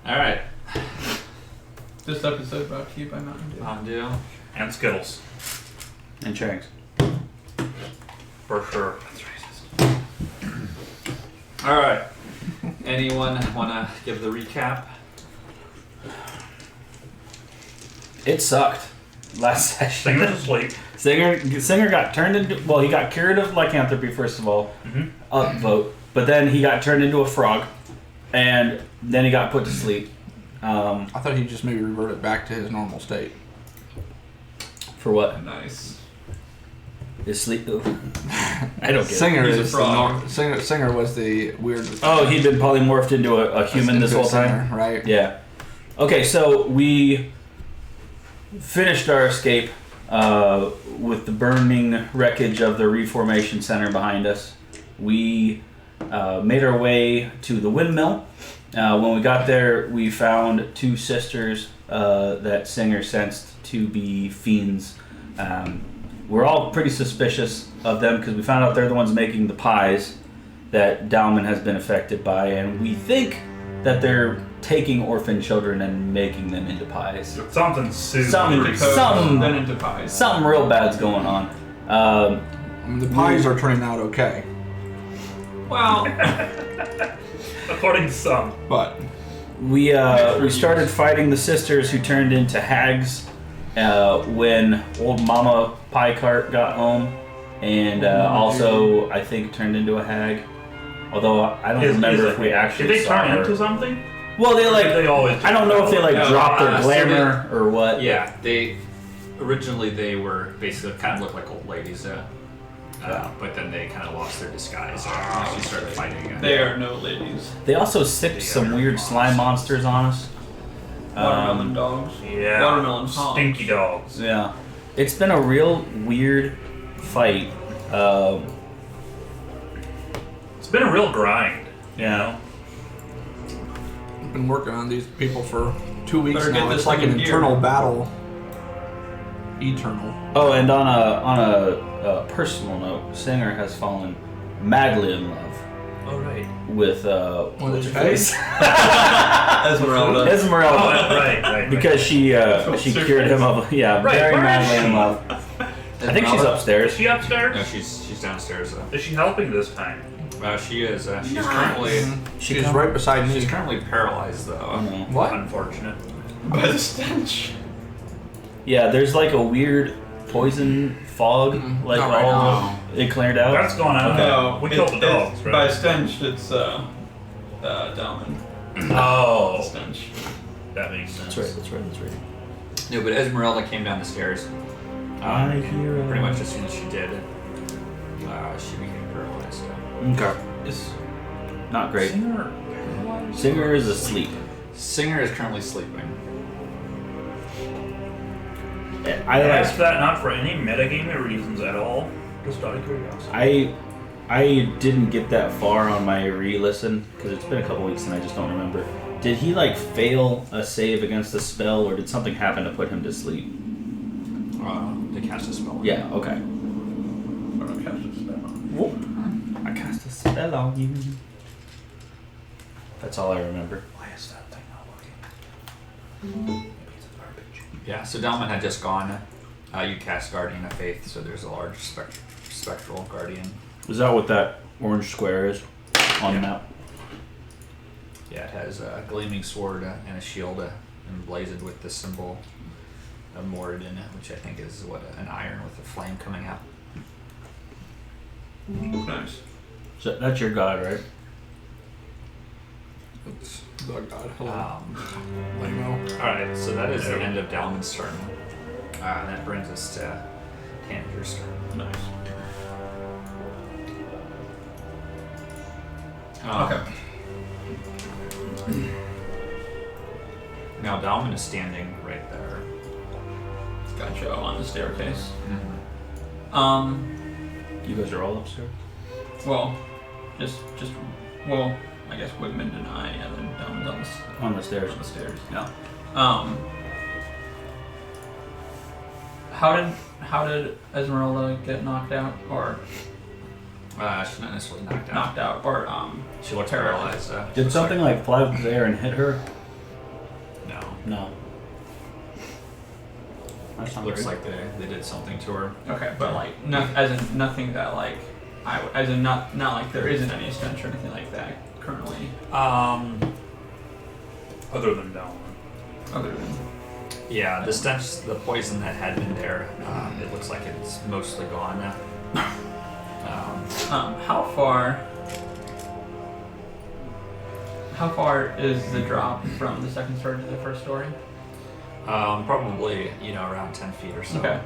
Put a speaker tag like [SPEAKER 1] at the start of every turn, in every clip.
[SPEAKER 1] All right.
[SPEAKER 2] This episode brought to you by Mountain Dew.
[SPEAKER 1] Mountain Dew.
[SPEAKER 3] And Skittles.
[SPEAKER 4] And Shanks.
[SPEAKER 3] For sure.
[SPEAKER 1] That's racist. All right. Anyone want to give the recap?
[SPEAKER 4] It sucked. Last session.
[SPEAKER 3] Singer's asleep.
[SPEAKER 4] Singer got turned into... Well, he got cured of lycanthropy, first of all. Upvote. But then he got turned into a frog. And then he got put to sleep.
[SPEAKER 5] I thought he just maybe reverted back to his normal state.
[SPEAKER 4] For what?
[SPEAKER 2] Nice.
[SPEAKER 4] His sleep... I don't get
[SPEAKER 5] Singer
[SPEAKER 2] He's a
[SPEAKER 5] is
[SPEAKER 2] frog.
[SPEAKER 5] Singer was the weird...
[SPEAKER 4] Oh, he'd been polymorphed into a human this whole time?
[SPEAKER 5] Singer, right?
[SPEAKER 4] Yeah. Okay, so we finished our escape with the burning wreckage of the Reformation Center behind us. We made our way to the windmill. When we got there, we found two sisters that Singer sensed to be fiends. We're all pretty suspicious of them because we found out they're the ones making the pies that Dutchmen has been affected by, and we think that they're taking orphan children and making them into pies.
[SPEAKER 3] Something super.
[SPEAKER 2] Then into pies.
[SPEAKER 4] Something real bad's going on.
[SPEAKER 5] The pies are turning out okay.
[SPEAKER 2] Well,
[SPEAKER 3] According to some.
[SPEAKER 5] But
[SPEAKER 4] We started fighting the sisters who turned into hags when old Mama Pie Cart got home, and also I think turned into a hag. Although I don't remember if we actually
[SPEAKER 3] Did they
[SPEAKER 4] saw
[SPEAKER 3] turn
[SPEAKER 4] her.
[SPEAKER 3] into something?
[SPEAKER 4] Well, they like.
[SPEAKER 3] They always.
[SPEAKER 4] I don't know if they like
[SPEAKER 1] No,
[SPEAKER 4] dropped their
[SPEAKER 1] so
[SPEAKER 4] glamour or what.
[SPEAKER 1] Yeah, they originally were basically kind of looked like old ladies, but then they kind of lost their disguise and actually started fighting.
[SPEAKER 2] they are no ladies.
[SPEAKER 4] They also sicked some weird slime monsters on us.
[SPEAKER 2] Watermelon dogs.
[SPEAKER 3] Yeah.
[SPEAKER 2] Watermelon hogs.
[SPEAKER 3] Stinky dogs.
[SPEAKER 4] Yeah, it's been a real weird fight.
[SPEAKER 3] It's been a real grind.
[SPEAKER 4] Yeah.
[SPEAKER 5] I've been working on these people for 2 weeks
[SPEAKER 2] Better get
[SPEAKER 5] now.
[SPEAKER 2] this
[SPEAKER 5] It's like
[SPEAKER 2] thing
[SPEAKER 5] an
[SPEAKER 2] in gear.
[SPEAKER 5] internal battle. Eternal.
[SPEAKER 4] Oh, and on a personal note, Singer has fallen madly in love
[SPEAKER 3] All right.
[SPEAKER 4] with
[SPEAKER 5] With
[SPEAKER 4] her
[SPEAKER 5] his
[SPEAKER 4] face.
[SPEAKER 2] Esmeralda.
[SPEAKER 4] Esmeralda.
[SPEAKER 3] Oh, right.
[SPEAKER 4] Because she cured him of very
[SPEAKER 3] where is
[SPEAKER 4] madly
[SPEAKER 3] she?
[SPEAKER 4] in love. I think she's
[SPEAKER 3] Is
[SPEAKER 4] upstairs.
[SPEAKER 3] she upstairs?
[SPEAKER 1] No, she's downstairs though.
[SPEAKER 3] Is she helping this time?
[SPEAKER 1] She is. She's currently
[SPEAKER 5] She's right beside me.
[SPEAKER 1] she's currently paralyzed though.
[SPEAKER 4] Oh, no.
[SPEAKER 5] What?
[SPEAKER 3] Unfortunate.
[SPEAKER 2] By the stench.
[SPEAKER 4] Yeah, there's like a weird poison fog, like
[SPEAKER 5] Not right
[SPEAKER 4] all
[SPEAKER 5] now.
[SPEAKER 4] it cleared out.
[SPEAKER 3] That's going on.
[SPEAKER 2] No,
[SPEAKER 3] We killed the dogs, right?
[SPEAKER 2] By stench, it's Dutchmen.
[SPEAKER 3] Oh,
[SPEAKER 2] Stench.
[SPEAKER 3] that makes sense.
[SPEAKER 4] That's right.
[SPEAKER 1] No, but Esmeralda came down the stairs.
[SPEAKER 4] My hero.
[SPEAKER 1] Pretty much as soon as she did, she became paralyzed. So.
[SPEAKER 4] Okay. It's not great. Singer is asleep.
[SPEAKER 1] Singer is currently sleeping.
[SPEAKER 3] I asked that not for any metagaming reasons at all. Just out of curiosity.
[SPEAKER 4] I didn't get that far on my re-listen because it's been a couple weeks and I just don't remember. Did he like fail a save against a spell, or did something happen to put him to sleep?
[SPEAKER 1] They cast a spell.
[SPEAKER 4] Yeah. Okay.
[SPEAKER 2] Or I'll cast a spell on you.
[SPEAKER 4] Whoop. I cast a spell on you. That's all I remember.
[SPEAKER 3] Why is that thing not working? Maybe it's a garbage.
[SPEAKER 1] Yeah, so Dutchmen had just gone. You cast Guardian of Faith, so there's a large spectral guardian.
[SPEAKER 4] Is that what that orange square is on the map?
[SPEAKER 1] Yeah, it has a gleaming sword and a shield emblazoned with the symbol of Moradin, which I think is an iron with a flame coming out.
[SPEAKER 2] Nice.
[SPEAKER 4] So that's your god, right?
[SPEAKER 5] It's the god. Hello.
[SPEAKER 1] All right, so that is the end of Dutchmen's turn. And that brings us to Tanner's turn.
[SPEAKER 2] Nice.
[SPEAKER 1] Okay. Now Dutchman is standing right there.
[SPEAKER 2] Gotcha. On the staircase.
[SPEAKER 4] You guys are all upstairs.
[SPEAKER 2] Well, just well, I guess Wigmund and I, and then Dutchmen's
[SPEAKER 4] On the stairs.
[SPEAKER 2] on the stairs.
[SPEAKER 4] Yeah.
[SPEAKER 2] How did Esmeralda get knocked out, or
[SPEAKER 1] She's not necessarily knocked out.
[SPEAKER 2] or
[SPEAKER 1] She looks paralyzed.
[SPEAKER 4] Did something like fly up there and hit her? No.
[SPEAKER 2] That's not
[SPEAKER 1] Looks
[SPEAKER 2] very-
[SPEAKER 1] like they did something to her.
[SPEAKER 2] Okay, but like, as in nothing that like, as in not like there isn't any stench or anything like that currently,
[SPEAKER 3] Other than Dallin.
[SPEAKER 2] other than.
[SPEAKER 1] Yeah, the stench, the poison that had been there, it looks like it's mostly gone now.
[SPEAKER 2] How far is the drop from the second story to the first story?
[SPEAKER 1] Probably, around 10 feet or so.
[SPEAKER 2] Okay.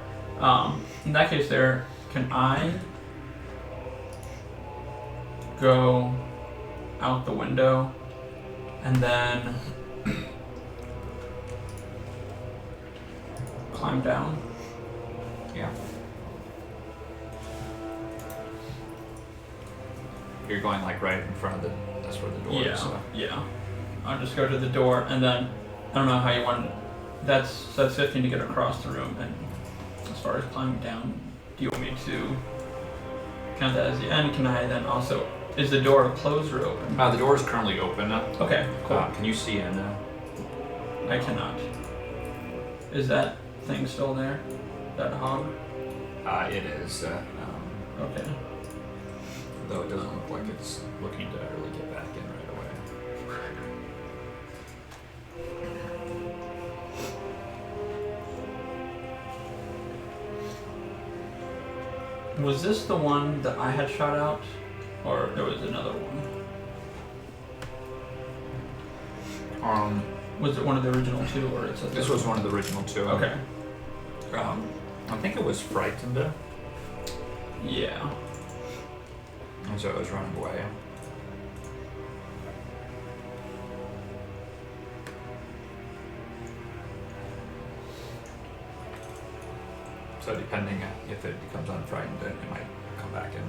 [SPEAKER 2] In that case, can I go out the window and then climb down?
[SPEAKER 1] Yeah. You're going like right in front of that's where the door is. So.
[SPEAKER 2] Yeah. I'll just go to the door and then I don't know how you want. That's 15 to get across the room, and as far as climbing down, do you want me to count that as the end? Can I then also? Is the door closed or open?
[SPEAKER 1] The door is currently open.
[SPEAKER 2] Okay, cool.
[SPEAKER 1] Can you see in?
[SPEAKER 2] I cannot. Is that thing still there? That hog?
[SPEAKER 1] It is.
[SPEAKER 2] Okay.
[SPEAKER 1] Though it doesn't look like it's looking to really get back in right away.
[SPEAKER 2] Was this the one that I had shot out, or there was another one? Was it one of the original two, or it's
[SPEAKER 1] This was one of the original two.
[SPEAKER 2] Okay.
[SPEAKER 1] I think it was frightened,
[SPEAKER 2] Yeah.
[SPEAKER 1] and so it was running away. So depending if it becomes unfrightened, then it might come back in.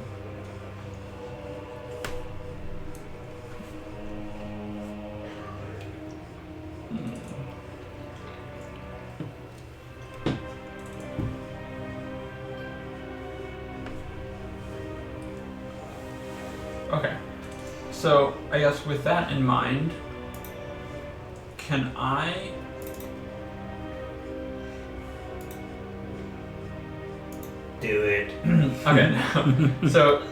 [SPEAKER 2] Okay. So, I guess with that in mind, can I...
[SPEAKER 3] Do it.
[SPEAKER 2] Okay, no. So,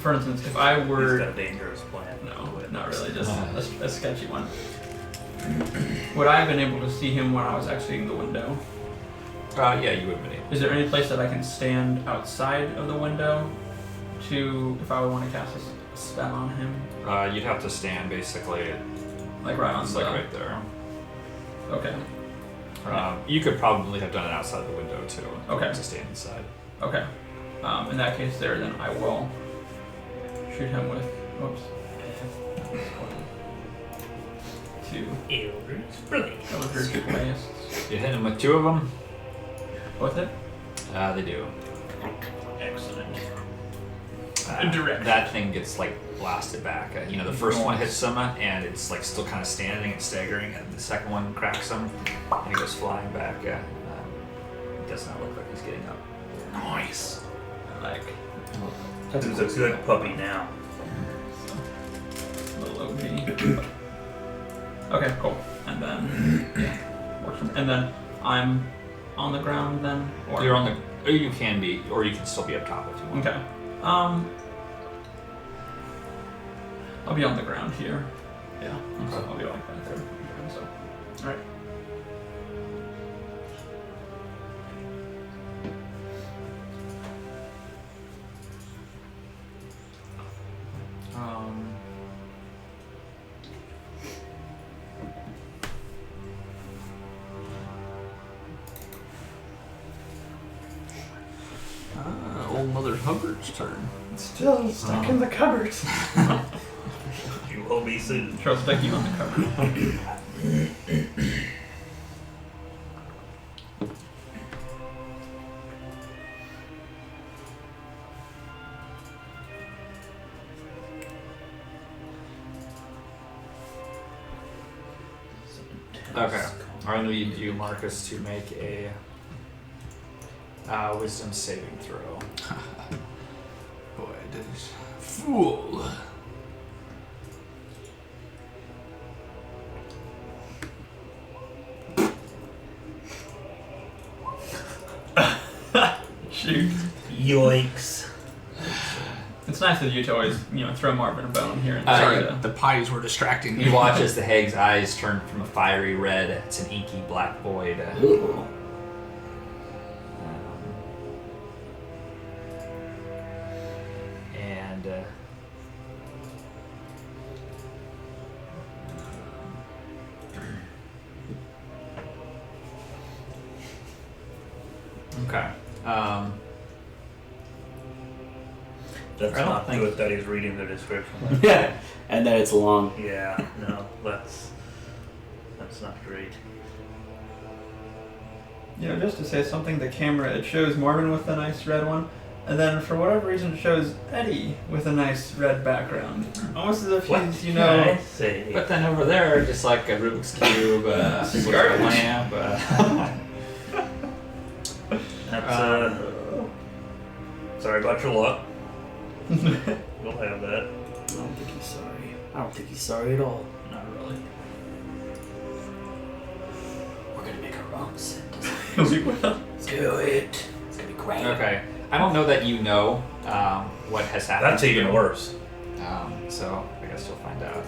[SPEAKER 2] for instance, if I
[SPEAKER 3] He's
[SPEAKER 2] were...
[SPEAKER 3] got a dangerous plan.
[SPEAKER 2] No, not really, just a sketchy one. Would I have been able to see him when I was exiting the window?
[SPEAKER 1] Yeah, you would have been able.
[SPEAKER 2] Is there any place that I can stand outside of the window if I would want to cast a spell on him?
[SPEAKER 1] You'd have to stand basically.
[SPEAKER 2] Like right on
[SPEAKER 1] It's
[SPEAKER 2] the...
[SPEAKER 1] like right there.
[SPEAKER 2] Okay.
[SPEAKER 1] You could probably have done it outside the window too.
[SPEAKER 2] Okay.
[SPEAKER 1] To stand inside.
[SPEAKER 2] Okay. In that case then I will shoot him with... Whoops. 2
[SPEAKER 3] Eldritch Blade.
[SPEAKER 2] Eldritch Blasts.
[SPEAKER 1] You hit him with 2 of them.
[SPEAKER 2] With it?
[SPEAKER 1] They do.
[SPEAKER 2] Excellent.
[SPEAKER 1] Direct. That thing gets like blasted back. The first one hits him and it's like still kind of standing and staggering, and the second one cracks him and he goes flying back. It does not look like he's getting up.
[SPEAKER 3] Nice.
[SPEAKER 2] Like...
[SPEAKER 3] He's a good puppy now.
[SPEAKER 2] Little OG. Okay, cool. And then... Yeah. Works for me. And then I'm on the ground then? Or...
[SPEAKER 1] You're on the... Or you can be, or you can still be up top if you want.
[SPEAKER 2] Okay. I'll be on the ground here. Yeah.
[SPEAKER 1] Okay.
[SPEAKER 2] So I'll be like right there. So, all right.
[SPEAKER 5] Old Mother Hubbard's turn.
[SPEAKER 2] Still stuck in the cupboard.
[SPEAKER 3] You will be soon.
[SPEAKER 2] Try to stick you on the cupboard.
[SPEAKER 1] Okay. I'm going to need you, Marcus, to make a wisdom saving throw.
[SPEAKER 5] Boy, this fool.
[SPEAKER 2] shoot.
[SPEAKER 3] Yikes.
[SPEAKER 2] It's nice of you to always, throw Marvin a bone here and there.
[SPEAKER 5] Sorry, the pies were distracting
[SPEAKER 1] You
[SPEAKER 5] me.
[SPEAKER 1] watch as the hag's eyes turn from a fiery red to an inky black void.
[SPEAKER 4] Ooh.
[SPEAKER 1] And okay.
[SPEAKER 3] That's
[SPEAKER 1] I don't
[SPEAKER 3] not
[SPEAKER 1] think-
[SPEAKER 3] good that he's reading the description.
[SPEAKER 4] Yeah. And then it's long.
[SPEAKER 3] Yeah, no, that's not great.
[SPEAKER 2] Just to say something, the camera, it shows Marvin with a nice red one, and then for whatever reason it shows Eddie with a nice red background. Almost as if he's,
[SPEAKER 3] I say?
[SPEAKER 1] But then over there, just like a Rubik's Cube, with a
[SPEAKER 2] Garbage.
[SPEAKER 1] lamp.
[SPEAKER 3] That's sorry about your luck. We'll have that.
[SPEAKER 4] I don't think he's sorry. I don't think he's sorry at all.
[SPEAKER 3] Not really.
[SPEAKER 4] We're gonna make our own set.
[SPEAKER 2] We will.
[SPEAKER 4] Do it. It's gonna be great.
[SPEAKER 1] Okay. I don't know that you know what has happened.
[SPEAKER 3] That's
[SPEAKER 1] to
[SPEAKER 3] even
[SPEAKER 1] you.
[SPEAKER 3] worse.
[SPEAKER 1] So I guess you'll find out.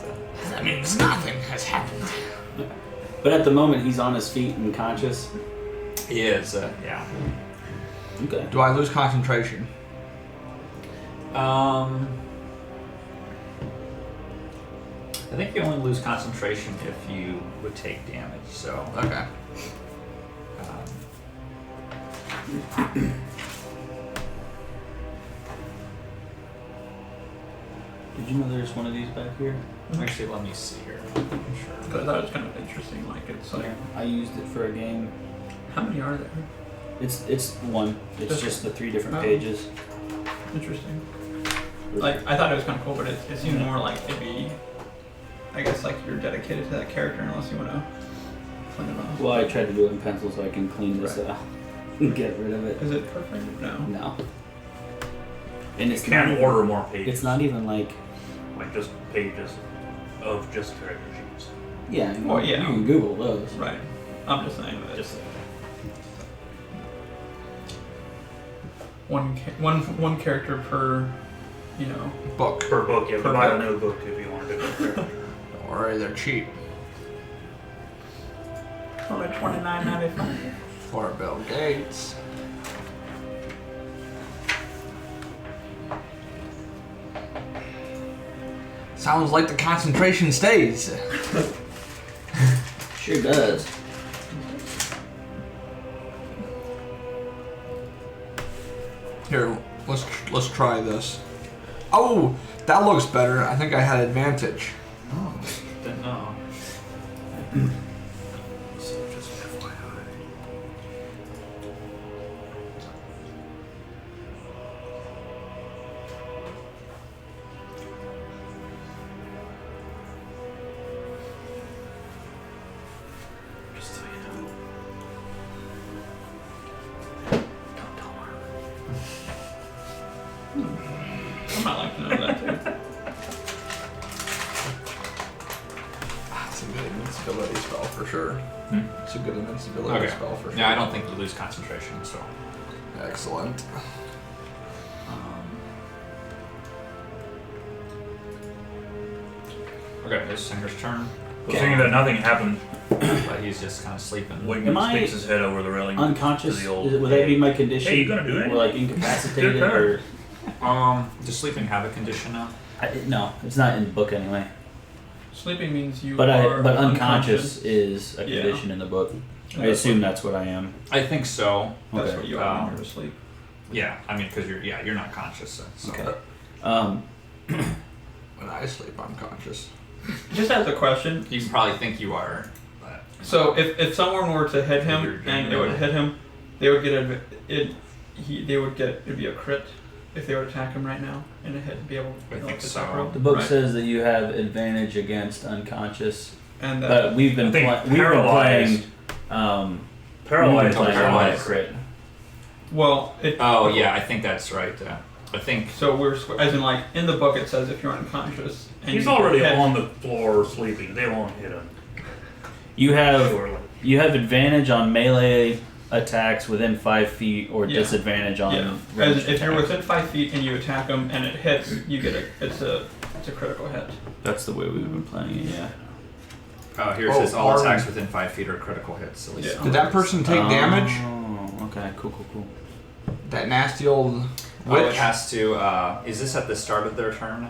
[SPEAKER 5] That means nothing has happened.
[SPEAKER 4] But at the moment, he's on his feet and conscious.
[SPEAKER 1] He is, yeah.
[SPEAKER 4] Okay.
[SPEAKER 5] Do I lose concentration?
[SPEAKER 1] I think you only lose concentration if you would take damage. So.
[SPEAKER 5] Okay.
[SPEAKER 4] Did you know there's one of these back here?
[SPEAKER 1] Actually, let me see here. I'm sure.
[SPEAKER 2] But I thought it was kind of interesting. It's like,
[SPEAKER 4] I used it for a game.
[SPEAKER 2] how many are there?
[SPEAKER 4] It's one. It's
[SPEAKER 2] Okay.
[SPEAKER 4] just the 3 different
[SPEAKER 2] Oh.
[SPEAKER 4] pages.
[SPEAKER 2] Interesting. Like, I thought it was kind of cool, but it seemed more like it'd be, I guess, like you're dedicated to that character unless you want to clean it off.
[SPEAKER 4] Well, I tried to do it in pencil so I can clean this
[SPEAKER 2] Right.
[SPEAKER 4] out and get rid of it.
[SPEAKER 2] Is it perfect? No.
[SPEAKER 4] No. And
[SPEAKER 3] You
[SPEAKER 4] it's
[SPEAKER 3] can
[SPEAKER 4] not,
[SPEAKER 3] order more pages.
[SPEAKER 4] it's not even like,
[SPEAKER 3] just pages of just character sheets.
[SPEAKER 4] yeah,
[SPEAKER 2] Well, yeah.
[SPEAKER 4] you can Google those.
[SPEAKER 2] Right. I'm just saying that
[SPEAKER 3] Just
[SPEAKER 2] one character per,
[SPEAKER 5] Book.
[SPEAKER 3] per book. You have
[SPEAKER 2] Per
[SPEAKER 3] to buy a
[SPEAKER 2] book.
[SPEAKER 3] new book if you want to do it.
[SPEAKER 5] Don't worry, they're cheap.
[SPEAKER 2] only $29.95.
[SPEAKER 5] For Bill Gates. Sounds like the concentration stays.
[SPEAKER 4] Sure does.
[SPEAKER 5] Here, let's try this. Oh, that looks better. I think I had advantage.
[SPEAKER 1] Oh, didn't know.
[SPEAKER 3] So just FYI. Just so you know. Don't tell Marvin.
[SPEAKER 2] I might like to know that too.
[SPEAKER 5] It's a good invincibility spell for sure.
[SPEAKER 1] Hmm?
[SPEAKER 5] It's a good invincibility
[SPEAKER 1] Okay.
[SPEAKER 5] spell for sure.
[SPEAKER 1] Yeah, I don't think you lose concentration. So.
[SPEAKER 5] Excellent.
[SPEAKER 1] Okay, it's Singer's turn,
[SPEAKER 3] I was thinking that nothing happened
[SPEAKER 1] but he's just kind of sleeping.
[SPEAKER 3] when
[SPEAKER 4] Am
[SPEAKER 3] he
[SPEAKER 4] I
[SPEAKER 3] sticks his head over the railing.
[SPEAKER 4] Unconscious?
[SPEAKER 3] To the old
[SPEAKER 4] Would that be my condition?
[SPEAKER 3] Hey, you gonna do anything?
[SPEAKER 4] Or like incapacitated?
[SPEAKER 3] Good
[SPEAKER 4] or
[SPEAKER 3] card.
[SPEAKER 1] Does sleeping have a condition now?
[SPEAKER 4] no, it's not in the book anyway.
[SPEAKER 2] Sleeping means you
[SPEAKER 4] But
[SPEAKER 2] are
[SPEAKER 4] unconscious is a
[SPEAKER 2] Yeah.
[SPEAKER 4] condition in the book. I
[SPEAKER 2] That's
[SPEAKER 4] assume that's what I am.
[SPEAKER 1] I think so.
[SPEAKER 2] That's
[SPEAKER 4] Okay.
[SPEAKER 2] what you are when you're asleep.
[SPEAKER 1] Yeah, I mean, because you're not conscious. So.
[SPEAKER 4] Okay.
[SPEAKER 5] When I sleep, I'm conscious.
[SPEAKER 2] Just as a question,
[SPEAKER 1] You can probably think you are, but
[SPEAKER 2] so if someone were to hit him
[SPEAKER 1] You're
[SPEAKER 2] and it would hit him, they would get it'd be a crit if they would attack him right now and a hit to be able
[SPEAKER 1] I
[SPEAKER 2] to
[SPEAKER 1] think
[SPEAKER 2] the
[SPEAKER 1] so.
[SPEAKER 2] attack roll.
[SPEAKER 4] The book
[SPEAKER 2] Right.
[SPEAKER 4] says that you have advantage against unconscious,
[SPEAKER 2] And
[SPEAKER 4] but we've been
[SPEAKER 3] I think
[SPEAKER 4] playing.
[SPEAKER 3] paralyzed.
[SPEAKER 4] Paralyzed
[SPEAKER 3] Paralyzed.
[SPEAKER 1] Paralyzed.
[SPEAKER 4] crit.
[SPEAKER 2] well, it.
[SPEAKER 1] oh yeah, I think that's right. I think
[SPEAKER 2] So as in like in the book it says if you're unconscious and
[SPEAKER 3] He's
[SPEAKER 2] you
[SPEAKER 3] already
[SPEAKER 2] hit,
[SPEAKER 3] on the floor sleeping. They won't hit him.
[SPEAKER 4] You have
[SPEAKER 3] Surely.
[SPEAKER 4] you have advantage on melee attacks within 5 feet or disadvantage on.
[SPEAKER 2] Yeah.
[SPEAKER 4] ranged
[SPEAKER 2] If you're
[SPEAKER 4] attacks.
[SPEAKER 2] within 5 feet and you attack them and it hits, you get it's a critical hit.
[SPEAKER 4] That's the way we've been playing it. Yeah.
[SPEAKER 1] Oh, here it says all attacks within 5 feet are critical hits. At least.
[SPEAKER 2] Yeah.
[SPEAKER 5] Did that person take damage?
[SPEAKER 4] Oh, okay. Cool.
[SPEAKER 5] That nasty old
[SPEAKER 1] Oh, it
[SPEAKER 5] witch?
[SPEAKER 1] has to. Is this at the start of their turn?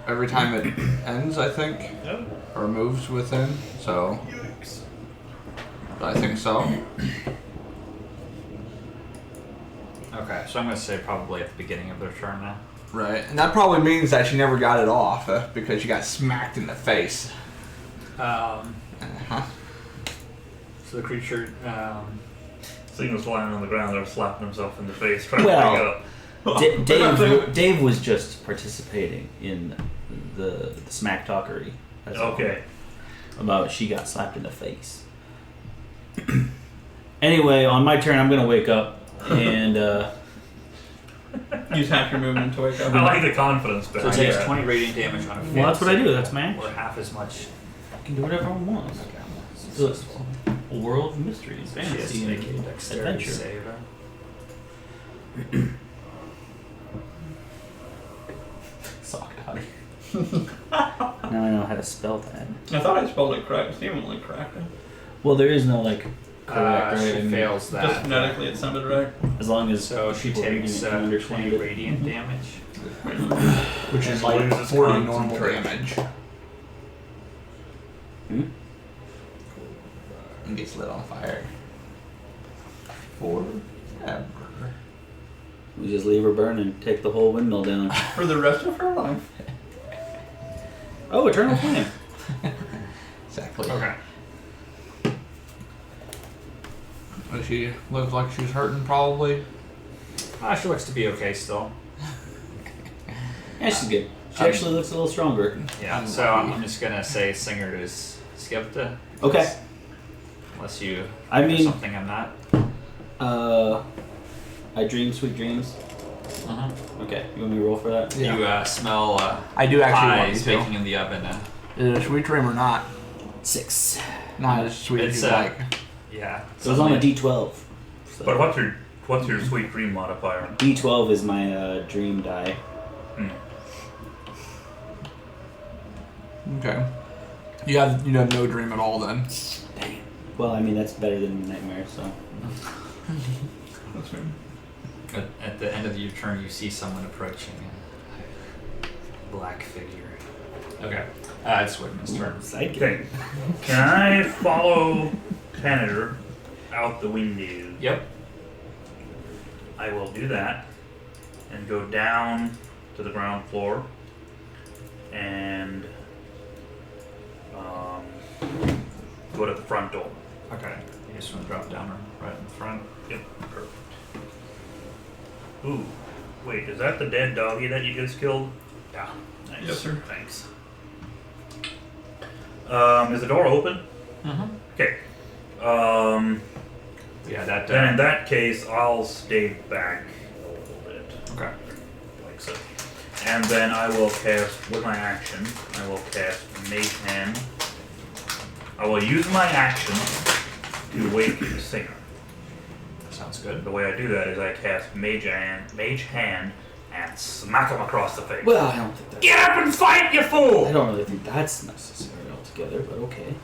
[SPEAKER 5] Every time it ends, I think.
[SPEAKER 3] Yep.
[SPEAKER 5] Or moves within. So. I think so.
[SPEAKER 1] Okay, so I'm gonna say probably at the beginning of their turn now.
[SPEAKER 5] Right. And that probably means that she never got it off because she got smacked in the face. Uh-huh.
[SPEAKER 1] So the creature.
[SPEAKER 3] Seeing was lying on the ground there, slapping himself in the face, trying
[SPEAKER 4] Well,
[SPEAKER 3] to wake up.
[SPEAKER 4] Dave was just participating in the smack talkery. That's all.
[SPEAKER 3] Okay.
[SPEAKER 4] About she got slapped in the face. Anyway, on my turn, I'm gonna wake up and
[SPEAKER 2] Use half your movement to wake up.
[SPEAKER 3] I like the confidence
[SPEAKER 1] So
[SPEAKER 3] behind
[SPEAKER 1] it takes
[SPEAKER 3] that.
[SPEAKER 1] 20 radiant damage on a fail.
[SPEAKER 4] Well, that's what I do, that's my action.
[SPEAKER 1] Or half as much.
[SPEAKER 4] I can do whatever I want.
[SPEAKER 1] Okay.
[SPEAKER 4] It's a world of mysteries,
[SPEAKER 1] She has to
[SPEAKER 4] fantasy,
[SPEAKER 1] make a
[SPEAKER 4] and
[SPEAKER 1] dexterity
[SPEAKER 4] adventure.
[SPEAKER 1] save.
[SPEAKER 4] Sock dotty. Now I know how to spell that.
[SPEAKER 2] I thought I spelled it correct. Steven only correct it.
[SPEAKER 4] Well, there is no like correct, right? I
[SPEAKER 1] She
[SPEAKER 4] mean,
[SPEAKER 1] fails that.
[SPEAKER 2] Just phonetically, it sounded right.
[SPEAKER 4] As long as
[SPEAKER 1] So she
[SPEAKER 4] people
[SPEAKER 1] takes
[SPEAKER 4] can understand
[SPEAKER 1] 20
[SPEAKER 4] it.
[SPEAKER 1] radiant damage.
[SPEAKER 5] Which is
[SPEAKER 3] And
[SPEAKER 5] like
[SPEAKER 3] loses
[SPEAKER 5] 40 normal
[SPEAKER 3] concentration.
[SPEAKER 5] damage.
[SPEAKER 4] Hmm?
[SPEAKER 5] And gets lit on fire. Forever.
[SPEAKER 4] We just leave her burn and take the whole windmill down.
[SPEAKER 2] For the rest of her life.
[SPEAKER 4] Oh, eternal flame.
[SPEAKER 5] Exactly.
[SPEAKER 1] Okay.
[SPEAKER 5] She looks like she's hurting, probably.
[SPEAKER 1] She looks to be okay still.
[SPEAKER 4] Yeah, she's good. She actually looks a little stronger.
[SPEAKER 1] Yeah,
[SPEAKER 5] I'm
[SPEAKER 1] so
[SPEAKER 5] lucky.
[SPEAKER 1] I'm just gonna say Singer is Skepta.
[SPEAKER 4] Okay.
[SPEAKER 1] Unless you
[SPEAKER 4] I
[SPEAKER 1] have
[SPEAKER 4] mean,
[SPEAKER 1] something I'm not.
[SPEAKER 4] I dream sweet dreams. Okay, you want me to roll for that?
[SPEAKER 5] Yeah.
[SPEAKER 1] You smell
[SPEAKER 5] I do actually want
[SPEAKER 1] pies
[SPEAKER 5] you to.
[SPEAKER 1] baking in the oven.
[SPEAKER 5] Is it a sweet dream or not?
[SPEAKER 4] 6.
[SPEAKER 5] Not as sweet as
[SPEAKER 1] It's,
[SPEAKER 5] you like.
[SPEAKER 1] Yeah.
[SPEAKER 4] So it's on a D12. So
[SPEAKER 3] But what's your sweet dream modifier?
[SPEAKER 4] D12 is my dream die.
[SPEAKER 3] Hmm.
[SPEAKER 5] Okay. You have no dream at all then.
[SPEAKER 4] Dang. Well, I mean that's better than nightmare. So
[SPEAKER 2] That's right.
[SPEAKER 1] At the end of your turn, you see someone approaching. A black figure. Okay. It's Whitman's turn.
[SPEAKER 4] Psychic.
[SPEAKER 3] Okay. Can I follow Tanner out the window?
[SPEAKER 1] Yep.
[SPEAKER 3] I will do that and go down to the ground floor and go to the front door.
[SPEAKER 1] Okay. You just want to drop down right in the front.
[SPEAKER 3] Yep, perfect. Ooh, wait, is that the dead doggy that you just killed?
[SPEAKER 1] Yeah.
[SPEAKER 3] Nice.
[SPEAKER 2] Yes, sir.
[SPEAKER 3] Thanks. Is the door open?
[SPEAKER 1] Mm-hmm.
[SPEAKER 3] Okay.
[SPEAKER 1] Yeah, that.
[SPEAKER 3] Then in that case, I'll stay back a little bit.
[SPEAKER 1] Okay.
[SPEAKER 3] Like so. And then I will cast, with my action, I will cast Mage Hand. I will use my action to wake the singer.
[SPEAKER 1] Sounds good.
[SPEAKER 3] The way I do that is I cast Mage Hand, and smack him across the face.
[SPEAKER 4] Well, I don't think that's.
[SPEAKER 3] Get up and fight, you
[SPEAKER 4] I
[SPEAKER 3] fool!
[SPEAKER 4] don't really think that's necessary altogether, but okay.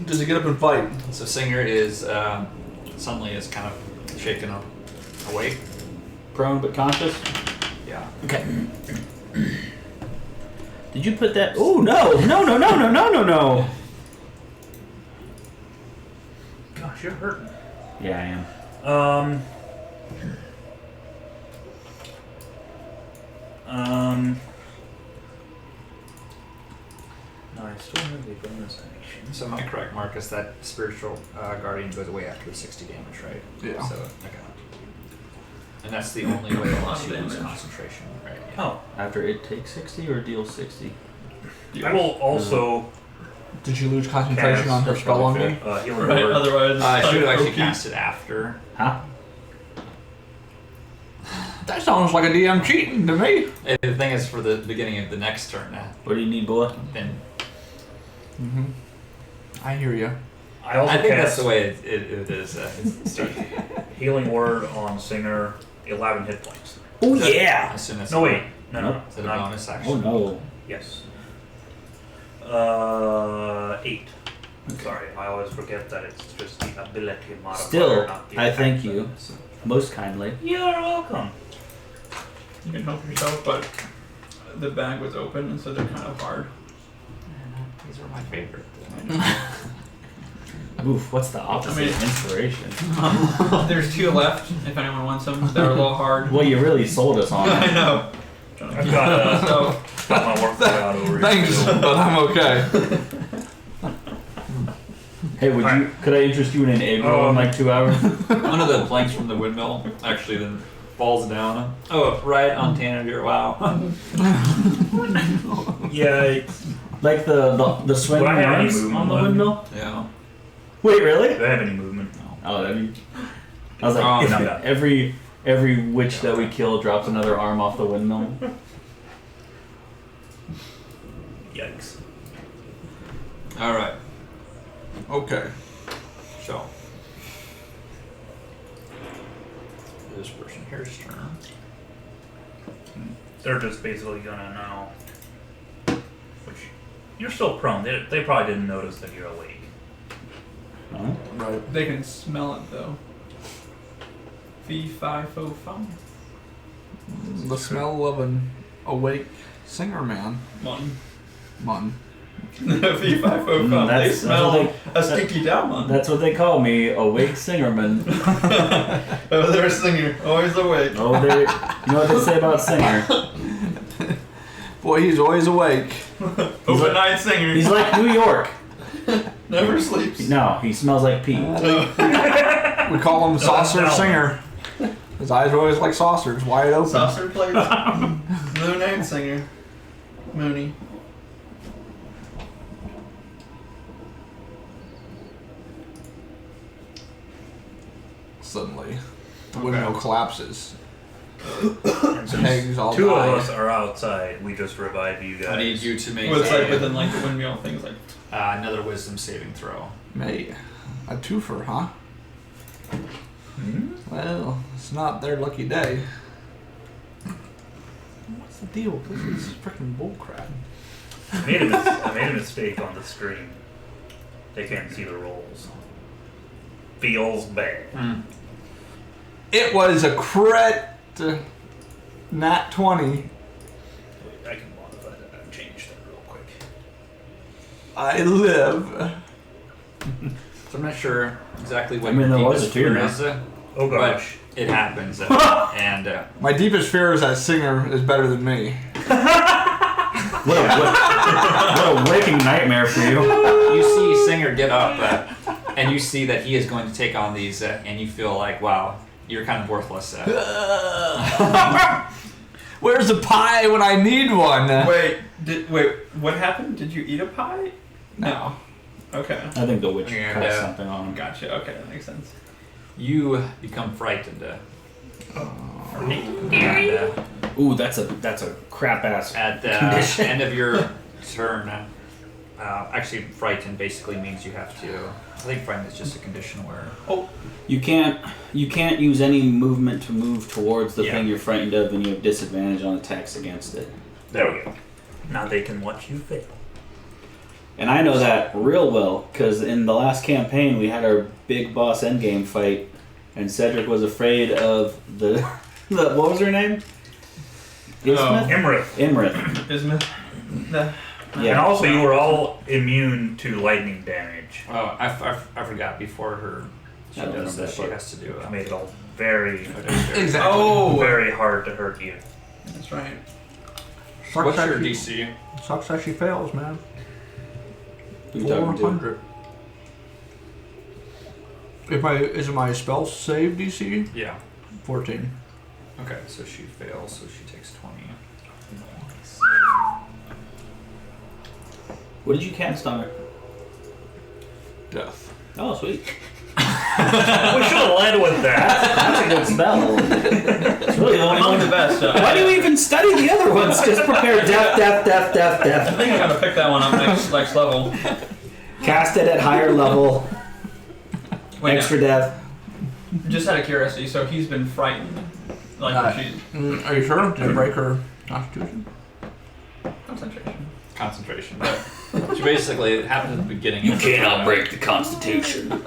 [SPEAKER 5] Does he get up and fight?
[SPEAKER 1] So Singer is suddenly is kind of shaken up, awake.
[SPEAKER 4] Prone but conscious.
[SPEAKER 1] Yeah.
[SPEAKER 4] Okay. Did you put that? Oh no! No!
[SPEAKER 3] Gosh, you're hurting.
[SPEAKER 4] Yeah, I am.
[SPEAKER 3] No, I still have the bonus action.
[SPEAKER 1] So am I correct, Marcus? That spiritual guardian goes away after the 60 damage, right?
[SPEAKER 5] Yeah.
[SPEAKER 1] So okay. And that's the only way unless you lose
[SPEAKER 2] Damage.
[SPEAKER 1] concentration, right? Yeah.
[SPEAKER 3] Oh,
[SPEAKER 4] After it takes 60 or deals 60?
[SPEAKER 3] I will also
[SPEAKER 5] Did you lose concentration on her
[SPEAKER 3] cast
[SPEAKER 5] spell on me?
[SPEAKER 3] healing
[SPEAKER 2] Right,
[SPEAKER 3] word.
[SPEAKER 2] otherwise.
[SPEAKER 1] I should have actually
[SPEAKER 2] OP.
[SPEAKER 1] cast it after.
[SPEAKER 4] Huh?
[SPEAKER 5] That sounds like a DM cheating to me.
[SPEAKER 1] And the thing is, for the beginning of the next turn,
[SPEAKER 4] What do you need, boy?
[SPEAKER 1] then
[SPEAKER 5] I hear you.
[SPEAKER 3] I also
[SPEAKER 1] I think
[SPEAKER 3] cast
[SPEAKER 1] that's the way it is.
[SPEAKER 3] Healing Word on Singer, 11 hit points.
[SPEAKER 4] Oh yeah.
[SPEAKER 1] As soon as
[SPEAKER 3] No, wait. No,
[SPEAKER 4] Nope.
[SPEAKER 1] Is it a
[SPEAKER 3] not-
[SPEAKER 1] bonus action?
[SPEAKER 4] Oh no.
[SPEAKER 3] Yes. 8. Sorry, I always forget that it's just the ability modifier,
[SPEAKER 4] Still,
[SPEAKER 3] not the
[SPEAKER 4] I
[SPEAKER 3] attack
[SPEAKER 4] thank you
[SPEAKER 3] bonus.
[SPEAKER 4] most kindly.
[SPEAKER 3] You're welcome.
[SPEAKER 2] You can help yourself, but the bag was open, and so they're kind of hard.
[SPEAKER 1] These are my favorite.
[SPEAKER 4] Oof, what's the opposite
[SPEAKER 2] I mean-
[SPEAKER 4] of inspiration?
[SPEAKER 2] There's 2 left, if anyone wants them. They're a little hard.
[SPEAKER 4] Well, you really sold us on
[SPEAKER 2] I
[SPEAKER 4] it.
[SPEAKER 2] know.
[SPEAKER 3] I've got,
[SPEAKER 2] So,
[SPEAKER 3] got my work cut out over
[SPEAKER 5] Thanks,
[SPEAKER 3] here.
[SPEAKER 5] but I'm okay.
[SPEAKER 4] Hey, could I interest you in an egg roll in like 2 hours?
[SPEAKER 1] One of the planks from the windmill actually then falls down. Oh, right on Tanager. Wow.
[SPEAKER 3] Yikes.
[SPEAKER 4] Like the swing
[SPEAKER 3] Do I have any
[SPEAKER 4] arms
[SPEAKER 3] movement
[SPEAKER 4] on the
[SPEAKER 3] left?
[SPEAKER 4] windmill?
[SPEAKER 1] Yeah.
[SPEAKER 4] Wait, really?
[SPEAKER 3] Do I have any movement?
[SPEAKER 4] Oh, that'd be... I was like,
[SPEAKER 1] Oh,
[SPEAKER 4] if
[SPEAKER 3] no.
[SPEAKER 4] every witch that we kill drops another arm off the windmill.
[SPEAKER 3] Yikes.
[SPEAKER 1] All right.
[SPEAKER 5] Okay.
[SPEAKER 1] So this person here's turn.
[SPEAKER 3] They're just basically gonna know. Which, you're still prone. They probably didn't notice that you're awake.
[SPEAKER 4] Huh?
[SPEAKER 5] Right.
[SPEAKER 2] they can smell it, though. V505.
[SPEAKER 5] The smell of an awake singer man.
[SPEAKER 2] One.
[SPEAKER 5] Mun.
[SPEAKER 2] V505. They
[SPEAKER 4] That's
[SPEAKER 2] smell
[SPEAKER 4] what
[SPEAKER 2] a stinky down one.
[SPEAKER 4] That's what they call me, awake singerman.
[SPEAKER 2] Oh, they're a singer. Always awake.
[SPEAKER 4] Oh, you know what they say about Singer?
[SPEAKER 5] Boy, he's always awake.
[SPEAKER 2] Overnight singer.
[SPEAKER 4] He's like New York.
[SPEAKER 2] Never sleeps.
[SPEAKER 4] No, he smells like pee.
[SPEAKER 5] We call him Saucer
[SPEAKER 3] no.
[SPEAKER 5] Singer. His eyes are always like saucers, wide open.
[SPEAKER 2] Saucer plays. Moonite singer. Mooney.
[SPEAKER 5] Suddenly, the windmill collapses.
[SPEAKER 3] And since
[SPEAKER 5] Pegs all
[SPEAKER 3] 2
[SPEAKER 5] die.
[SPEAKER 3] of us are outside, we just revive you guys.
[SPEAKER 1] I need you to make
[SPEAKER 2] Well, it's like within like the windmill things like.
[SPEAKER 1] another wisdom saving throw.
[SPEAKER 5] Mate, a twofer, huh?
[SPEAKER 3] Hmm?
[SPEAKER 5] Well, it's not their lucky day. What's the deal? This is freaking bullcrap.
[SPEAKER 3] I made a mistake on the stream. They can't see the rolls. Feels bad.
[SPEAKER 5] It was a crit nat 20.
[SPEAKER 3] I can modify that and change that real quick.
[SPEAKER 5] I live.
[SPEAKER 1] So I'm not sure exactly what
[SPEAKER 4] I mean,
[SPEAKER 1] your
[SPEAKER 4] there was
[SPEAKER 1] deepest
[SPEAKER 4] a fear
[SPEAKER 1] fear
[SPEAKER 4] now.
[SPEAKER 1] is,
[SPEAKER 3] Oh
[SPEAKER 1] but
[SPEAKER 3] gosh.
[SPEAKER 1] it happens. And
[SPEAKER 5] My deepest fear is that Singer is better than me.
[SPEAKER 4] What a waking nightmare for you.
[SPEAKER 1] you see Singer get up, and you see that he is going to take on these, and you feel like, wow, you're kind of worthless.
[SPEAKER 5] Where's the pie when I need one?
[SPEAKER 2] Wait, what happened? Did you eat a pie? No. Okay.
[SPEAKER 4] I think the witch
[SPEAKER 1] And,
[SPEAKER 4] cut something on him.
[SPEAKER 2] Gotcha. Okay, that makes sense.
[SPEAKER 1] You become frightened. And,
[SPEAKER 4] Ooh, that's a crap ass.
[SPEAKER 1] at the
[SPEAKER 4] condition.
[SPEAKER 1] end of your turn, actually, frightened basically means you have to. I think frightened is just a condition where.
[SPEAKER 4] You can't use any movement to move towards the
[SPEAKER 1] Yeah.
[SPEAKER 4] thing you're frightened of, and you have disadvantage on attacks against it.
[SPEAKER 3] There we go. Now they can watch you fail.
[SPEAKER 4] And I know that real well because in the last campaign we had our big boss endgame fight, and Cedric was afraid of the what was her name? Ismith?
[SPEAKER 3] Imrith.
[SPEAKER 4] Imrith.
[SPEAKER 2] Ismith.
[SPEAKER 3] And
[SPEAKER 4] Yeah.
[SPEAKER 3] also you were all immune to lightning damage.
[SPEAKER 1] Oh, I forgot before her. She
[SPEAKER 4] I don't
[SPEAKER 1] does
[SPEAKER 4] remember
[SPEAKER 1] that.
[SPEAKER 4] that
[SPEAKER 1] She
[SPEAKER 4] part.
[SPEAKER 1] has to do.
[SPEAKER 3] It made it all very,
[SPEAKER 5] Exactly.
[SPEAKER 2] Oh,
[SPEAKER 3] very hard to hurt you.
[SPEAKER 2] that's right.
[SPEAKER 1] What's your DC?
[SPEAKER 5] Sucks that she fails, man.
[SPEAKER 4] Who you talking to?
[SPEAKER 5] 400. Is my spell save DC?
[SPEAKER 1] Yeah.
[SPEAKER 5] 14.
[SPEAKER 1] Okay, so she fails, so she takes 20.
[SPEAKER 4] What did you cast on her?
[SPEAKER 5] Death.
[SPEAKER 4] Oh, sweet.
[SPEAKER 3] We should have led with that.
[SPEAKER 4] That's a good spell. It's really the only
[SPEAKER 2] Among
[SPEAKER 4] one.
[SPEAKER 2] the best.
[SPEAKER 4] Why do you even study the other ones? Just prepare death.
[SPEAKER 2] I think I'm gonna pick that one up next level.
[SPEAKER 4] Cast it at higher level.
[SPEAKER 2] Wait,
[SPEAKER 4] Extra death.
[SPEAKER 2] Just out of curiosity, so he's been frightened. Like, when she's.
[SPEAKER 5] Are you sure? Did it break her constitution?
[SPEAKER 2] Concentration.
[SPEAKER 1] Concentration. But she basically, it happened at the beginning.
[SPEAKER 4] You
[SPEAKER 1] of her
[SPEAKER 4] cannot
[SPEAKER 1] turn.
[SPEAKER 4] break the Constitution.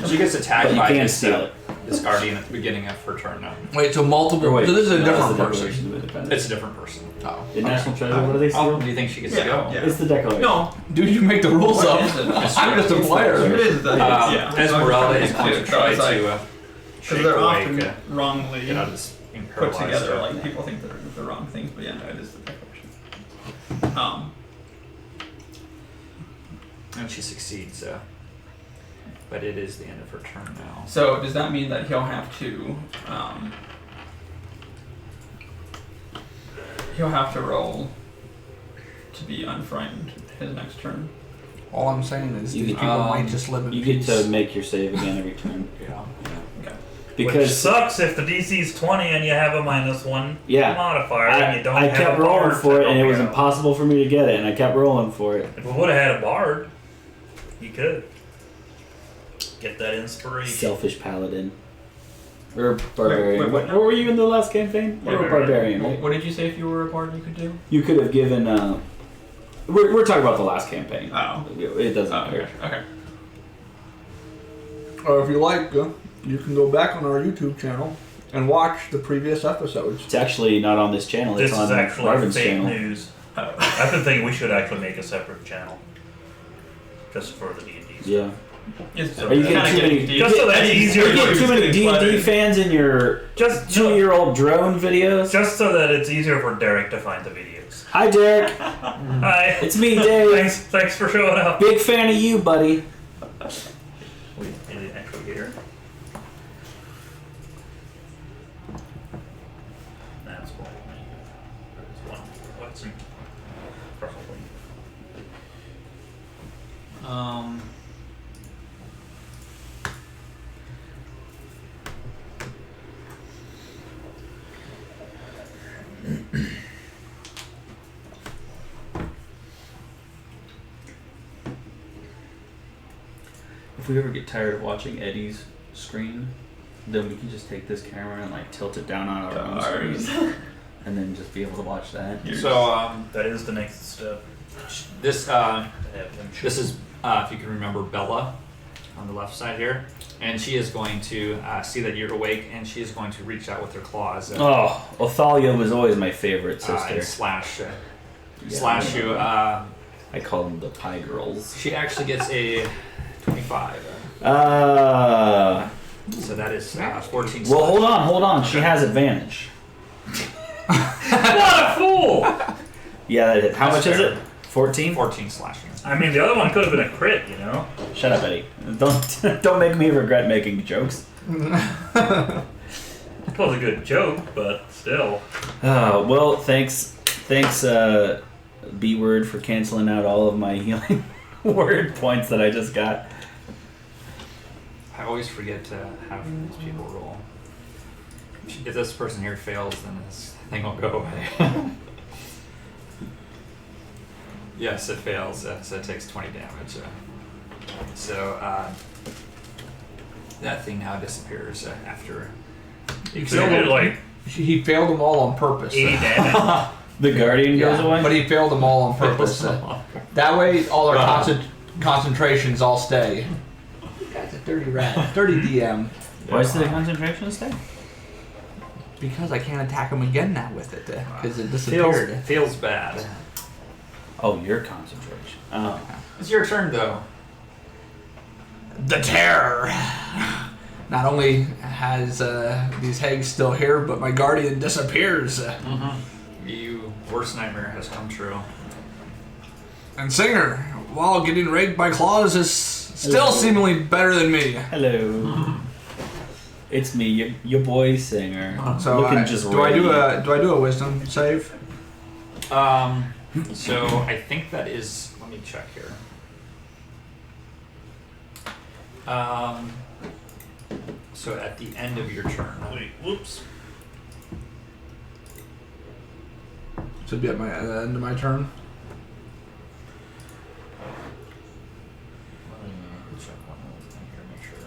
[SPEAKER 1] She gets attacked
[SPEAKER 4] But you
[SPEAKER 1] by
[SPEAKER 4] can
[SPEAKER 1] this,
[SPEAKER 4] steal it.
[SPEAKER 1] this guardian at the beginning of her turn now.
[SPEAKER 5] Wait, so multiple.
[SPEAKER 4] Or wait,
[SPEAKER 5] so this is a
[SPEAKER 4] no,
[SPEAKER 5] different
[SPEAKER 4] that's the
[SPEAKER 5] person.
[SPEAKER 4] Declaration of Independence.
[SPEAKER 1] It's a different person.
[SPEAKER 5] Oh.
[SPEAKER 4] The National Treasure, what do they
[SPEAKER 1] How
[SPEAKER 4] steal?
[SPEAKER 1] long do you think she gets to
[SPEAKER 2] Yeah,
[SPEAKER 1] go?
[SPEAKER 2] yeah.
[SPEAKER 4] It's the Declaration.
[SPEAKER 2] No,
[SPEAKER 5] Dude, you make the rules
[SPEAKER 2] What
[SPEAKER 5] up.
[SPEAKER 2] is it?
[SPEAKER 5] I'm just a player.
[SPEAKER 2] it is. Yeah.
[SPEAKER 1] Esmeralda is going to try
[SPEAKER 2] Because
[SPEAKER 1] to shake
[SPEAKER 2] they're
[SPEAKER 1] awake,
[SPEAKER 2] often wrongly
[SPEAKER 1] get out of this being
[SPEAKER 2] put
[SPEAKER 1] paralyzed.
[SPEAKER 2] together. Like people think they're the wrong things, but yeah, no, it is the declaration.
[SPEAKER 1] And she succeeds, but it is the end of her turn now.
[SPEAKER 2] So does that mean that he'll have to roll to be unfrightened his next turn?
[SPEAKER 5] All I'm saying is
[SPEAKER 4] You
[SPEAKER 5] these
[SPEAKER 4] get-
[SPEAKER 5] people might just live in
[SPEAKER 4] You get
[SPEAKER 5] peace.
[SPEAKER 4] to make your save again every turn.
[SPEAKER 1] Yeah.
[SPEAKER 2] Okay.
[SPEAKER 3] Which
[SPEAKER 4] Because
[SPEAKER 3] sucks if the DC is 20 and you have a -1
[SPEAKER 4] Yeah.
[SPEAKER 3] modifier and you don't
[SPEAKER 4] I
[SPEAKER 3] have
[SPEAKER 4] kept
[SPEAKER 3] a
[SPEAKER 4] rolling
[SPEAKER 3] bard
[SPEAKER 4] for
[SPEAKER 3] to
[SPEAKER 4] it and it
[SPEAKER 3] help
[SPEAKER 4] was
[SPEAKER 3] you out.
[SPEAKER 4] impossible for me to get it, and I kept rolling for it.
[SPEAKER 3] If we would have had a bard, you could get that inspiration.
[SPEAKER 4] Selfish paladin. Or barbarian.
[SPEAKER 2] wait,
[SPEAKER 4] what were you in the last campaign? You were a barbarian, right?
[SPEAKER 2] What did you say if you were a bard you could do?
[SPEAKER 4] You could have given. We're talking about the last campaign.
[SPEAKER 2] Oh.
[SPEAKER 4] It doesn't
[SPEAKER 2] Oh,
[SPEAKER 4] matter.
[SPEAKER 2] okay.
[SPEAKER 5] Or if you like, you can go back on our YouTube channel and watch the previous episodes.
[SPEAKER 4] It's actually not on this channel.
[SPEAKER 3] This
[SPEAKER 4] It's
[SPEAKER 3] is
[SPEAKER 4] on
[SPEAKER 3] actually
[SPEAKER 4] Marvin's
[SPEAKER 3] fake
[SPEAKER 4] channel.
[SPEAKER 3] news. I've been thinking we should actually make a separate channel. Just for the D&D.
[SPEAKER 4] Yeah.
[SPEAKER 2] It's
[SPEAKER 4] Are you getting
[SPEAKER 2] kinda
[SPEAKER 4] too many-
[SPEAKER 2] deep.
[SPEAKER 3] Just so that's
[SPEAKER 2] Eddie's-
[SPEAKER 3] easier
[SPEAKER 4] You
[SPEAKER 3] for
[SPEAKER 4] get too many
[SPEAKER 2] Eddie's
[SPEAKER 4] D&D
[SPEAKER 2] getting
[SPEAKER 4] fans in your
[SPEAKER 3] Just
[SPEAKER 4] 2-year-old drone videos.
[SPEAKER 3] Just so that it's easier for Derek to find the videos.
[SPEAKER 4] Hi, Derek.
[SPEAKER 3] Hi.
[SPEAKER 4] It's me, Dave.
[SPEAKER 3] Thanks for showing up.
[SPEAKER 4] Big fan of you, buddy.
[SPEAKER 3] Wait, is it actually here? That's one. There's one. What's in? Probably.
[SPEAKER 4] If we ever get tired of watching Eddie's screen, then we can just take this camera and like tilt it down on our own screen, and then just be able to watch that.
[SPEAKER 1] So
[SPEAKER 3] That is the next step.
[SPEAKER 1] this
[SPEAKER 3] To have him shoot.
[SPEAKER 1] this is if you can remember Bella on the left side here, and she is going to see that you're awake, and she is going to reach out with her claws
[SPEAKER 4] Oh, Othalia was always my favorite sister.
[SPEAKER 1] and slash
[SPEAKER 4] Yeah.
[SPEAKER 1] slash you.
[SPEAKER 4] I call them the pie girls.
[SPEAKER 1] She actually gets a 25. So that is 14.
[SPEAKER 4] Well,
[SPEAKER 1] slash.
[SPEAKER 4] hold on. She has advantage.
[SPEAKER 3] What a fool!
[SPEAKER 4] Yeah, that is. How
[SPEAKER 1] That's
[SPEAKER 4] much is
[SPEAKER 1] fair.
[SPEAKER 4] it? 14?
[SPEAKER 1] 14 slashing.
[SPEAKER 3] I mean, the other one could have been a crit, you know?
[SPEAKER 4] Shut up, Eddie. Don't make me regret making jokes.
[SPEAKER 3] It was a good joke, but still.
[SPEAKER 4] Well, thanks, B-word, for canceling out all of my healing word points that I just got.
[SPEAKER 1] I always forget to have these people roll. If this person here fails, then this thing will go away. Yes, it fails, so it takes 20 damage. That thing now disappears after.
[SPEAKER 3] You could have did like
[SPEAKER 5] He failed them all on purpose.
[SPEAKER 3] 80 damage.
[SPEAKER 4] The Guardian goes away?
[SPEAKER 5] But he failed them all on purpose. That way, all our concentrations all stay. That's a dirty rat. Dirty DM.
[SPEAKER 4] Why does the concentration stay?
[SPEAKER 5] Because I can't attack him again now with it. Because it disappeared.
[SPEAKER 1] Feels bad.
[SPEAKER 4] Oh, your concentration. Oh.
[SPEAKER 1] It's your turn, though.
[SPEAKER 5] The terror. Not only has these hags still here, but my guardian disappears.
[SPEAKER 1] You worst nightmare has come true.
[SPEAKER 5] And Singer, while getting raked by claws, is still seemingly better than me.
[SPEAKER 4] Hello. It's me, your boy Singer.
[SPEAKER 5] So
[SPEAKER 4] Looking just
[SPEAKER 5] do I do
[SPEAKER 4] radiant.
[SPEAKER 5] a wisdom save?
[SPEAKER 1] So I think that is. Let me check here. So at the end of your turn.
[SPEAKER 3] Wait, whoops.
[SPEAKER 5] Should be at the end of my turn.
[SPEAKER 1] Let me check one other thing here, make sure.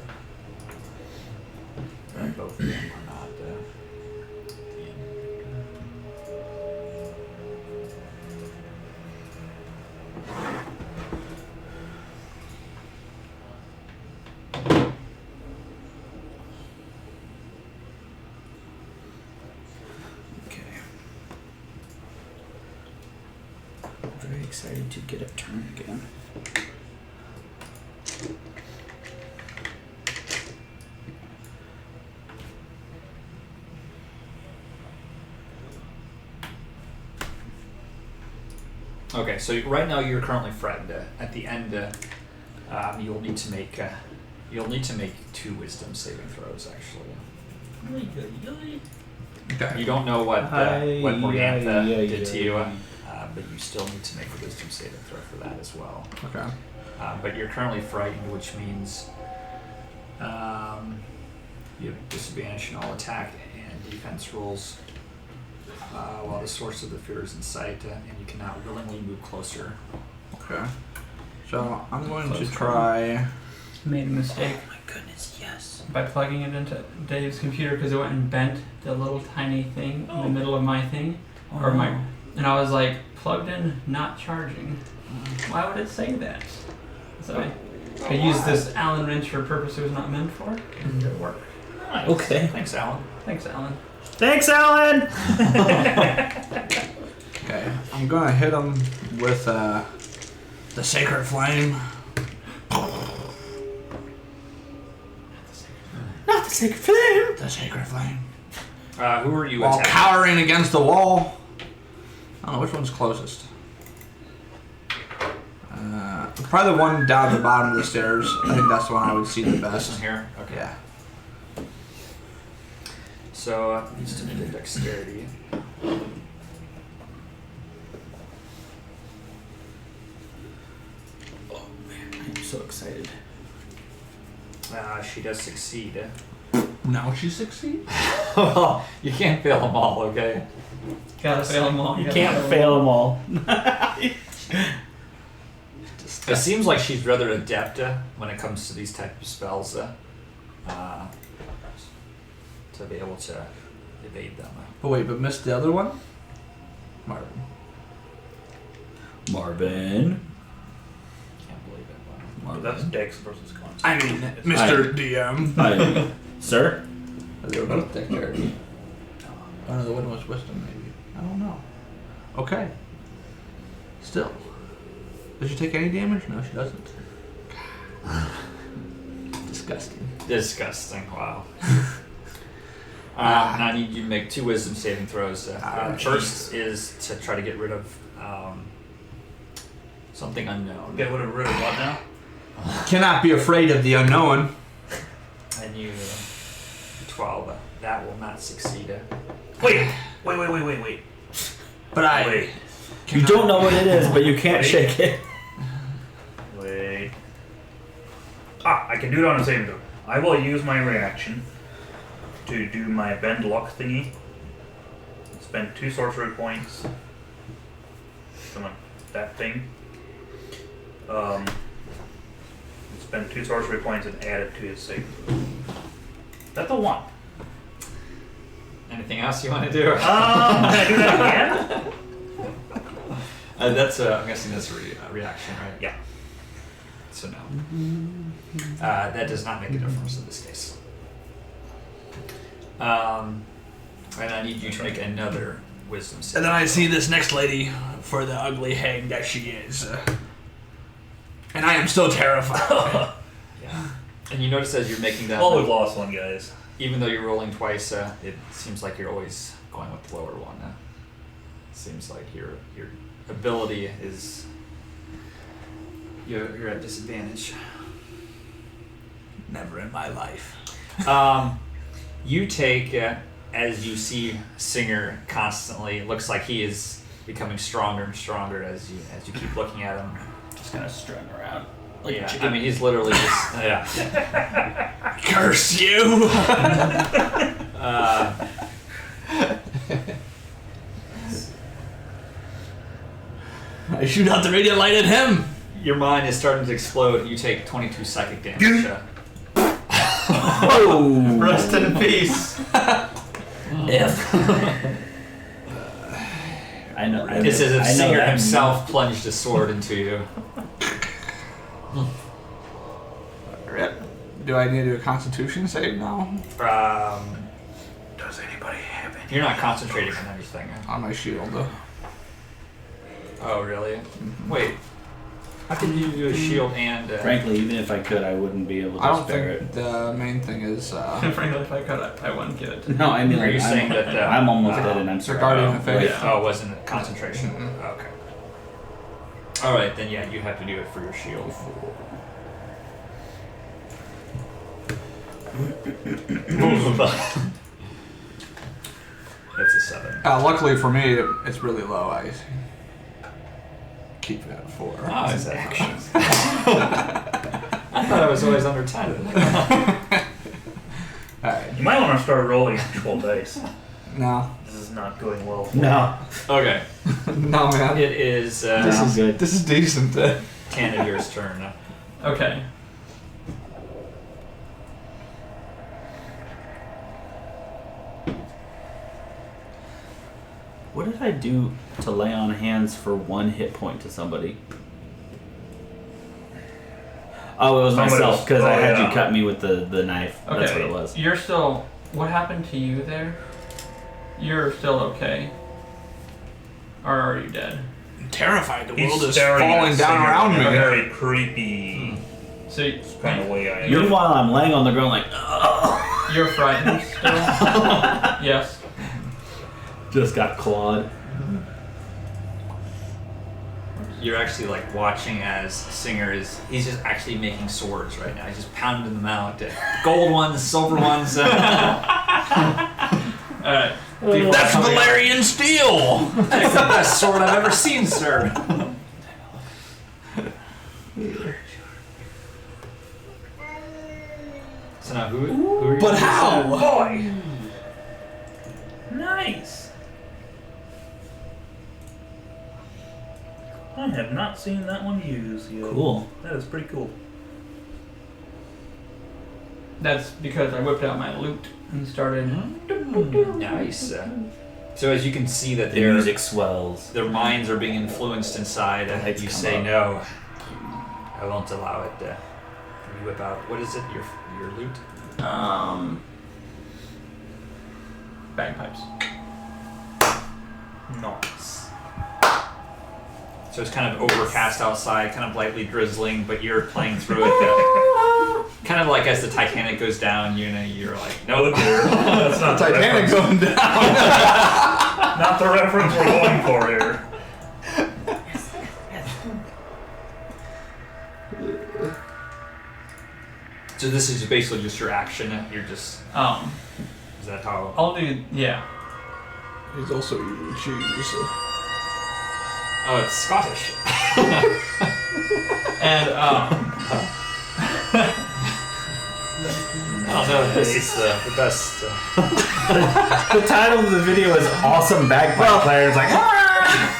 [SPEAKER 4] excited to get a turn again.
[SPEAKER 1] Okay, so right now you're currently frightened. At the end, you'll need to make 2 wisdom saving throws. Actually,
[SPEAKER 5] Okay.
[SPEAKER 1] you don't know what Morgantha did to you,
[SPEAKER 4] yeah.
[SPEAKER 1] but you still need to make a wisdom saving throw for that as well.
[SPEAKER 5] Okay.
[SPEAKER 1] But you're currently frightened, which means you have disadvantage in all attack and defense rolls. While the source of the fear is in sight, and you cannot willingly move closer.
[SPEAKER 5] Okay. So I'm going to try.
[SPEAKER 2] Made a mistake
[SPEAKER 4] Oh my goodness, yes.
[SPEAKER 2] by plugging it into Dave's computer because it went and bent the little tiny thing in the middle of my thing, or my, and I was like, plugged in, not charging. Why would it say that? So I used this Allen wrench for a purpose it was not meant for, and it worked.
[SPEAKER 1] Nice.
[SPEAKER 4] Okay.
[SPEAKER 1] Thanks, Alan.
[SPEAKER 2] Thanks, Alan.
[SPEAKER 3] Thanks, Alan!
[SPEAKER 5] Okay. I'm gonna hit him with the sacred flame.
[SPEAKER 4] Not the sacred flame!
[SPEAKER 5] The sacred flame.
[SPEAKER 1] Who are you
[SPEAKER 5] While
[SPEAKER 1] attacking?
[SPEAKER 5] cowering against the wall. I don't know which one's closest. Probably the one down at the bottom of the stairs. I think that's the one I would see the
[SPEAKER 1] This
[SPEAKER 5] best.
[SPEAKER 1] one here? Okay.
[SPEAKER 5] Yeah.
[SPEAKER 1] So, needs to make a dexterity.
[SPEAKER 4] Oh man, I'm so excited.
[SPEAKER 1] She does succeed.
[SPEAKER 5] Now she succeeds?
[SPEAKER 1] Well, you can't fail them all, okay?
[SPEAKER 2] Gotta fail them all.
[SPEAKER 4] You can't fail them all.
[SPEAKER 1] It seems like she's rather adept when it comes to these type of spells to be able to evade them.
[SPEAKER 5] But wait, but missed the other one? Marvin.
[SPEAKER 4] Marvin.
[SPEAKER 1] Can't believe it.
[SPEAKER 3] Well, that's Dex versus Con.
[SPEAKER 5] I mean, Mr. DM.
[SPEAKER 4] Hi. Sir?
[SPEAKER 5] They were both dexterity. Oh no, the one was wisdom, maybe. I don't know. Okay. Still. Does she take any damage? No, she doesn't. Disgusting.
[SPEAKER 1] Disgusting. Wow. Now I need you to make 2 wisdom saving throws. First is to try to get rid of something unknown.
[SPEAKER 3] Get rid of what now?
[SPEAKER 5] Cannot be afraid of the unknown.
[SPEAKER 1] And you 12. That will not succeed.
[SPEAKER 3] Wait.
[SPEAKER 5] But I.
[SPEAKER 3] Wait.
[SPEAKER 4] You don't know what it is, but you can't shake it.
[SPEAKER 3] Wait. I can do it on a saving throw. I will use my reaction to do my bend luck thingy. Spend 2 sorcery points. Come on, that thing. Spend 2 sorcery points and add it to his saving throw. That's a 1.
[SPEAKER 1] Anything else you want to do?
[SPEAKER 3] Can I do that again?
[SPEAKER 1] That's I'm guessing that's a reaction, right?
[SPEAKER 3] Yeah.
[SPEAKER 1] So no. That does not make a difference in this case. And I need you to make another wisdom save.
[SPEAKER 5] And then I see this next lady for the ugly hag that she is. And I am still terrified.
[SPEAKER 1] Yeah. And you notice as you're making that,
[SPEAKER 3] Well, we've lost one, guys.
[SPEAKER 1] even though you're rolling twice, it seems like you're always going with the lower one. Seems like your ability is you're at disadvantage.
[SPEAKER 5] Never in my life.
[SPEAKER 1] You take as you see Singer constantly. It looks like he is becoming stronger and stronger as you keep looking at him.
[SPEAKER 4] Just kind of strutting around.
[SPEAKER 1] Yeah, I mean he's literally just yeah.
[SPEAKER 5] Curse you! I shoot out the radiant light at him.
[SPEAKER 1] Your mind is starting to explode. You take 22 psychic damage.
[SPEAKER 4] Oh!
[SPEAKER 1] Rest in peace.
[SPEAKER 4] I know.
[SPEAKER 1] It's as if
[SPEAKER 4] I know
[SPEAKER 1] Singer
[SPEAKER 4] that
[SPEAKER 1] himself plunged a sword into you.
[SPEAKER 5] Do I need to do a constitution save now?
[SPEAKER 3] Does anybody have any?
[SPEAKER 1] You're not concentrating on anything.
[SPEAKER 5] On my shield, though.
[SPEAKER 1] Oh, really? Wait. How could you do a shield and...
[SPEAKER 4] Frankly, even if I could, I wouldn't be able to
[SPEAKER 5] I don't
[SPEAKER 4] spare
[SPEAKER 5] think the main thing is.
[SPEAKER 2] Frankly, if I could, I wouldn't give it to
[SPEAKER 4] it. No, I mean,
[SPEAKER 1] Are you
[SPEAKER 4] like,
[SPEAKER 1] saying that...
[SPEAKER 4] I'm almost dead and I'm sorry.
[SPEAKER 5] Guardian of Faith.
[SPEAKER 2] Yeah.
[SPEAKER 1] Oh, it wasn't concentration. Okay. Alright, then yeah, you have to do it for your shield. That's a 7.
[SPEAKER 5] Luckily for me, it's really low. I keep it at 4.
[SPEAKER 1] Oh, it's actions. I thought I was always under 10.
[SPEAKER 5] Alright.
[SPEAKER 3] You might want to start rolling actual dice.
[SPEAKER 5] No.
[SPEAKER 3] This is not going well for
[SPEAKER 4] No.
[SPEAKER 1] Okay.
[SPEAKER 5] No, man.
[SPEAKER 1] It is
[SPEAKER 4] This is good.
[SPEAKER 5] This is decent.
[SPEAKER 1] Tanadir's turn.
[SPEAKER 2] Okay.
[SPEAKER 4] What did I do to lay on hands for 1 hit point to somebody? Oh, it was
[SPEAKER 3] Somebody
[SPEAKER 4] myself
[SPEAKER 3] else.
[SPEAKER 4] because I
[SPEAKER 3] Oh,
[SPEAKER 4] had
[SPEAKER 3] yeah.
[SPEAKER 4] you cut me with the knife.
[SPEAKER 2] Okay.
[SPEAKER 4] That's what it was.
[SPEAKER 2] You're still. What happened to you there? You're still okay. Or are you dead?
[SPEAKER 5] I'm terrified. The
[SPEAKER 3] He's
[SPEAKER 5] world is
[SPEAKER 3] staring
[SPEAKER 5] falling
[SPEAKER 3] at
[SPEAKER 5] down
[SPEAKER 3] Singer
[SPEAKER 5] around
[SPEAKER 3] in a
[SPEAKER 5] me.
[SPEAKER 3] very creepy
[SPEAKER 2] So
[SPEAKER 3] kind of way. I
[SPEAKER 4] Meanwhile, I'm laying on the ground like, ugh.
[SPEAKER 2] you're frightened still? Yes.
[SPEAKER 4] Just got clawed.
[SPEAKER 1] You're actually like watching as Singer he's just actually making swords right now. He's just pounding them out. Gold ones, silver ones.
[SPEAKER 2] Alright.
[SPEAKER 5] That's Valerian steel!
[SPEAKER 1] That's the best sword I've ever seen, sir. So now who are you?
[SPEAKER 5] But how?
[SPEAKER 3] Boy! Nice! I have not seen that one used yet.
[SPEAKER 4] Cool.
[SPEAKER 3] That is pretty cool.
[SPEAKER 2] That's because I whipped out my lute and started.
[SPEAKER 1] Nice. So as you can see that
[SPEAKER 4] The music swells.
[SPEAKER 1] their minds are being influenced inside, and
[SPEAKER 4] Lights
[SPEAKER 1] you
[SPEAKER 4] come
[SPEAKER 1] say
[SPEAKER 4] up.
[SPEAKER 1] no. I won't allow it. You whip out. What is it? Your lute?
[SPEAKER 2] Bagpipes.
[SPEAKER 3] Nice.
[SPEAKER 1] So it's kind of overcast outside, kind of lightly drizzling, but you're playing through it. Kind of like as the Titanic goes down, you're like,
[SPEAKER 3] Oh
[SPEAKER 1] nope.
[SPEAKER 3] dear. That's not the
[SPEAKER 5] Titanic
[SPEAKER 3] reference.
[SPEAKER 5] going down.
[SPEAKER 3] Not the reference we're going for here.
[SPEAKER 1] So this is basically just your action. You're just. Is that how?
[SPEAKER 2] I'll do. Yeah.
[SPEAKER 5] He's also eating cheese.
[SPEAKER 1] Oh, it's Scottish.
[SPEAKER 2] And
[SPEAKER 1] I don't know if this is the best.
[SPEAKER 4] The title of the video is Awesome Bagpipe Players. Like,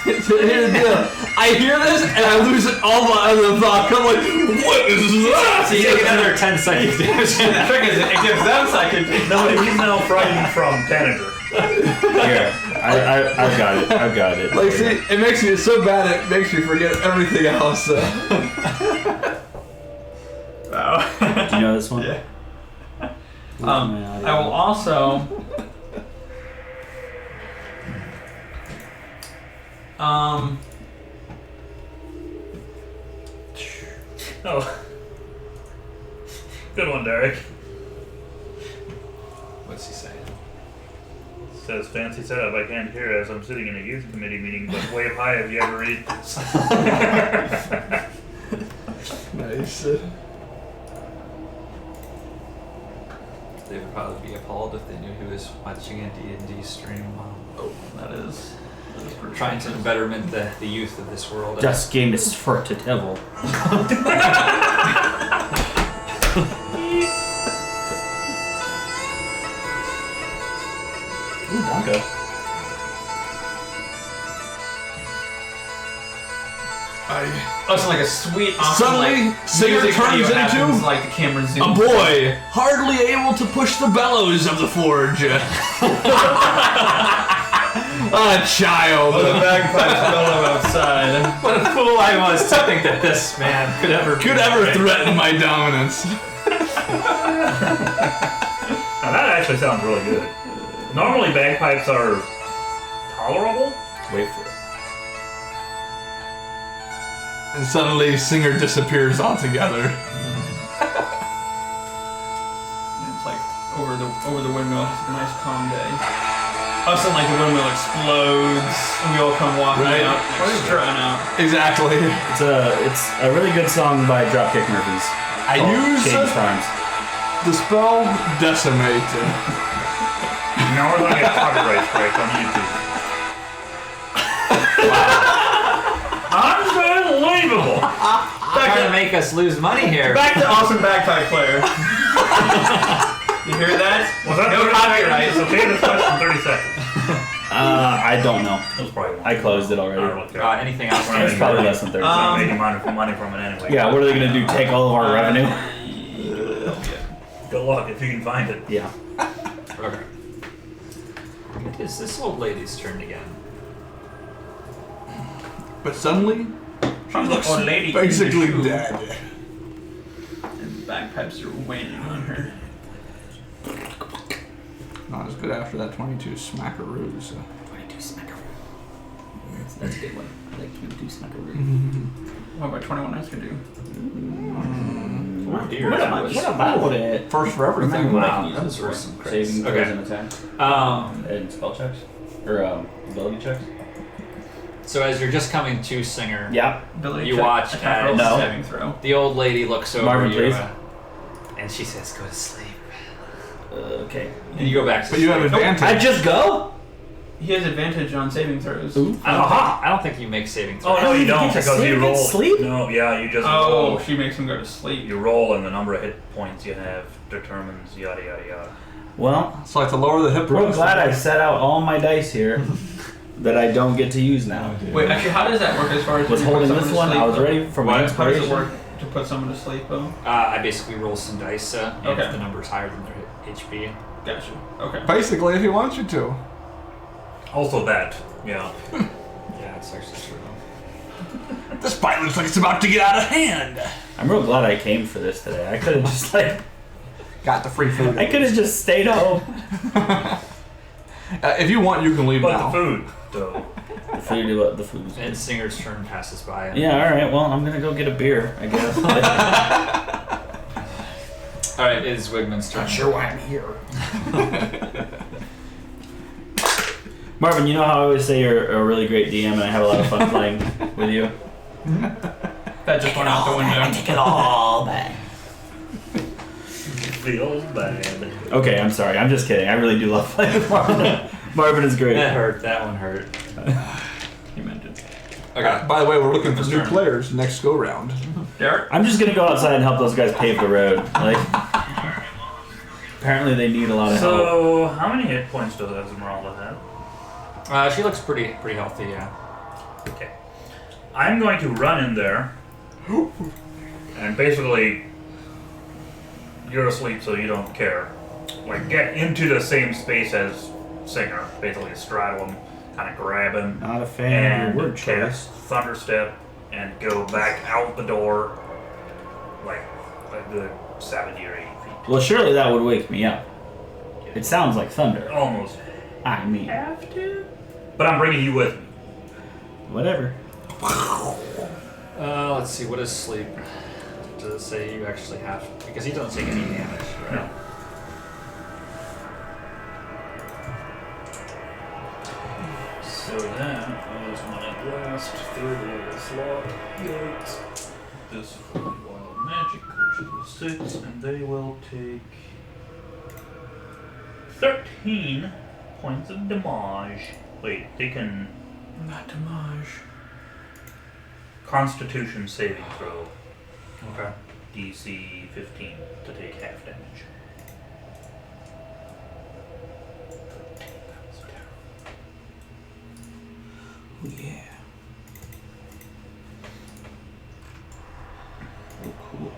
[SPEAKER 5] Here's the deal. I hear this and I lose all my other thoughts. I'm like, what is that?
[SPEAKER 1] So you take another 10 seconds damage.
[SPEAKER 2] the trick is it gives them psychic.
[SPEAKER 3] No, he's now frightened from Tanager.
[SPEAKER 4] here, I've got it. I've got it.
[SPEAKER 5] Like, see, it makes me so bad it makes me forget everything else.
[SPEAKER 4] Do you know this one?
[SPEAKER 2] Yeah.
[SPEAKER 4] Where's my audio?
[SPEAKER 2] I will also.
[SPEAKER 3] Oh. Good one, Derek.
[SPEAKER 1] What's he saying?
[SPEAKER 3] Says fancy setup. I can't hear as I'm sitting in a youth committee meeting, but wave high if you ever read this.
[SPEAKER 5] Nice.
[SPEAKER 1] They would probably be appalled if they knew he was watching a D&D stream.
[SPEAKER 2] Oh, that is
[SPEAKER 1] We're trying to betterment the youth of this world.
[SPEAKER 4] Das Game ist für the devil. Ooh, Danke.
[SPEAKER 2] it's like a sweet, awesome,
[SPEAKER 5] Suddenly,
[SPEAKER 2] like,
[SPEAKER 5] Singer
[SPEAKER 2] music
[SPEAKER 5] turns
[SPEAKER 2] video
[SPEAKER 5] into
[SPEAKER 2] happens, like the camera zooms.
[SPEAKER 5] A boy, hardly able to push the bellows of the forge. A child.
[SPEAKER 2] The bagpipes bellow outside.
[SPEAKER 1] What a fool I was to think that this man could ever
[SPEAKER 5] threaten my dominance.
[SPEAKER 3] Now that actually sounds really good. Normally bagpipes are tolerable.
[SPEAKER 4] Wait for it.
[SPEAKER 5] And suddenly, Singer disappears altogether.
[SPEAKER 2] It's like over the windmill, just a nice calm day. All of a sudden, like the windmill explodes, and we all come walking out, like, strutting out.
[SPEAKER 5] Exactly.
[SPEAKER 4] It's a really good song by Dropkick Murphys.
[SPEAKER 5] I use
[SPEAKER 4] Shady Farms.
[SPEAKER 5] the spell Decimate.
[SPEAKER 3] Now we're gonna get copyright strike on YouTube. Unbelievable!
[SPEAKER 1] Trying to make us lose money here.
[SPEAKER 2] Back to awesome bagpipe player. You hear that?
[SPEAKER 3] Was that
[SPEAKER 2] No
[SPEAKER 3] 30
[SPEAKER 2] copyright.
[SPEAKER 3] seconds? It's okay to touch in 30 seconds.
[SPEAKER 4] I don't know.
[SPEAKER 3] That was probably one.
[SPEAKER 4] I closed it already.
[SPEAKER 1] Anything else?
[SPEAKER 4] It's probably less than 30
[SPEAKER 3] I'm
[SPEAKER 4] seconds.
[SPEAKER 3] making money from it anyway.
[SPEAKER 4] Yeah, what are they going to do? Take all of our revenue?
[SPEAKER 3] Good luck if you can find it.
[SPEAKER 4] Yeah.
[SPEAKER 1] Okay. It is this old lady's turn again.
[SPEAKER 5] But suddenly, she looks
[SPEAKER 2] old lady
[SPEAKER 5] basically
[SPEAKER 2] in the shoe.
[SPEAKER 5] dead.
[SPEAKER 2] And the bagpipes are waning on her.
[SPEAKER 5] Not as good after that 22 smackaroos.
[SPEAKER 4] 22 smackaroo. That's a good one. I like 22 smackaroo.
[SPEAKER 2] What about 21 else could do?
[SPEAKER 1] Oh dear.
[SPEAKER 4] What about it?
[SPEAKER 5] First for everything.
[SPEAKER 4] Remember what I
[SPEAKER 1] Wow,
[SPEAKER 4] can use
[SPEAKER 1] that
[SPEAKER 4] this
[SPEAKER 1] was
[SPEAKER 4] for?
[SPEAKER 1] worse than crits.
[SPEAKER 4] Saving throws
[SPEAKER 1] Okay.
[SPEAKER 4] and attacks. And spell checks? Or ability checks?
[SPEAKER 1] So as you're just coming to Singer,
[SPEAKER 4] Yeah.
[SPEAKER 2] Ability
[SPEAKER 1] You
[SPEAKER 2] check,
[SPEAKER 1] watch
[SPEAKER 2] attack
[SPEAKER 1] as-
[SPEAKER 2] roll,
[SPEAKER 4] No.
[SPEAKER 2] saving throw.
[SPEAKER 1] the old lady looks over
[SPEAKER 4] Marvin,
[SPEAKER 1] you,
[SPEAKER 4] please.
[SPEAKER 1] and she says, "Go to sleep."
[SPEAKER 4] Okay.
[SPEAKER 1] And you go back to
[SPEAKER 5] But you have
[SPEAKER 1] sleep.
[SPEAKER 5] advantage.
[SPEAKER 4] I just go?
[SPEAKER 2] He has advantage on saving throws.
[SPEAKER 4] Ooh.
[SPEAKER 1] I don't think you make saving throws.
[SPEAKER 3] Oh no, you don't
[SPEAKER 4] get to
[SPEAKER 3] because
[SPEAKER 4] sleep
[SPEAKER 3] you
[SPEAKER 4] and
[SPEAKER 3] roll.
[SPEAKER 4] sleep?
[SPEAKER 3] No, yeah, you just
[SPEAKER 2] Oh,
[SPEAKER 3] roll.
[SPEAKER 2] she makes him go to sleep.
[SPEAKER 3] You roll, and the number of hit points you have determines yada yada yada.
[SPEAKER 4] Well,
[SPEAKER 5] It's like to lower the hip
[SPEAKER 4] real
[SPEAKER 5] points.
[SPEAKER 4] glad I set out all my dice here that I don't get to use now.
[SPEAKER 2] Wait, actually, how does that work as far as
[SPEAKER 4] Was
[SPEAKER 2] when you put
[SPEAKER 4] holding
[SPEAKER 2] someone
[SPEAKER 4] this
[SPEAKER 2] to
[SPEAKER 4] one.
[SPEAKER 2] sleep,
[SPEAKER 4] I was
[SPEAKER 2] though?
[SPEAKER 4] ready for my
[SPEAKER 1] What?
[SPEAKER 2] How does
[SPEAKER 4] inspiration.
[SPEAKER 2] it work to put someone to sleep, though?
[SPEAKER 1] I basically roll some dice, and
[SPEAKER 2] Okay.
[SPEAKER 1] if the number's higher than their HP.
[SPEAKER 2] Gotcha. Okay.
[SPEAKER 5] Basically, if he wants you to.
[SPEAKER 3] Also that, yeah.
[SPEAKER 1] Yeah, it's actually true.
[SPEAKER 5] This fight looks like it's about to get out of hand.
[SPEAKER 4] I'm real glad I came for this today. I could have just
[SPEAKER 5] Got the free food.
[SPEAKER 4] I could have just stayed home.
[SPEAKER 5] If you want, you can leave
[SPEAKER 3] But
[SPEAKER 5] now.
[SPEAKER 3] the food, though.
[SPEAKER 4] The food was
[SPEAKER 1] And
[SPEAKER 4] good.
[SPEAKER 1] Singer's turn passes by. And
[SPEAKER 4] Yeah, alright, well, I'm gonna go get a beer, I guess.
[SPEAKER 1] All right, it is Wigman's turn.
[SPEAKER 4] why I'm here. Marvin, you know how I always say you're a really great DM and I have a lot of fun playing with you?
[SPEAKER 2] That just went out the window.
[SPEAKER 4] Take it all back.
[SPEAKER 3] Feels bad.
[SPEAKER 4] Okay, I'm sorry. I'm just kidding. I really do love playing with Marvin. Marvin is great.
[SPEAKER 1] That hurt. That one hurt.
[SPEAKER 2] He meant it.
[SPEAKER 1] Okay.
[SPEAKER 5] By the way, we're looking for
[SPEAKER 1] His
[SPEAKER 5] new
[SPEAKER 1] turn.
[SPEAKER 5] players next go round.
[SPEAKER 2] Derek?
[SPEAKER 4] I'm just gonna go outside and help those guys pave the road. Like, apparently they need a lot of help.
[SPEAKER 3] So, how many hit points does Esmeralda have?
[SPEAKER 1] She looks pretty healthy. Yeah.
[SPEAKER 3] Okay. I'm going to run in there, and basically, you're asleep, so you don't care. Like, get into the same space as Singer. Basically, straddle him, kind of grab him,
[SPEAKER 4] Not a fan
[SPEAKER 3] and
[SPEAKER 4] of your word choice.
[SPEAKER 3] cast Thunderstep, and go back out the door, like a good 70 or 80 feet.
[SPEAKER 4] Well, surely that would wake me up. It sounds like thunder.
[SPEAKER 3] Almost
[SPEAKER 4] I mean,
[SPEAKER 3] have to, but I'm bringing you with me.
[SPEAKER 4] whatever.
[SPEAKER 1] Let's see. What is sleep? Does it say you actually have? Because he doesn't take any damage, right?
[SPEAKER 3] No. So that was my last third level slot. Yikes. This for wild magic, which is a 6, and they will take 13 points of damage. Wait, they can
[SPEAKER 2] Not damage.
[SPEAKER 3] Constitution saving throw,
[SPEAKER 1] Okay.
[SPEAKER 3] DC 15 to take half damage.
[SPEAKER 4] Yeah. Oh, cool.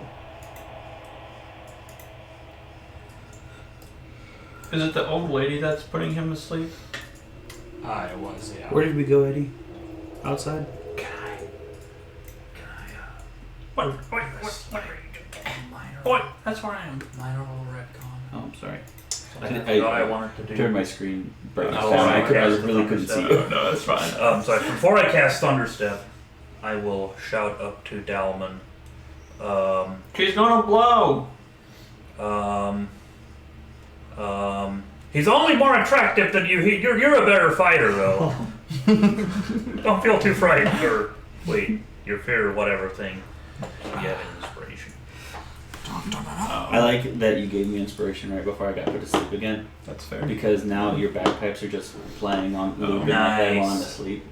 [SPEAKER 2] Is it the old lady that's putting him to sleep?
[SPEAKER 1] It was. Yeah.
[SPEAKER 4] Where did we go, Eddie? Outside?
[SPEAKER 2] What? That's where I am.
[SPEAKER 1] Minor little retcon.
[SPEAKER 4] Oh, I'm sorry.
[SPEAKER 3] Something I forgot I wanted to do.
[SPEAKER 4] Turned my screen bright
[SPEAKER 3] Oh,
[SPEAKER 4] down.
[SPEAKER 3] I
[SPEAKER 4] I really
[SPEAKER 3] cast
[SPEAKER 4] couldn't
[SPEAKER 3] the
[SPEAKER 4] see
[SPEAKER 3] Thunderstep.
[SPEAKER 4] you.
[SPEAKER 2] No, that's fine.
[SPEAKER 3] So before I cast Thunderstep, I will shout up to Dalman.
[SPEAKER 2] She's gonna blow.
[SPEAKER 3] He's only more attractive than you. You're a better fighter, though. Don't feel too frightened, or wait, your fear or whatever thing. You have inspiration.
[SPEAKER 4] I like that you gave me inspiration right before I got put to sleep again.
[SPEAKER 2] That's fair.
[SPEAKER 4] Because now your bagpipes are just playing on loop in my head while I'm
[SPEAKER 3] Nice.
[SPEAKER 4] asleep.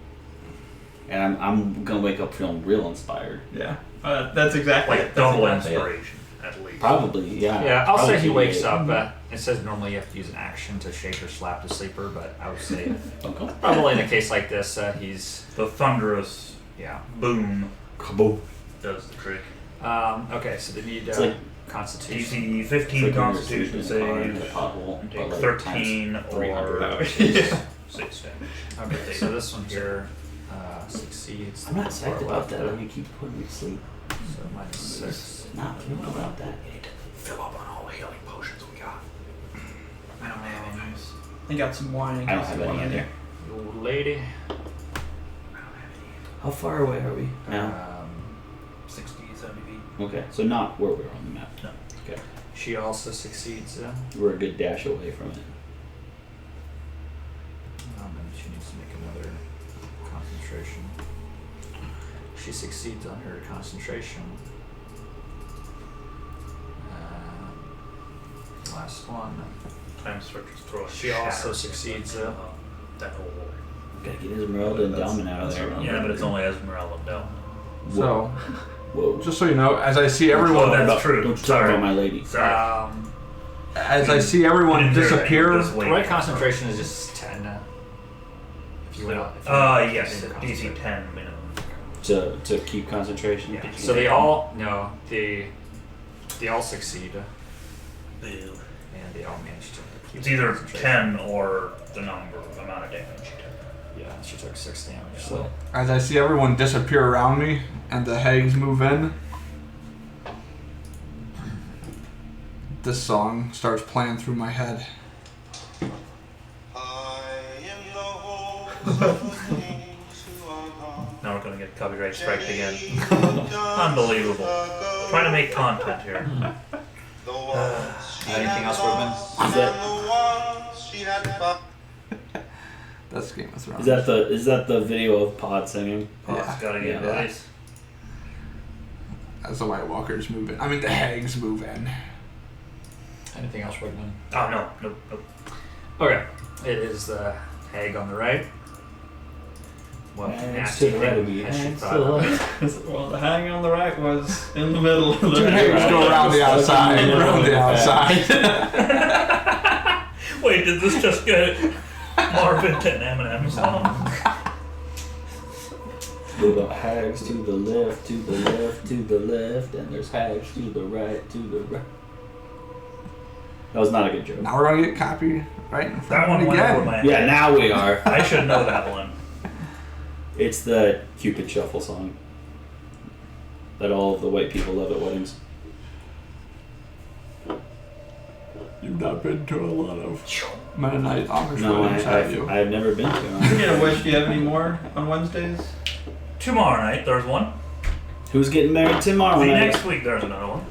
[SPEAKER 4] And I'm gonna wake up feeling real inspired.
[SPEAKER 2] Yeah. That's exactly
[SPEAKER 3] Like
[SPEAKER 2] it.
[SPEAKER 3] double
[SPEAKER 2] That's exactly it.
[SPEAKER 3] inspiration, at least.
[SPEAKER 4] Probably, yeah.
[SPEAKER 1] Yeah, I'll say he
[SPEAKER 4] Probably
[SPEAKER 1] wakes
[SPEAKER 4] it.
[SPEAKER 1] up. It says normally you have to use an action to shake or slap the sleeper, but I would say
[SPEAKER 4] Okay.
[SPEAKER 1] probably in a case like this, he's
[SPEAKER 3] The thunderous
[SPEAKER 1] yeah.
[SPEAKER 3] boom
[SPEAKER 4] Kaboom.
[SPEAKER 3] does the trick.
[SPEAKER 1] Okay, so they need
[SPEAKER 4] It's like
[SPEAKER 1] Constitution.
[SPEAKER 3] DC
[SPEAKER 4] It's
[SPEAKER 3] 15
[SPEAKER 4] like when you're
[SPEAKER 3] Constitution
[SPEAKER 4] sleeping in a car and
[SPEAKER 3] save.
[SPEAKER 4] hit a pothole,
[SPEAKER 3] And
[SPEAKER 4] but
[SPEAKER 3] take
[SPEAKER 4] like
[SPEAKER 3] 13
[SPEAKER 4] times 300
[SPEAKER 3] or
[SPEAKER 4] hours.
[SPEAKER 3] 6 damage.
[SPEAKER 1] Okay, so this one here succeeds.
[SPEAKER 4] I'm not
[SPEAKER 1] Four
[SPEAKER 4] psyched about
[SPEAKER 1] left,
[SPEAKER 4] that when you keep putting me to sleep.
[SPEAKER 1] So minus 6.
[SPEAKER 4] Not think about that.
[SPEAKER 5] Fill up on all the healing potions we got.
[SPEAKER 2] I don't have any. Nice. I got some wine.
[SPEAKER 4] I don't have any in there.
[SPEAKER 1] Old lady.
[SPEAKER 4] How far away are we now?
[SPEAKER 3] 60, 70 feet.
[SPEAKER 4] Okay, so not where we're on the map.
[SPEAKER 3] No.
[SPEAKER 4] Okay.
[SPEAKER 1] She also succeeds.
[SPEAKER 4] We're a good dash away from it.
[SPEAKER 1] And she needs to make another concentration. She succeeds on her concentration. Last one.
[SPEAKER 3] Time switches throw a
[SPEAKER 1] She also
[SPEAKER 3] shatter
[SPEAKER 1] succeeds,
[SPEAKER 3] that whole.
[SPEAKER 4] Gotta get Esmeralda and Dalman out of there.
[SPEAKER 3] Yeah, but it's only Esmeralda and Del.
[SPEAKER 5] So,
[SPEAKER 4] Whoa.
[SPEAKER 5] just so you know, as I see everyone,
[SPEAKER 3] Oh, that's true.
[SPEAKER 4] Don't you talk
[SPEAKER 3] Sorry.
[SPEAKER 4] about my lady.
[SPEAKER 3] Sorry.
[SPEAKER 5] as I see everyone
[SPEAKER 3] Didn't do it right.
[SPEAKER 5] disappear,
[SPEAKER 3] Just wait.
[SPEAKER 1] Right concentration is just 10. If you will.
[SPEAKER 3] Yes, DC 10 minimum.
[SPEAKER 4] To keep concentration.
[SPEAKER 3] Yeah.
[SPEAKER 1] So they all they all succeed,
[SPEAKER 3] Boo.
[SPEAKER 1] and they all manage to keep
[SPEAKER 3] It's either
[SPEAKER 1] concentration.
[SPEAKER 3] 10 or the amount of damage you took.
[SPEAKER 1] Yeah, she took 6 damage. So
[SPEAKER 5] as I see everyone disappear around me and the hags move in, this song starts playing through my head.
[SPEAKER 3] Now we're gonna get copyright striked again. Unbelievable. Trying to make content here.
[SPEAKER 1] anything else, Woodman?
[SPEAKER 5] That's Game of Thrones.
[SPEAKER 4] Is that the video of Pod singing?
[SPEAKER 5] Yeah.
[SPEAKER 3] Gotta get
[SPEAKER 4] Yeah.
[SPEAKER 3] dice.
[SPEAKER 5] As the White Walkers move in. I mean, the hags move in.
[SPEAKER 1] Anything else, Woodman?
[SPEAKER 3] Oh, no. Nope.
[SPEAKER 1] Okay, it is the hag on the right. What
[SPEAKER 4] Hags
[SPEAKER 1] nasty
[SPEAKER 4] to the right of
[SPEAKER 1] thing
[SPEAKER 4] me,
[SPEAKER 1] has she
[SPEAKER 4] hags
[SPEAKER 1] thought
[SPEAKER 4] to the
[SPEAKER 1] of?
[SPEAKER 4] left.
[SPEAKER 2] Well, the hang on the right was in the middle of the
[SPEAKER 5] Two hags go around the outside, around the outside.
[SPEAKER 3] Wait, did this just get Marvin to an Eminem song?
[SPEAKER 4] We got hags to the left, to the left, to the left, and there's hags to the right, to the right. That was not a good joke.
[SPEAKER 5] Now we're gonna get copy right in
[SPEAKER 3] That
[SPEAKER 5] front
[SPEAKER 3] one
[SPEAKER 5] of it
[SPEAKER 3] went over
[SPEAKER 5] again.
[SPEAKER 3] my
[SPEAKER 4] Yeah,
[SPEAKER 3] head.
[SPEAKER 4] now we are.
[SPEAKER 3] I should know that one.
[SPEAKER 4] It's the Cupid Shuffle song that all of the white people love at weddings.
[SPEAKER 5] You've not been to a lot of Mennonite Amish
[SPEAKER 4] No,
[SPEAKER 5] weddings, have you?
[SPEAKER 4] I've never been to one.
[SPEAKER 2] Speaking of which, do you have any more on Wednesdays?
[SPEAKER 3] Tomorrow night, there's one.
[SPEAKER 4] Who's getting married tomorrow
[SPEAKER 3] The
[SPEAKER 4] night?
[SPEAKER 3] next week, there's another one.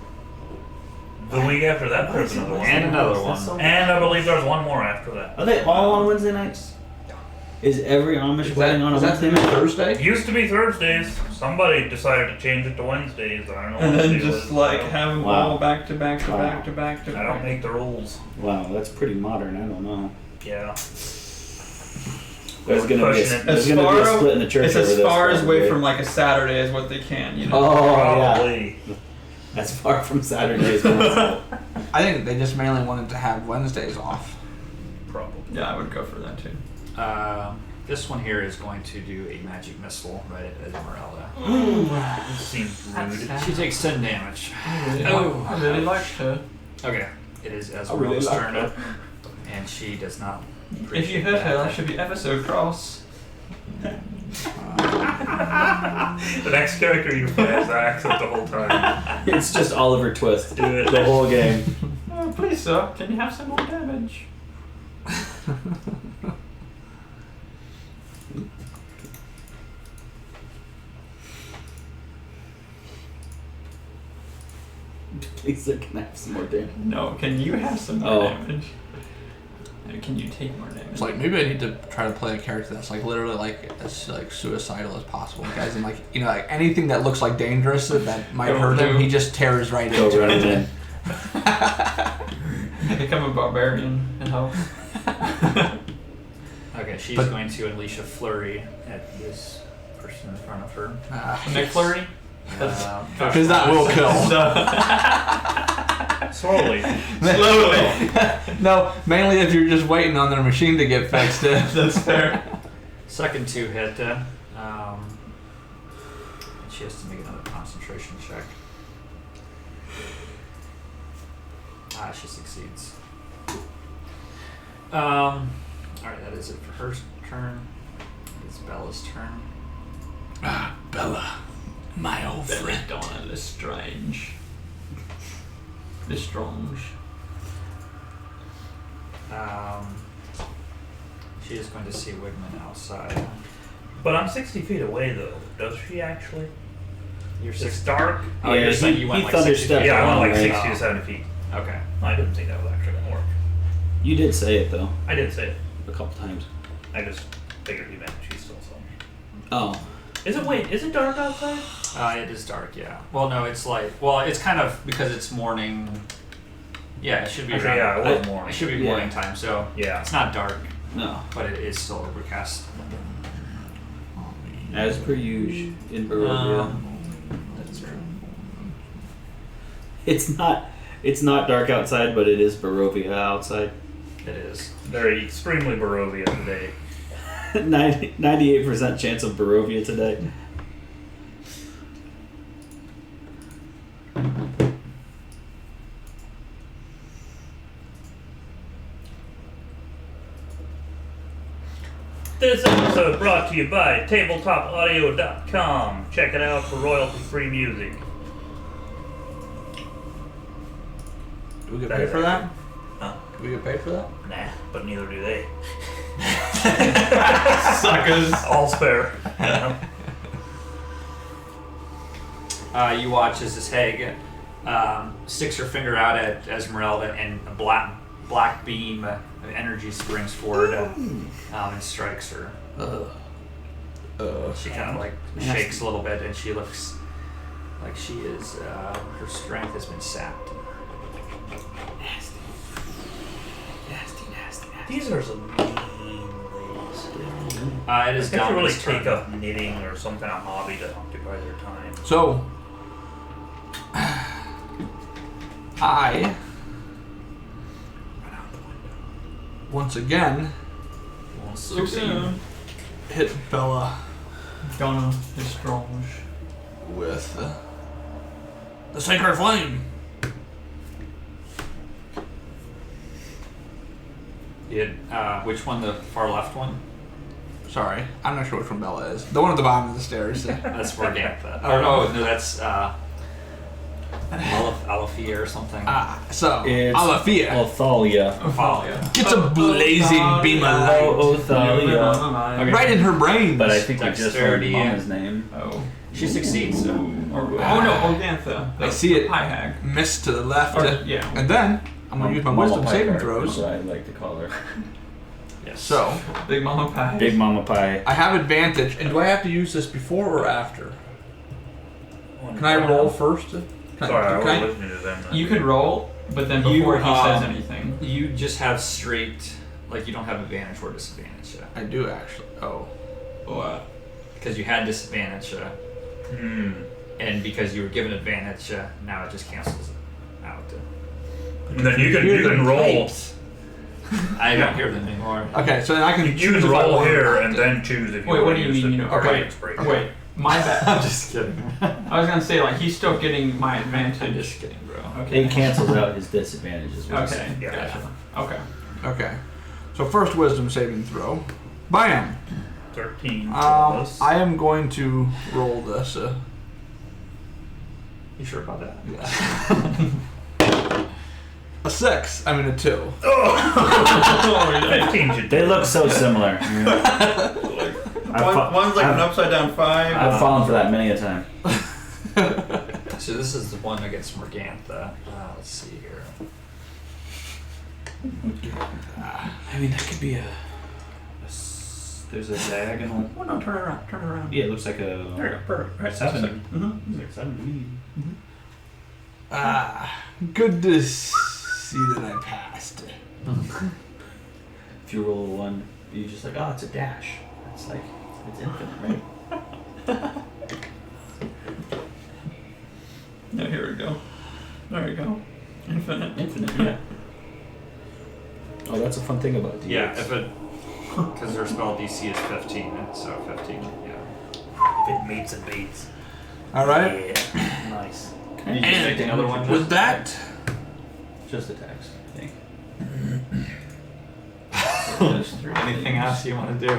[SPEAKER 3] The week after that, there's another one.
[SPEAKER 1] And another one.
[SPEAKER 3] And I believe there's one more after that.
[SPEAKER 4] Are they all on Wednesday nights? Is every Amish wedding on a Wednesday night?
[SPEAKER 3] It
[SPEAKER 5] Thursday?
[SPEAKER 3] used to be Thursdays. Somebody decided to change it to Wednesdays. I don't know
[SPEAKER 2] And
[SPEAKER 3] what
[SPEAKER 2] then
[SPEAKER 3] it
[SPEAKER 2] just
[SPEAKER 3] was.
[SPEAKER 2] like have them
[SPEAKER 4] Wow.
[SPEAKER 2] all back to back to
[SPEAKER 4] Wow.
[SPEAKER 2] back to back to
[SPEAKER 3] I don't
[SPEAKER 2] back.
[SPEAKER 3] make the rules.
[SPEAKER 4] Wow, that's pretty modern. I don't know.
[SPEAKER 3] Yeah.
[SPEAKER 4] There's
[SPEAKER 3] We're
[SPEAKER 4] gonna be
[SPEAKER 3] pushing it.
[SPEAKER 4] there's gonna be a split in the church
[SPEAKER 2] It's
[SPEAKER 4] over
[SPEAKER 2] as
[SPEAKER 4] this,
[SPEAKER 2] far as away
[SPEAKER 4] probably.
[SPEAKER 2] from like a Saturday as what they can, you know.
[SPEAKER 4] Oh yeah,
[SPEAKER 3] Probably.
[SPEAKER 4] as far from Saturday as possible.
[SPEAKER 5] I think they just mainly wanted to have Wednesdays off.
[SPEAKER 3] Probably.
[SPEAKER 2] Yeah, I would go for that too.
[SPEAKER 1] This one here is going to do a magic missile right at Esmeralda.
[SPEAKER 3] This seems rude.
[SPEAKER 1] She takes 10 damage.
[SPEAKER 2] I really liked her.
[SPEAKER 1] Okay, it is
[SPEAKER 4] really
[SPEAKER 1] Esmeralda's
[SPEAKER 4] like
[SPEAKER 1] turn,
[SPEAKER 4] her.
[SPEAKER 1] and she does not.
[SPEAKER 2] If you
[SPEAKER 1] appreciate
[SPEAKER 2] hurt her, I
[SPEAKER 1] that.
[SPEAKER 2] should be ever so cross.
[SPEAKER 3] The next character you play has that accent the whole time.
[SPEAKER 4] It's just Oliver Twist
[SPEAKER 3] Do it.
[SPEAKER 4] the whole game.
[SPEAKER 2] Oh, please, sir, can you have some more damage?
[SPEAKER 4] Lisa can have some more damage.
[SPEAKER 2] No, can you have some more damage? And can you take more damage?
[SPEAKER 5] It's like maybe I need to try to play a character that's like literally like as like suicidal as possible, guys, and like like anything that looks like dangerous that might hurt him, he just tears right into it.
[SPEAKER 4] In.
[SPEAKER 2] Become a barbarian and help.
[SPEAKER 1] Okay, she's going to unleash a flurry at this person in front of her.
[SPEAKER 2] McFlurry?
[SPEAKER 5] Because that will kill.
[SPEAKER 3] Slowly.
[SPEAKER 5] No, mainly if you're just waiting on their machine to get fixed.
[SPEAKER 2] That's fair.
[SPEAKER 1] Second 2 hit. She has to make another concentration check. She succeeds. Alright, that is it for her turn. It's Bella's turn.
[SPEAKER 5] Bella, my old friend.
[SPEAKER 2] Donna Lestrange. Lestrange.
[SPEAKER 1] She is going to see Wigman outside.
[SPEAKER 3] But I'm 60 feet away, though. Does she actually?
[SPEAKER 1] You're
[SPEAKER 3] It's
[SPEAKER 1] 6.
[SPEAKER 3] dark.
[SPEAKER 1] Oh, you're saying you went like 60
[SPEAKER 4] thunderstepped
[SPEAKER 1] feet.
[SPEAKER 3] Yeah, I went like
[SPEAKER 4] Right.
[SPEAKER 3] 60 to 70 feet.
[SPEAKER 1] Okay.
[SPEAKER 3] I didn't think that was actually going to work.
[SPEAKER 4] You did say it though,
[SPEAKER 3] I did say it.
[SPEAKER 4] a couple times.
[SPEAKER 3] I just figured he meant she still saw me.
[SPEAKER 4] Oh.
[SPEAKER 3] Is it dark outside?
[SPEAKER 1] It is dark, yeah. Well, no, it's light. Well, it's kind of because it's morning. Yeah, it should be
[SPEAKER 3] Actually,
[SPEAKER 1] around.
[SPEAKER 3] yeah, it was morning.
[SPEAKER 1] It should be
[SPEAKER 4] Yeah.
[SPEAKER 1] morning time, so
[SPEAKER 3] Yeah.
[SPEAKER 1] it's not dark,
[SPEAKER 4] No.
[SPEAKER 1] but it is still overcast.
[SPEAKER 4] As per usual in Barovia.
[SPEAKER 1] That's right.
[SPEAKER 4] It's not dark outside, but it is Barovia outside.
[SPEAKER 1] It is.
[SPEAKER 3] Very extremely Barovia today.
[SPEAKER 4] 98% chance of Barovia today.
[SPEAKER 3] This episode brought to you by tabletopaudio.com. Check it out for royalty-free music.
[SPEAKER 5] Do we get paid for that?
[SPEAKER 3] Huh?
[SPEAKER 5] Do we get paid for that?
[SPEAKER 3] Nah, but neither do they.
[SPEAKER 2] Suckers.
[SPEAKER 3] All spare.
[SPEAKER 1] You watch as this hag sticks her finger out at Esmeralda, and a black beam of energy springs forward and strikes her. She kind of like shakes a little bit, and she looks like she is. Her strength has been sapped. Nasty.
[SPEAKER 3] These are some mean ladies.
[SPEAKER 1] It is
[SPEAKER 3] They have to really
[SPEAKER 1] Domina's turn.
[SPEAKER 3] take up knitting or some kind of hobby to occupy their time.
[SPEAKER 5] So, I once again
[SPEAKER 2] Succeed.
[SPEAKER 5] hit Bella
[SPEAKER 2] Donna Lestrange.
[SPEAKER 5] with the Sacred Flame.
[SPEAKER 1] Which one? The far left one?
[SPEAKER 5] Sorry, I'm not sure which one Bella is. The one at the bottom of the stairs.
[SPEAKER 1] That's Morgantha. Oh no, that's Alafia or something.
[SPEAKER 5] So,
[SPEAKER 4] It's
[SPEAKER 5] Alafia
[SPEAKER 4] Othalia.
[SPEAKER 1] Ophalia.
[SPEAKER 5] gets a blazing beam of light
[SPEAKER 4] Othalia.
[SPEAKER 5] right in her brain.
[SPEAKER 4] But I think we just learned
[SPEAKER 1] Dexterity.
[SPEAKER 4] Mama's name.
[SPEAKER 2] Oh.
[SPEAKER 1] She succeeds. So.
[SPEAKER 2] Organtha.
[SPEAKER 5] I see it.
[SPEAKER 2] High hag.
[SPEAKER 5] Missed to the left.
[SPEAKER 2] Or, yeah.
[SPEAKER 5] And then, I'm going to use my
[SPEAKER 4] Mama
[SPEAKER 5] wisdom
[SPEAKER 4] Pie
[SPEAKER 5] saving
[SPEAKER 4] card,
[SPEAKER 5] throws.
[SPEAKER 4] is what I like to call her.
[SPEAKER 1] Yes.
[SPEAKER 5] So,
[SPEAKER 2] Big Mama Pie.
[SPEAKER 4] Big Mama Pie.
[SPEAKER 5] I have advantage. And do I have to use this before or after? Can I roll first?
[SPEAKER 3] Sorry, I
[SPEAKER 5] can
[SPEAKER 3] was listening to them.
[SPEAKER 2] You can roll, but then before he says anything.
[SPEAKER 1] You just have straight, like you don't have advantage or disadvantage
[SPEAKER 5] I do actually. Oh.
[SPEAKER 1] because you had disadvantage,
[SPEAKER 3] Hmm.
[SPEAKER 1] and because you were given advantage, now it just cancels it out.
[SPEAKER 3] And then you can roll.
[SPEAKER 1] I don't hear them anymore.
[SPEAKER 5] Okay, so then I can
[SPEAKER 3] You
[SPEAKER 5] choose
[SPEAKER 3] can
[SPEAKER 5] if I
[SPEAKER 3] roll
[SPEAKER 5] want to.
[SPEAKER 3] here and then choose if you
[SPEAKER 2] Wait,
[SPEAKER 3] want
[SPEAKER 2] what
[SPEAKER 3] to
[SPEAKER 2] do you
[SPEAKER 3] use
[SPEAKER 2] mean?
[SPEAKER 3] it.
[SPEAKER 2] You know,
[SPEAKER 3] Okay.
[SPEAKER 2] wait, my bad.
[SPEAKER 1] I'm just kidding.
[SPEAKER 2] I was gonna say, like, he's still getting my
[SPEAKER 1] I'm
[SPEAKER 2] advantage.
[SPEAKER 1] just kidding, bro.
[SPEAKER 2] Okay.
[SPEAKER 4] It cancels out his disadvantages. what I'm
[SPEAKER 2] Okay.
[SPEAKER 4] saying.
[SPEAKER 3] Yeah.
[SPEAKER 2] Gotcha. Okay.
[SPEAKER 5] Okay. So first wisdom saving throw. Bam!
[SPEAKER 3] 13 plus.
[SPEAKER 5] I am going to roll this.
[SPEAKER 1] You sure about that?
[SPEAKER 5] A 6. I mean a 2.
[SPEAKER 3] 15 should
[SPEAKER 4] They
[SPEAKER 3] do
[SPEAKER 4] look
[SPEAKER 3] it.
[SPEAKER 4] so similar. I've
[SPEAKER 6] One's like an upside down 5.
[SPEAKER 4] I've fallen for that many a time.
[SPEAKER 1] So So this is the one against Morgantha. Let's see here.
[SPEAKER 4] I mean, that could be there's a diagonal.
[SPEAKER 2] Oh no, turn it around. Turn it around.
[SPEAKER 4] Yeah, it looks like
[SPEAKER 2] There you
[SPEAKER 4] a
[SPEAKER 2] go. Perfect. Right.
[SPEAKER 4] 7.
[SPEAKER 2] Mm-hmm.
[SPEAKER 4] It's like 7 to me.
[SPEAKER 5] Good to see that I passed.
[SPEAKER 4] If you roll a 1, you just like, oh, it's a dash. It's like, it's infinite, right?
[SPEAKER 2] No, here we go. There you go. Infinite.
[SPEAKER 4] Infinite, yeah. Oh, that's a fun thing about D8s.
[SPEAKER 1] Yeah, if it because their spell DC is 15, so 15. Yeah.
[SPEAKER 3] If it meets and beats.
[SPEAKER 5] All right.
[SPEAKER 3] Yeah. Nice.
[SPEAKER 1] Did you just take another one?
[SPEAKER 5] With that,
[SPEAKER 4] Just attacks, I think.
[SPEAKER 2] There's 3.
[SPEAKER 1] Anything else you want to do?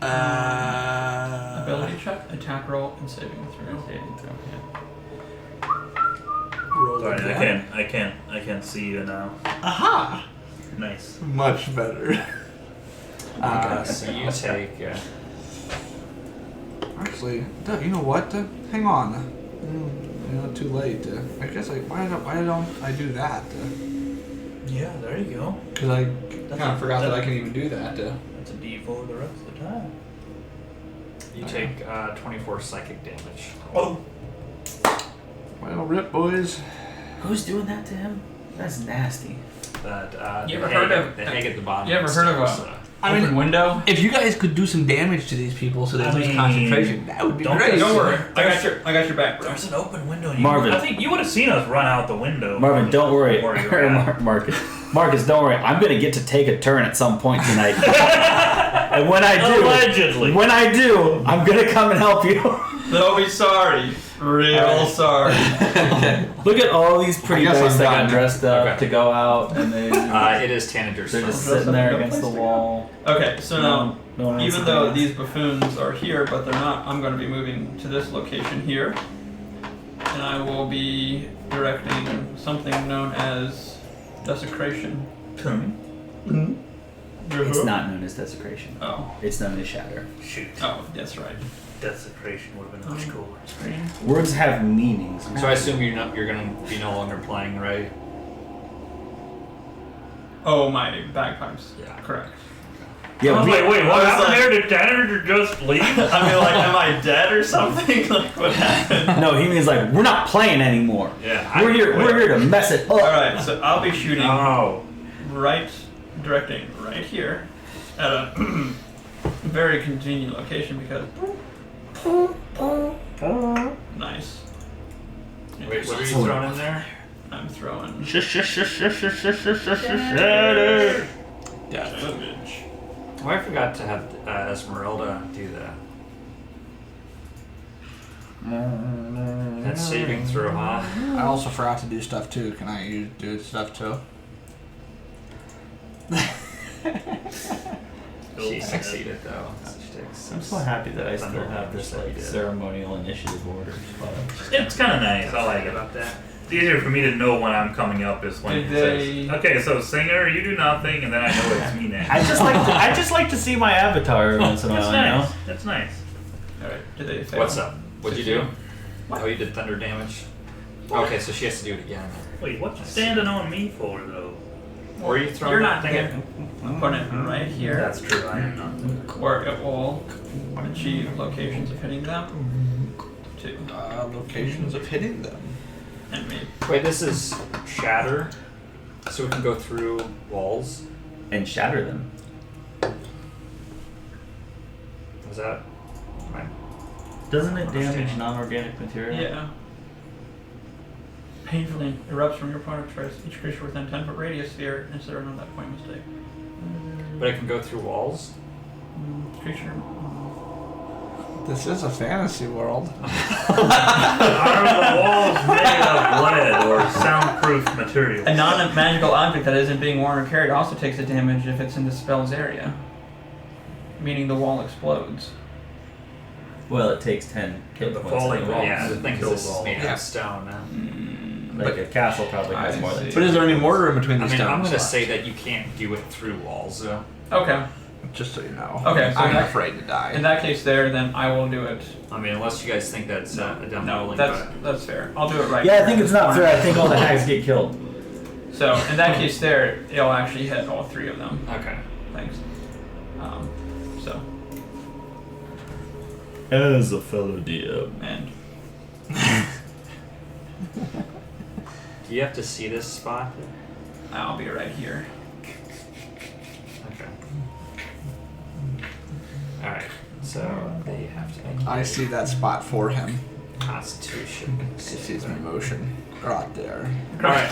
[SPEAKER 2] Ability check, attack roll, and saving throw.
[SPEAKER 4] Saving throw, yeah.
[SPEAKER 5] roll
[SPEAKER 3] Sorry,
[SPEAKER 5] again.
[SPEAKER 3] I can't see you now.
[SPEAKER 5] Aha!
[SPEAKER 3] Nice.
[SPEAKER 5] Much better.
[SPEAKER 1] So you take.
[SPEAKER 5] Actually, you know what? Hang on. Too late. I guess why don't I do that?
[SPEAKER 3] Yeah, there you go.
[SPEAKER 5] Because I kind of forgot that I can even do that.
[SPEAKER 3] That's a D4 the rest of the time.
[SPEAKER 1] You take 24 psychic damage.
[SPEAKER 3] Oh.
[SPEAKER 5] Well, rip, boys.
[SPEAKER 4] Who's doing that to him? That's nasty.
[SPEAKER 1] That
[SPEAKER 2] You
[SPEAKER 1] the
[SPEAKER 2] ever heard
[SPEAKER 1] hag-
[SPEAKER 2] of-
[SPEAKER 1] the hag at the bottom?
[SPEAKER 2] You ever
[SPEAKER 1] of
[SPEAKER 2] heard
[SPEAKER 1] the
[SPEAKER 2] of
[SPEAKER 1] stairs,
[SPEAKER 2] open window?
[SPEAKER 5] If you guys could do some damage to these people so they
[SPEAKER 3] I
[SPEAKER 5] lose
[SPEAKER 3] mean,
[SPEAKER 5] concentration, that would be
[SPEAKER 3] don't
[SPEAKER 5] great.
[SPEAKER 2] Don't worry, I got your back, bro.
[SPEAKER 3] There's an open window. And
[SPEAKER 4] Marvin.
[SPEAKER 3] I think you would have seen us run out the window.
[SPEAKER 4] Marvin, don't worry.
[SPEAKER 3] Where you're at.
[SPEAKER 4] Marcus, don't worry. I'm gonna get to take a turn at some point tonight. And when I do,
[SPEAKER 3] Allegedly.
[SPEAKER 4] I'm gonna come and help you.
[SPEAKER 2] They'll be sorry. Real sorry.
[SPEAKER 4] Look at all these pretty
[SPEAKER 5] I guess
[SPEAKER 4] dice
[SPEAKER 5] I'm
[SPEAKER 4] that got
[SPEAKER 5] done.
[SPEAKER 4] dressed up
[SPEAKER 1] Okay.
[SPEAKER 4] to go out, and
[SPEAKER 1] It is Tanager's
[SPEAKER 4] they're
[SPEAKER 1] turn.
[SPEAKER 4] just sitting there
[SPEAKER 2] No
[SPEAKER 4] against the
[SPEAKER 2] place to
[SPEAKER 4] wall.
[SPEAKER 2] Okay, so now,
[SPEAKER 4] No one wants
[SPEAKER 2] even
[SPEAKER 4] to
[SPEAKER 2] though
[SPEAKER 4] dance.
[SPEAKER 2] these buffoons are here, but they're not, I'm going to be moving to this location here. And I will be directing something known as desecration.
[SPEAKER 4] It's not known as desecration.
[SPEAKER 2] Oh.
[SPEAKER 4] It's known as shatter.
[SPEAKER 3] Shoot.
[SPEAKER 2] Oh, that's right.
[SPEAKER 3] Desecration would have been much cooler.
[SPEAKER 4] Words have meanings.
[SPEAKER 1] So I assume you're gonna be no longer playing, right?
[SPEAKER 2] Oh, my bagpipes.
[SPEAKER 1] Yeah.
[SPEAKER 2] Correct.
[SPEAKER 3] I
[SPEAKER 4] Yeah,
[SPEAKER 3] was like, wait, what
[SPEAKER 2] I was
[SPEAKER 3] happened
[SPEAKER 2] like-
[SPEAKER 3] there? Did Tanager just leave?
[SPEAKER 2] I mean, like, am I dead or something? Like, what happened?
[SPEAKER 4] no, he means like we're not playing anymore.
[SPEAKER 3] Yeah.
[SPEAKER 4] We're here to mess it up.
[SPEAKER 2] Alright, so I'll be shooting
[SPEAKER 3] Oh.
[SPEAKER 2] directing right here at a very convenient location because. Nice.
[SPEAKER 1] Wait, what are you throwing in there?
[SPEAKER 2] I'm throwing
[SPEAKER 3] Shatter.
[SPEAKER 2] damage.
[SPEAKER 1] Oh, I forgot to have Esmeralda do that. That's saving throw, huh?
[SPEAKER 5] I also forgot to do stuff too. Can I do stuff too?
[SPEAKER 1] She succeeded though. She takes
[SPEAKER 4] I'm so happy that I still
[SPEAKER 1] thunder
[SPEAKER 4] have this
[SPEAKER 1] damage that
[SPEAKER 4] like
[SPEAKER 1] you did.
[SPEAKER 4] ceremonial initiative order.
[SPEAKER 3] It's kind of nice. I like it.
[SPEAKER 1] about that.
[SPEAKER 3] It's easier for me to know when I'm coming up is when
[SPEAKER 2] Did
[SPEAKER 3] it
[SPEAKER 2] they-
[SPEAKER 3] says, okay, so singer, you do nothing, and then I know it's me next.
[SPEAKER 4] I just like to see my avatar every once in a
[SPEAKER 3] That's
[SPEAKER 4] while. You know?
[SPEAKER 3] nice. That's nice.
[SPEAKER 2] Alright, did they fail?
[SPEAKER 1] What's up? What'd you do? Oh, you did thunder damage. Okay, so she has to do it again.
[SPEAKER 3] Wait, what's you standing on me for, though?
[SPEAKER 1] Or are you throwing
[SPEAKER 2] You're
[SPEAKER 1] that
[SPEAKER 2] not
[SPEAKER 1] thing
[SPEAKER 2] getting. I'm putting it right here,
[SPEAKER 3] That's true, I am not.
[SPEAKER 2] where it will achieve locations of hitting them. 2
[SPEAKER 5] Locations of hitting them.
[SPEAKER 2] and me.
[SPEAKER 1] Wait, this is shatter, so we can go through walls.
[SPEAKER 4] And shatter them.
[SPEAKER 1] Is that? Right.
[SPEAKER 4] Doesn't it damage non-organic material?
[SPEAKER 2] Yeah. Painfully erupts from your opponent's race. Each creature within 10-foot radius sphere is there on that point mistake.
[SPEAKER 1] But it can go through walls.
[SPEAKER 2] Creature.
[SPEAKER 5] This is a fantasy world.
[SPEAKER 3] Are the walls made of lead or soundproof material?
[SPEAKER 2] A non-magical object that isn't being worn or carried also takes the damage if it's in the spell's area. Meaning the wall explodes.
[SPEAKER 4] Well, it takes 10 hit
[SPEAKER 3] The
[SPEAKER 4] points.
[SPEAKER 3] falling
[SPEAKER 4] anyway.
[SPEAKER 3] wall.
[SPEAKER 1] Yeah, the thing is
[SPEAKER 3] Kill
[SPEAKER 1] this is
[SPEAKER 3] wall.
[SPEAKER 1] made out
[SPEAKER 5] Yeah.
[SPEAKER 1] of stone. Huh?
[SPEAKER 4] Like a castle probably has
[SPEAKER 2] I
[SPEAKER 4] more than
[SPEAKER 2] see.
[SPEAKER 4] 2.
[SPEAKER 5] But is there any mortar in between
[SPEAKER 1] I
[SPEAKER 5] these
[SPEAKER 1] mean, I'm
[SPEAKER 5] stones?
[SPEAKER 1] gonna say that you can't do it through walls.
[SPEAKER 2] Okay.
[SPEAKER 5] Just so you know.
[SPEAKER 2] Okay, so
[SPEAKER 5] I'm
[SPEAKER 2] that-
[SPEAKER 5] afraid to die.
[SPEAKER 2] In that case, then I will do it.
[SPEAKER 1] I mean, unless you guys think that's a dumb
[SPEAKER 2] No,
[SPEAKER 1] ruling,
[SPEAKER 2] that's fair. I'll do it right.
[SPEAKER 4] Yeah, I think it's not fair. I think all the hags get killed.
[SPEAKER 2] So in that case, it'll actually hit all 3 of them.
[SPEAKER 1] but okay.
[SPEAKER 2] Thanks. So
[SPEAKER 4] As a fellow DM.
[SPEAKER 2] and
[SPEAKER 1] Do you have to see this spot?
[SPEAKER 2] I'll be right here.
[SPEAKER 1] Okay. All right. So they have to make
[SPEAKER 5] I see that spot for him.
[SPEAKER 1] Constitution.
[SPEAKER 5] It sees me motion. Right there.
[SPEAKER 1] All right.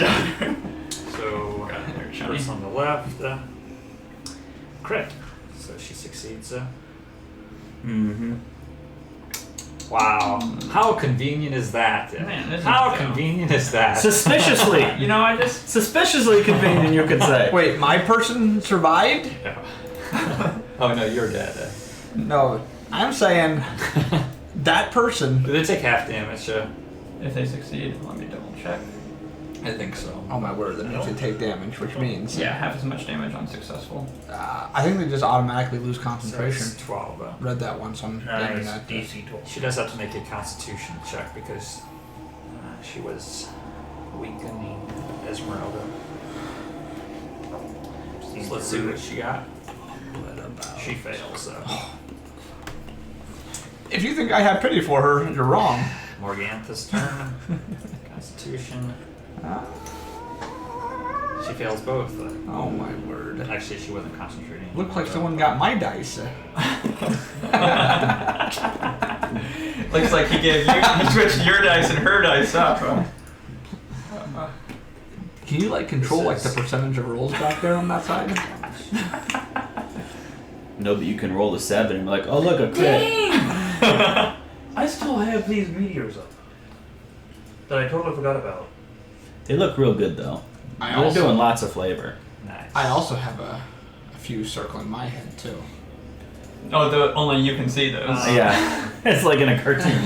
[SPEAKER 1] So
[SPEAKER 2] Got it there, Johnny.
[SPEAKER 1] first on the left, crit. So she succeeds.
[SPEAKER 4] Mm-hmm.
[SPEAKER 1] Wow. How convenient is that?
[SPEAKER 2] Man, this is
[SPEAKER 1] How
[SPEAKER 2] dumb.
[SPEAKER 1] convenient is that?
[SPEAKER 4] Suspiciously.
[SPEAKER 2] You know, I just
[SPEAKER 4] Suspiciously convenient, you could say.
[SPEAKER 5] Wait, my person survived?
[SPEAKER 1] Oh no, you're dead.
[SPEAKER 5] No, I'm saying that person.
[SPEAKER 1] Do they take half damage?
[SPEAKER 2] if they succeed, let me double check.
[SPEAKER 1] I think so.
[SPEAKER 5] Oh my word, that means they take damage, which means
[SPEAKER 2] Yeah, half as much damage on successful.
[SPEAKER 5] I think they just automatically lose
[SPEAKER 1] So
[SPEAKER 5] concentration.
[SPEAKER 1] it's 12.
[SPEAKER 5] Read that once on
[SPEAKER 3] Nice.
[SPEAKER 5] that.
[SPEAKER 3] DC 12.
[SPEAKER 1] She does have to make a Constitution check because she was weakening Esmeralda. So let's see what she got. She fails. So
[SPEAKER 5] If you think I have pity for her, you're wrong.
[SPEAKER 1] Morgantha's turn. Constitution. She fails both.
[SPEAKER 5] Oh my word.
[SPEAKER 1] Actually, she wasn't concentrating.
[SPEAKER 5] Looks like someone got my dice.
[SPEAKER 2] Looks like he switched your dice and her dice up.
[SPEAKER 5] Can you like control like the percentage of rolls back there on that side?
[SPEAKER 4] No, but you can roll a 7 and be like, oh look, a crit.
[SPEAKER 3] I still have these meteors up that I totally forgot about.
[SPEAKER 4] They look real good though. They're doing lots of flavor.
[SPEAKER 1] Nice.
[SPEAKER 5] I also have a few circling my head too.
[SPEAKER 2] Oh, only you can see those.
[SPEAKER 4] Yeah, it's like in a cartoon.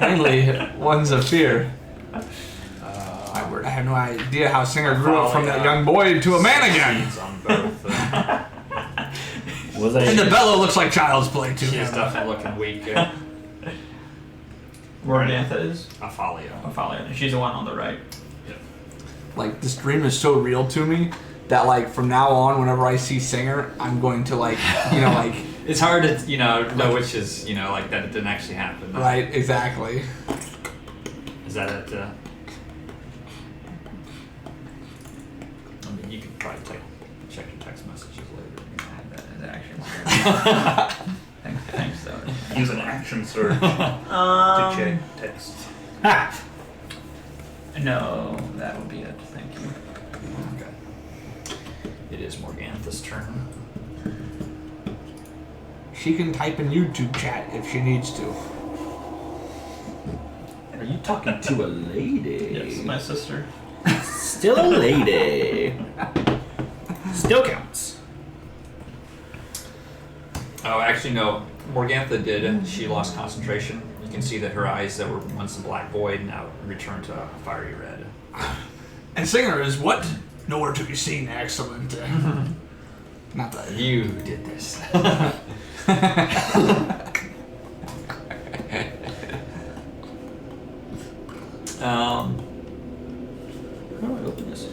[SPEAKER 5] Mainly ones of fear. My word, I have no idea how Singer grew up from that young boy to a man again.
[SPEAKER 1] Succeeds on both.
[SPEAKER 4] Was I?
[SPEAKER 5] And the bellow looks like child's play to
[SPEAKER 1] She is
[SPEAKER 5] him.
[SPEAKER 1] definitely looking weak.
[SPEAKER 2] Morgantha is
[SPEAKER 1] Aphalia.
[SPEAKER 2] Ophalia. She's the one on the right.
[SPEAKER 5] Like this dream is so real to me that like from now on, whenever I see Singer, I'm going to like like
[SPEAKER 1] It's hard to know which is like that it didn't actually happen.
[SPEAKER 5] right exactly.
[SPEAKER 1] Is that it? I mean, you could probably check your text messages later.
[SPEAKER 2] That is action. Thanks though.
[SPEAKER 3] Use an action surge to check text.
[SPEAKER 4] Ha!
[SPEAKER 2] No, that would be it. Thank you.
[SPEAKER 1] Okay. It is Morgantha's turn.
[SPEAKER 5] She can type in YouTube chat if she needs to.
[SPEAKER 4] Are you talking to a lady?
[SPEAKER 2] Yes, my sister.
[SPEAKER 4] Still a lady. Still counts.
[SPEAKER 1] Oh, actually, no. Morgantha did. She lost concentration. You can see that her eyes that were once a black void now return to a fiery red.
[SPEAKER 5] And Singer is what? Nowhere to be seen. Excellent. Not that.
[SPEAKER 1] You did this.
[SPEAKER 4] How do I open this?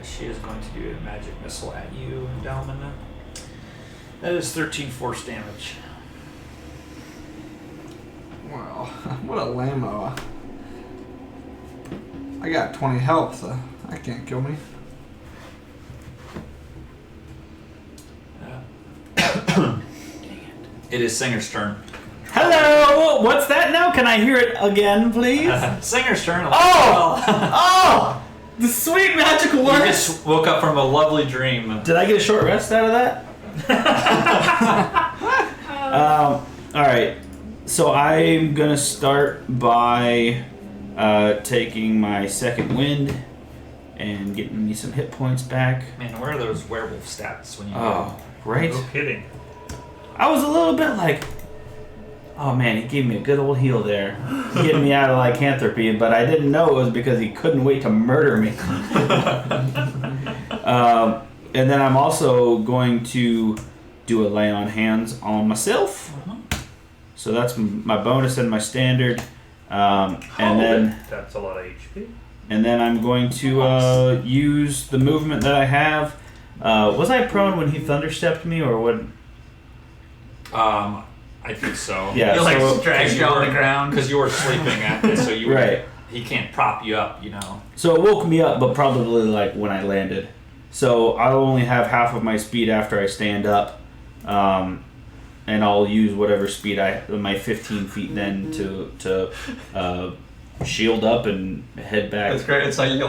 [SPEAKER 1] She is going to do a magic missile at you, Dalman. That is 13 force damage.
[SPEAKER 5] Wow, what a lame-o. I got 20 health. That can't kill me.
[SPEAKER 1] It is Singer's turn.
[SPEAKER 4] Hello! What's that now? Can I hear it again, please?
[SPEAKER 1] Singer's turn.
[SPEAKER 4] Oh! Oh! The sweet magical
[SPEAKER 1] You
[SPEAKER 4] words!
[SPEAKER 1] just woke up from a lovely dream.
[SPEAKER 4] Did I get a short rest out of that? Alright. So I'm gonna start by taking my second wind and getting me some hit points back.
[SPEAKER 1] Man, where are those werewolf stats when you?
[SPEAKER 4] Oh, right.
[SPEAKER 3] No kidding.
[SPEAKER 4] I was a little bit like, oh man, he gave me a good old heal there, getting me out of lycanthropy, but I didn't know it was because he couldn't wait to murder me. And then I'm also going to do a lay on hands on myself. So that's my bonus and my standard.
[SPEAKER 3] That's a lot of HP.
[SPEAKER 4] And then I'm going to use the movement that I have. Was I prone when he thunderstepped me, or what?
[SPEAKER 1] I think so.
[SPEAKER 4] Yeah.
[SPEAKER 2] He
[SPEAKER 4] so,
[SPEAKER 2] drags you on the ground
[SPEAKER 1] because you were sleeping at it, so you were,
[SPEAKER 4] right.
[SPEAKER 1] He can't prop you up, you know.
[SPEAKER 4] So it woke me up, but probably like when I landed. So I'll only have half of my speed after I stand up, and I'll use whatever speed my 15 feet then to shield up and head back.
[SPEAKER 2] That's great. It's like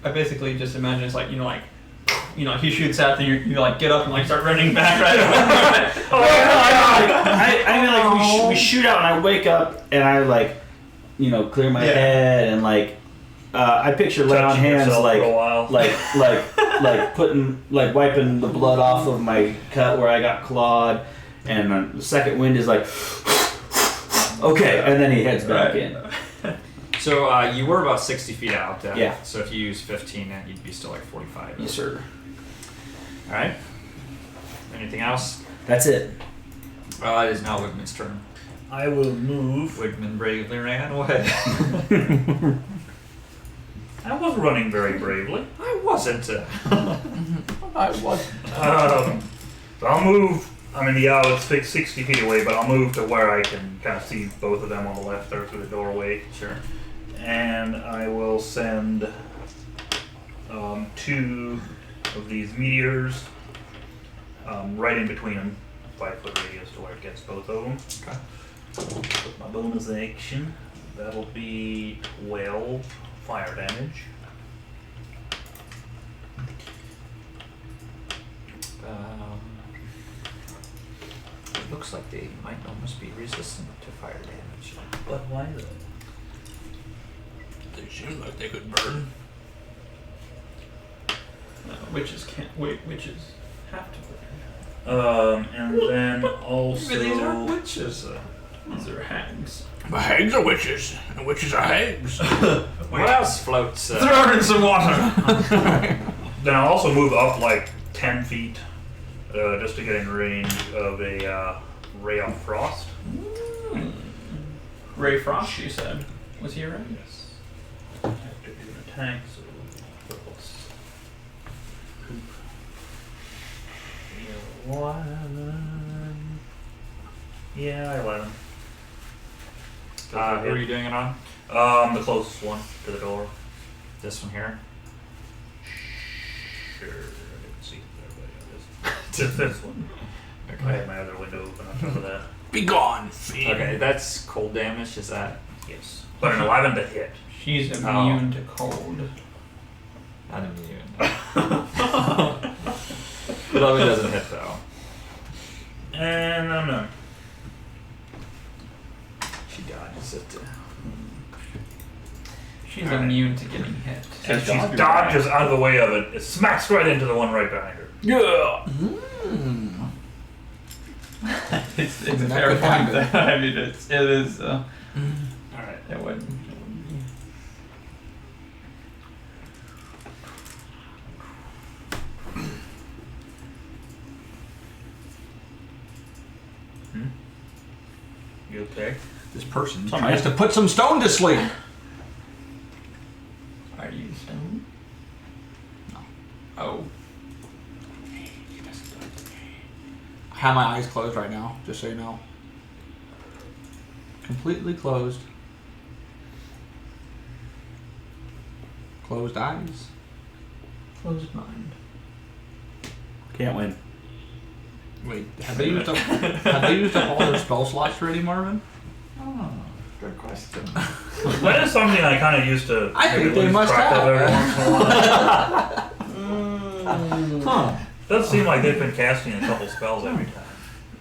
[SPEAKER 2] I basically just imagine it's like he shoots at you, you like get up and like start running back right away.
[SPEAKER 4] I mean like we shoot out and I wake up and I like clear my head and like I picture lay on hands like putting wiping the blood off of my cut where I got clawed, and the second wind is like okay, and then he heads back in.
[SPEAKER 1] So you were about 60 feet out.
[SPEAKER 4] Yeah.
[SPEAKER 1] So if you use 15, then you'd be still like 45.
[SPEAKER 4] Yes, sir.
[SPEAKER 1] All right. Anything else?
[SPEAKER 4] That's it.
[SPEAKER 1] It is now Wigman's turn.
[SPEAKER 3] I will move.
[SPEAKER 1] Wigman bravely ran away.
[SPEAKER 3] I was running very bravely.
[SPEAKER 1] I wasn't.
[SPEAKER 5] I wasn't.
[SPEAKER 3] So I'll move. I mean, it's 60 feet away, but I'll move to where I can kind of see both of them on the left there through the doorway.
[SPEAKER 1] Sure.
[SPEAKER 3] And I will send 2 of these meteors right in between them, 5-foot radius to where it gets both of them.
[SPEAKER 1] Okay.
[SPEAKER 3] With my bonus action, that'll be 12 fire damage.
[SPEAKER 1] It looks like they might almost be resistant to fire damage.
[SPEAKER 3] But why though?
[SPEAKER 5] They seem like they could burn.
[SPEAKER 2] Witches have to burn.
[SPEAKER 3] And then also.
[SPEAKER 1] But these aren't witches.
[SPEAKER 2] These are hags.
[SPEAKER 5] But hags are witches, and witches are hags.
[SPEAKER 1] What else floats?
[SPEAKER 2] Throw her in some water.
[SPEAKER 3] Then I'll also move up like 10 feet just to get in range of a Ray of Frost.
[SPEAKER 2] Ray Frost, you said. Was he around?
[SPEAKER 3] Yes. I have to do an attack, so let's poop. 11. Yeah, 11.
[SPEAKER 1] Who are you doing it on?
[SPEAKER 3] The closest one to the door.
[SPEAKER 1] This one here?
[SPEAKER 3] Sure, I didn't see everybody on this one.
[SPEAKER 1] Okay.
[SPEAKER 3] I had my other window open on top of that.
[SPEAKER 5] Be gone, fiend.
[SPEAKER 1] Okay, that's cold damage, is that?
[SPEAKER 3] Yes. But an 11 to hit.
[SPEAKER 2] She's immune to cold.
[SPEAKER 1] Not immune. 11 doesn't hit though.
[SPEAKER 3] And I'm done.
[SPEAKER 1] She dodges it.
[SPEAKER 2] She's immune to getting hit.
[SPEAKER 3] And she dodges out of the way of it. It smacks right into the one right behind her.
[SPEAKER 4] Yeah.
[SPEAKER 2] It's a fair point. I mean, it is.
[SPEAKER 1] Alright.
[SPEAKER 2] It wouldn't.
[SPEAKER 3] You okay?
[SPEAKER 5] This person
[SPEAKER 4] Sorry.
[SPEAKER 5] tries to put some stone to sleep.
[SPEAKER 2] Are you stoned? No. Oh.
[SPEAKER 5] I have my eyes closed right now, just so you know. Completely closed. Closed eyes.
[SPEAKER 2] Closed mind.
[SPEAKER 4] Can't win.
[SPEAKER 5] Wait, have they used up all their spell slots already, Marvin?
[SPEAKER 1] Oh, good question.
[SPEAKER 3] That is something I kind of used to.
[SPEAKER 5] I think
[SPEAKER 3] maybe
[SPEAKER 5] they
[SPEAKER 3] lose
[SPEAKER 5] must
[SPEAKER 3] track of
[SPEAKER 5] have.
[SPEAKER 3] every once in a while.
[SPEAKER 5] Huh.
[SPEAKER 3] Does seem like they've been casting a couple spells every time.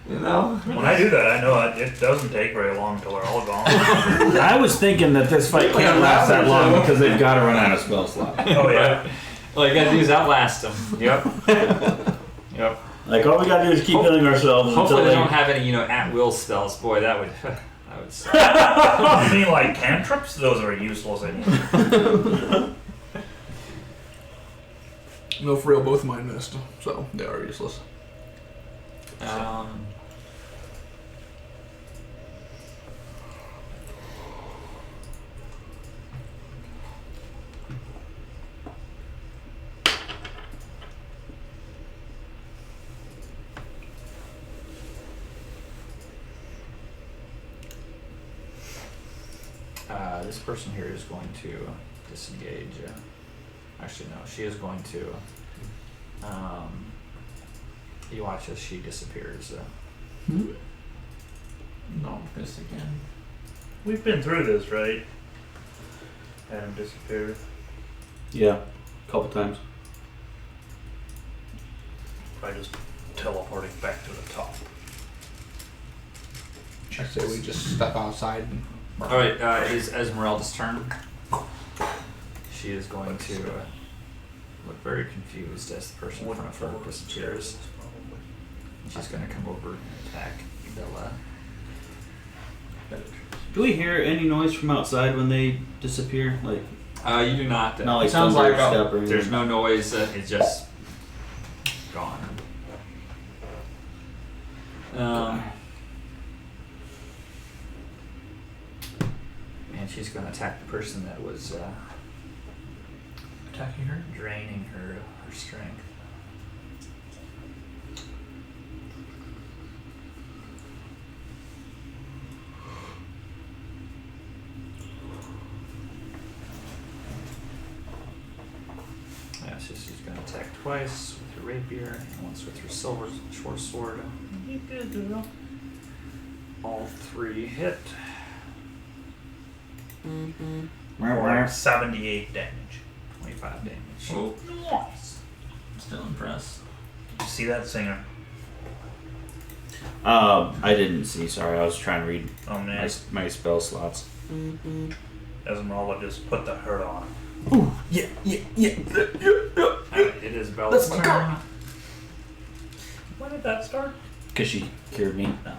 [SPEAKER 5] You know?
[SPEAKER 3] When I do that, I know it doesn't take very long until they're all gone.
[SPEAKER 4] I was thinking that this fight can't last that long because they've got to run out of spell slots.
[SPEAKER 3] Oh yeah.
[SPEAKER 1] All you gotta do is outlast them. Yep. Yep.
[SPEAKER 4] Like all we gotta do is keep healing ourselves.
[SPEAKER 1] Hopefully
[SPEAKER 4] until
[SPEAKER 1] they don't have any, at-will spells. Boy, that would suck.
[SPEAKER 3] I mean, like cantrips? Those are useless anyway.
[SPEAKER 5] No, for real, both of mine missed, so they are useless.
[SPEAKER 1] This person here is going to disengage. Actually, no, she is going to. You watch as she disappears.
[SPEAKER 2] No, this again.
[SPEAKER 3] We've been through this, right? Adam disappeared.
[SPEAKER 4] Yeah, a couple times.
[SPEAKER 3] I just teleporting back to the top.
[SPEAKER 5] I say we just step outside and.
[SPEAKER 1] All right, it is Esmeralda's turn. She is going to look very confused as the person in front of her disappears. She's going to come over and attack Bella.
[SPEAKER 4] Do we hear any noise from outside when they disappear? Like,
[SPEAKER 1] You do not.
[SPEAKER 4] not like
[SPEAKER 2] sounds
[SPEAKER 4] thunder
[SPEAKER 2] like
[SPEAKER 4] step or anything?
[SPEAKER 1] There's no noise. It's just gone. And she's going to attack the person that was
[SPEAKER 2] Attacking her?
[SPEAKER 1] draining her strength. Yeah, so she's going to attack twice with her rapier and once with her silver short sword. You good, girl. All three hit.
[SPEAKER 3] For 78 damage.
[SPEAKER 1] 25 damage.
[SPEAKER 2] Oh.
[SPEAKER 3] Nice.
[SPEAKER 2] I'm still impressed.
[SPEAKER 3] Did you see that singer?
[SPEAKER 4] I didn't see. Sorry, I was trying to read
[SPEAKER 3] Oh man.
[SPEAKER 4] my spell slots.
[SPEAKER 3] Esmeralda just put the hurt on.
[SPEAKER 5] Ooh, yeah.
[SPEAKER 1] It is Bella's
[SPEAKER 5] Let's
[SPEAKER 1] turn.
[SPEAKER 5] go.
[SPEAKER 3] When did that start?
[SPEAKER 4] Cause she cured me.
[SPEAKER 3] No.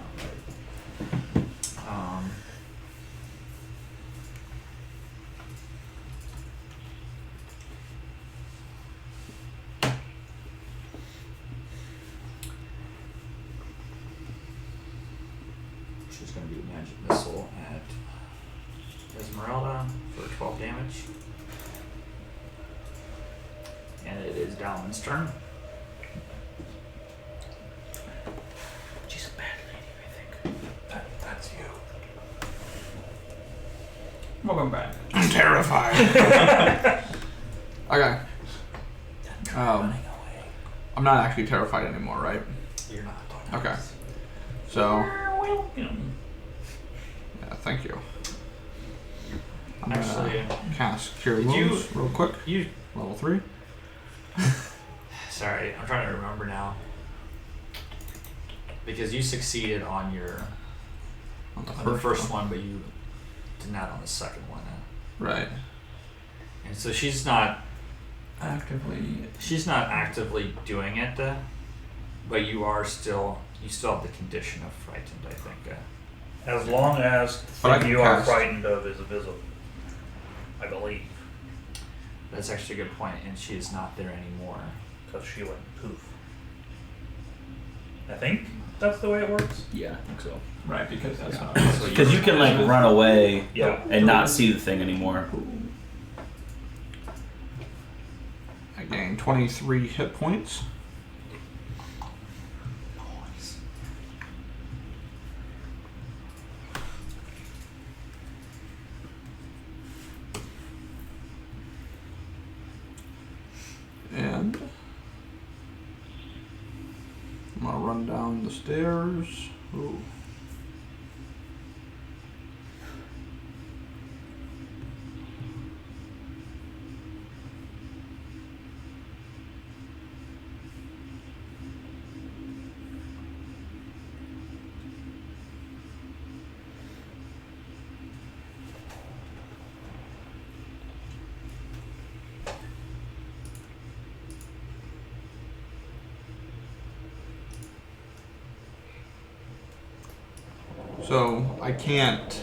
[SPEAKER 1] She's going to do a magic missile at Esmeralda for 12 damage. And it is Dalman's turn.
[SPEAKER 5] She's a bad lady, I think. That's you.
[SPEAKER 2] Welcome back.
[SPEAKER 5] I'm terrified. Okay. I'm not actually terrified anymore, right?
[SPEAKER 1] You're not.
[SPEAKER 5] Okay. So,
[SPEAKER 2] Welcome.
[SPEAKER 5] yeah, thank you. I'm
[SPEAKER 1] Actually,
[SPEAKER 5] gonna cast Cure
[SPEAKER 1] did you-
[SPEAKER 5] Wounds real quick.
[SPEAKER 1] you.
[SPEAKER 5] Level 3.
[SPEAKER 1] Sorry, I'm trying to remember now. Because you succeeded on
[SPEAKER 5] On the
[SPEAKER 1] the first one, but you did not on the second one.
[SPEAKER 5] Right.
[SPEAKER 1] And so she's not
[SPEAKER 2] Actively.
[SPEAKER 1] actively doing it, but you still have the condition of frightened, I think.
[SPEAKER 3] As long as
[SPEAKER 5] But I
[SPEAKER 3] what
[SPEAKER 5] can
[SPEAKER 3] you are
[SPEAKER 5] cast.
[SPEAKER 3] frightened of is visible. I believe.
[SPEAKER 1] That's actually a good point, and she is not there anymore.
[SPEAKER 3] Because she went poof. I think that's the way it works.
[SPEAKER 4] Yeah, I think so.
[SPEAKER 2] Right, because that's
[SPEAKER 5] Yeah.
[SPEAKER 2] not.
[SPEAKER 1] So
[SPEAKER 4] Because you can like run away
[SPEAKER 3] Yeah.
[SPEAKER 4] and not see the thing anymore.
[SPEAKER 5] I gain 23 hit points. And I'm gonna run down the stairs. Ooh. So I can't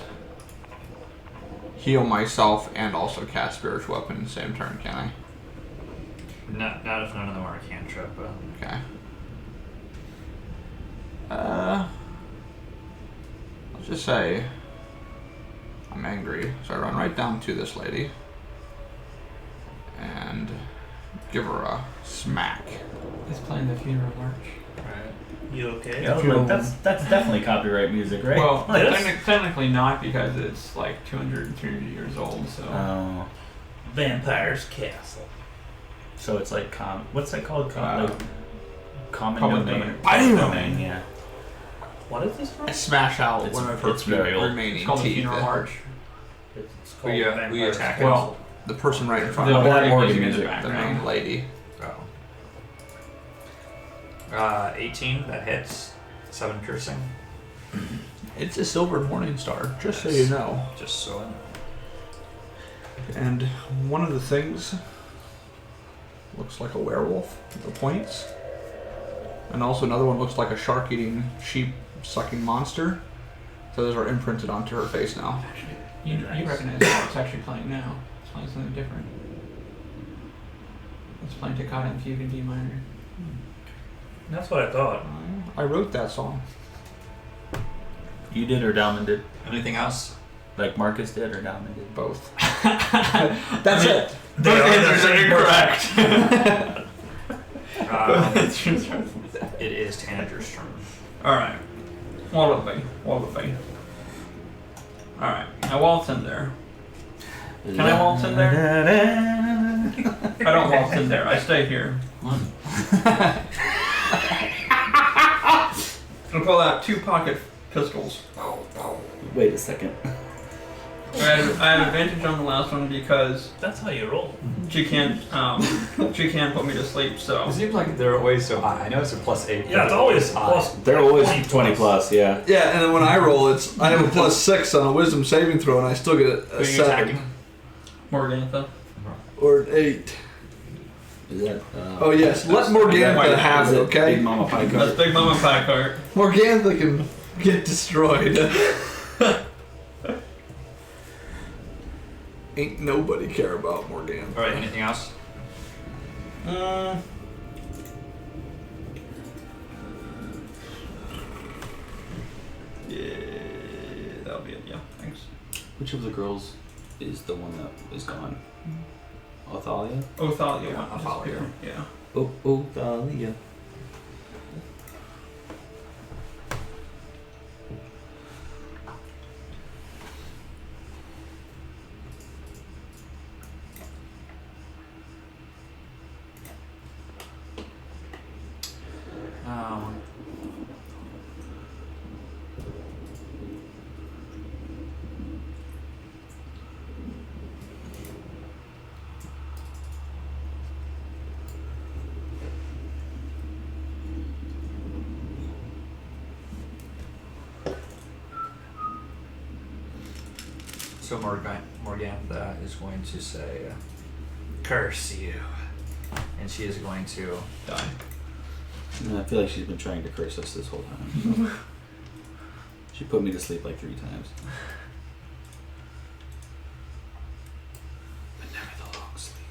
[SPEAKER 5] heal myself and also cast spiritual weapon in the same turn, can I?
[SPEAKER 1] Not if none of them are a cantrip.
[SPEAKER 5] Okay. Let's just say I'm angry, so I run right down to this lady and give her a smack.
[SPEAKER 2] It's playing the funeral march.
[SPEAKER 1] Right.
[SPEAKER 3] You okay?
[SPEAKER 4] Yeah, like, that's definitely copyright music, right?
[SPEAKER 2] Well,
[SPEAKER 3] Yes.
[SPEAKER 2] technically not because it's like 230 years old. So
[SPEAKER 4] Oh,
[SPEAKER 3] Vampire's Castle.
[SPEAKER 4] so it's like what's that called? Like common
[SPEAKER 2] Public
[SPEAKER 4] domain.
[SPEAKER 2] domain.
[SPEAKER 4] Domain, yeah.
[SPEAKER 3] What is this from?
[SPEAKER 5] I smash out
[SPEAKER 4] It's-
[SPEAKER 5] one of her
[SPEAKER 4] it's very old.
[SPEAKER 5] remaining
[SPEAKER 2] it's called the
[SPEAKER 5] teeth.
[SPEAKER 2] funeral march.
[SPEAKER 3] It's
[SPEAKER 1] Who you
[SPEAKER 3] Vampire's
[SPEAKER 1] attacking?
[SPEAKER 2] Well,
[SPEAKER 5] The person right in front
[SPEAKER 2] the
[SPEAKER 5] of me,
[SPEAKER 4] Black Morgan
[SPEAKER 2] music in the
[SPEAKER 4] music,
[SPEAKER 5] the
[SPEAKER 2] background.
[SPEAKER 5] main lady.
[SPEAKER 1] Oh. 18, that hits. 7 piercing.
[SPEAKER 5] It's a silver morning star, just so
[SPEAKER 1] Yes.
[SPEAKER 5] you know.
[SPEAKER 1] Just so I know.
[SPEAKER 5] And one of the things looks like a werewolf, the points. And also another one looks like a shark-eating, sheep-sucking monster. So those are imprinted onto her face now.
[SPEAKER 2] You recognize what it's actually playing now. It's playing something different. It's playing Toccata in Fugue in D minor.
[SPEAKER 3] That's what I thought.
[SPEAKER 5] I wrote that song.
[SPEAKER 4] You did or Dalman did?
[SPEAKER 1] Anything else?
[SPEAKER 4] Like Marcus did or Dalman did?
[SPEAKER 5] Both.
[SPEAKER 2] That's it.
[SPEAKER 3] They
[SPEAKER 2] Both
[SPEAKER 3] are the
[SPEAKER 2] answers are
[SPEAKER 3] same
[SPEAKER 2] incorrect.
[SPEAKER 1] It is Tanner's turn.
[SPEAKER 2] Alright. What would it be? Alright. I waltz in there. Can I waltz in there? I don't waltz in there. I stay here. I'll pull out 2 pocket pistols.
[SPEAKER 4] Wait a second.
[SPEAKER 2] I have advantage on the last one because
[SPEAKER 3] That's how you roll.
[SPEAKER 2] she can't put me to sleep. So
[SPEAKER 1] It seems like they're always so high. I know it's a +8.
[SPEAKER 3] Yeah, it's always plus.
[SPEAKER 4] They're always
[SPEAKER 3] 20
[SPEAKER 4] plus, yeah.
[SPEAKER 5] Yeah, and then when I roll, I have a +6 on a wisdom saving throw, and I still get
[SPEAKER 1] Who are you attacking?
[SPEAKER 2] Morgantha.
[SPEAKER 5] Or an 8.
[SPEAKER 4] Is that?
[SPEAKER 5] Oh yes, let Morgantha have it, okay?
[SPEAKER 4] Big Mama Pie
[SPEAKER 2] That's Big Mama Pie Cart.
[SPEAKER 5] Morgantha can get destroyed. Ain't nobody care about Morgantha.
[SPEAKER 1] Alright, anything else?
[SPEAKER 2] Yeah, that'll be it. Yeah, thanks.
[SPEAKER 4] Which of the girls is the one that is gone? Othalia?
[SPEAKER 2] Othalia
[SPEAKER 1] Yeah,
[SPEAKER 2] went
[SPEAKER 1] Othalia.
[SPEAKER 2] disappear. Yeah.
[SPEAKER 4] Oh, Othalia.
[SPEAKER 1] So Morgantha is going to say, "Curse you," and she is going to
[SPEAKER 2] Die.
[SPEAKER 4] I feel like she's been trying to curse us this whole time. So. She put me to sleep like 3 times. But never the long sleep.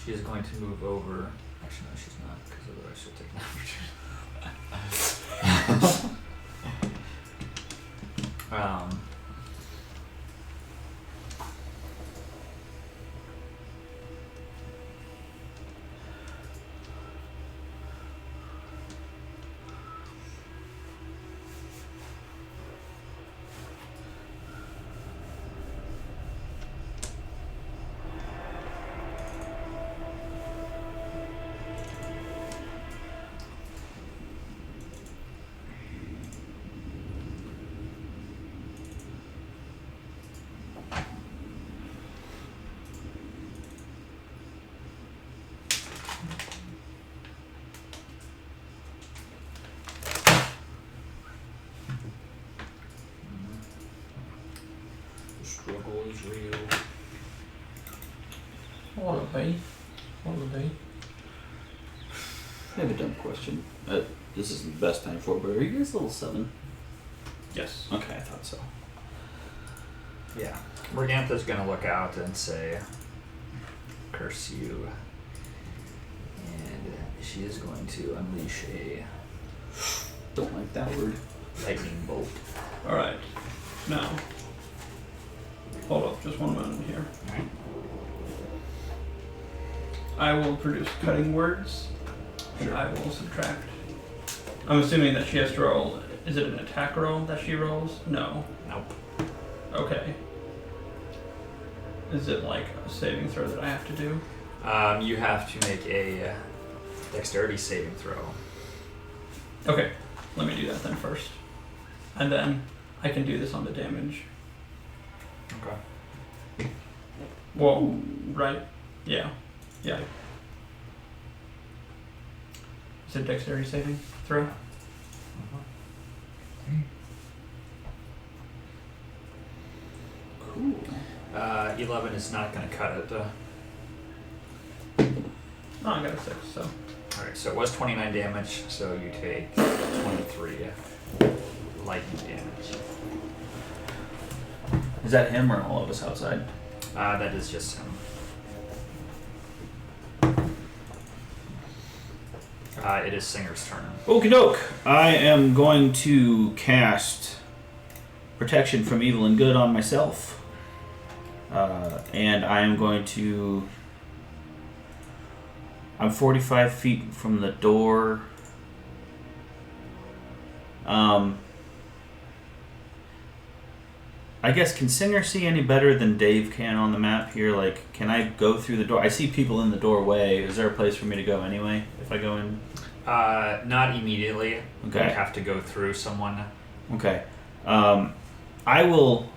[SPEAKER 1] She is going to move over. Actually, no, she's not, because otherwise she'll take an opportunity. The struggle is real.
[SPEAKER 2] What would it be?
[SPEAKER 4] I have a dumb question. this isn't the best time for it, but are you guys level 7?
[SPEAKER 2] Yes.
[SPEAKER 4] Okay, I thought so.
[SPEAKER 1] Yeah. Morgantha's gonna look out and say, curse you. And she is going to unleash a
[SPEAKER 4] Don't like that word.
[SPEAKER 1] lightning bolt.
[SPEAKER 2] Alright. Now. Hold up just one moment here.
[SPEAKER 1] Alright.
[SPEAKER 2] I will produce cutting words, and I will subtract. I'm assuming that she has to roll. Is it an attack roll that she rolls? No.
[SPEAKER 1] Nope.
[SPEAKER 2] Okay. Is it like a saving throw that I have to do?
[SPEAKER 1] You have to make a dexterity saving throw.
[SPEAKER 2] Okay. Let me do that then first. And then I can do this on the damage.
[SPEAKER 1] Okay.
[SPEAKER 2] Whoa, right? Yeah. Yeah. Is it dexterity saving throw?
[SPEAKER 4] Cool.
[SPEAKER 1] 11 is not going to cut it.
[SPEAKER 2] Oh, I got a 6, so.
[SPEAKER 1] Alright, so it was 29 damage, so you take 23 lightning damage.
[SPEAKER 4] Is that him or all of us outside?
[SPEAKER 1] That is just him. It is Singer's turn.
[SPEAKER 4] Okie doke. I am going to cast Protection from Evil and Good on myself. And I am going to... I'm 45 feet from the door. I guess, can Singer see any better than Dave can on the map here? Like, can I go through the door? I see people in the doorway. Is there a place for me to go anyway if I go in?
[SPEAKER 1] Not immediately.
[SPEAKER 4] Okay.
[SPEAKER 1] You have to go through someone.
[SPEAKER 4] Okay. I will...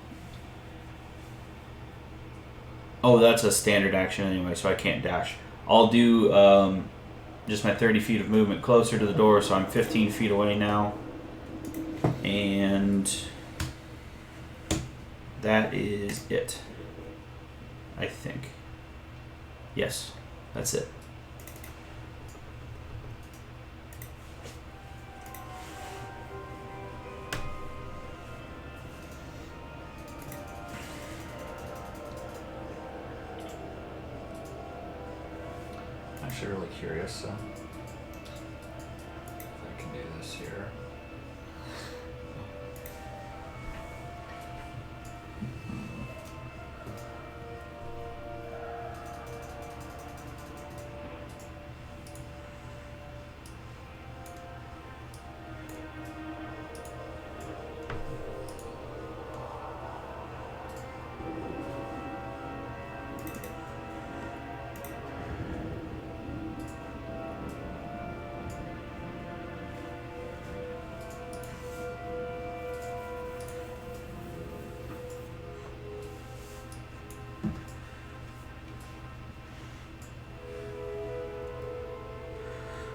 [SPEAKER 4] Oh, that's a standard action anyway, so I can't dash. I'll do just my 30 feet of movement closer to the door, so I'm 15 feet away now. And that is it. I think. Yes, that's it.
[SPEAKER 1] I'm actually really curious if I can do this here.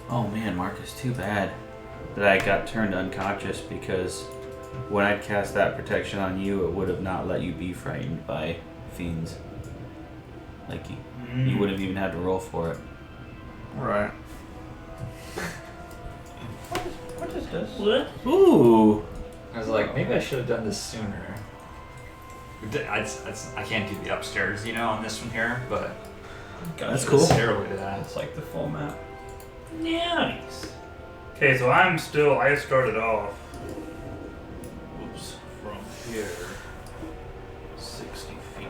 [SPEAKER 4] Oh man, Marcus, too bad that I got turned unconscious, because when I'd cast that protection on you, it would have not let you be frightened by fiends. Like, you would have even had to roll for it.
[SPEAKER 5] Right.
[SPEAKER 2] What is this?
[SPEAKER 4] Ooh!
[SPEAKER 1] I was like, maybe I should have done this sooner. I can't do the upstairs, on this one here, but
[SPEAKER 4] That's
[SPEAKER 1] there's
[SPEAKER 4] cool.
[SPEAKER 1] a stairway to that.
[SPEAKER 2] It's like the full map.
[SPEAKER 1] Nice.
[SPEAKER 3] Okay, so I started off. Oops, from here. 60 feet.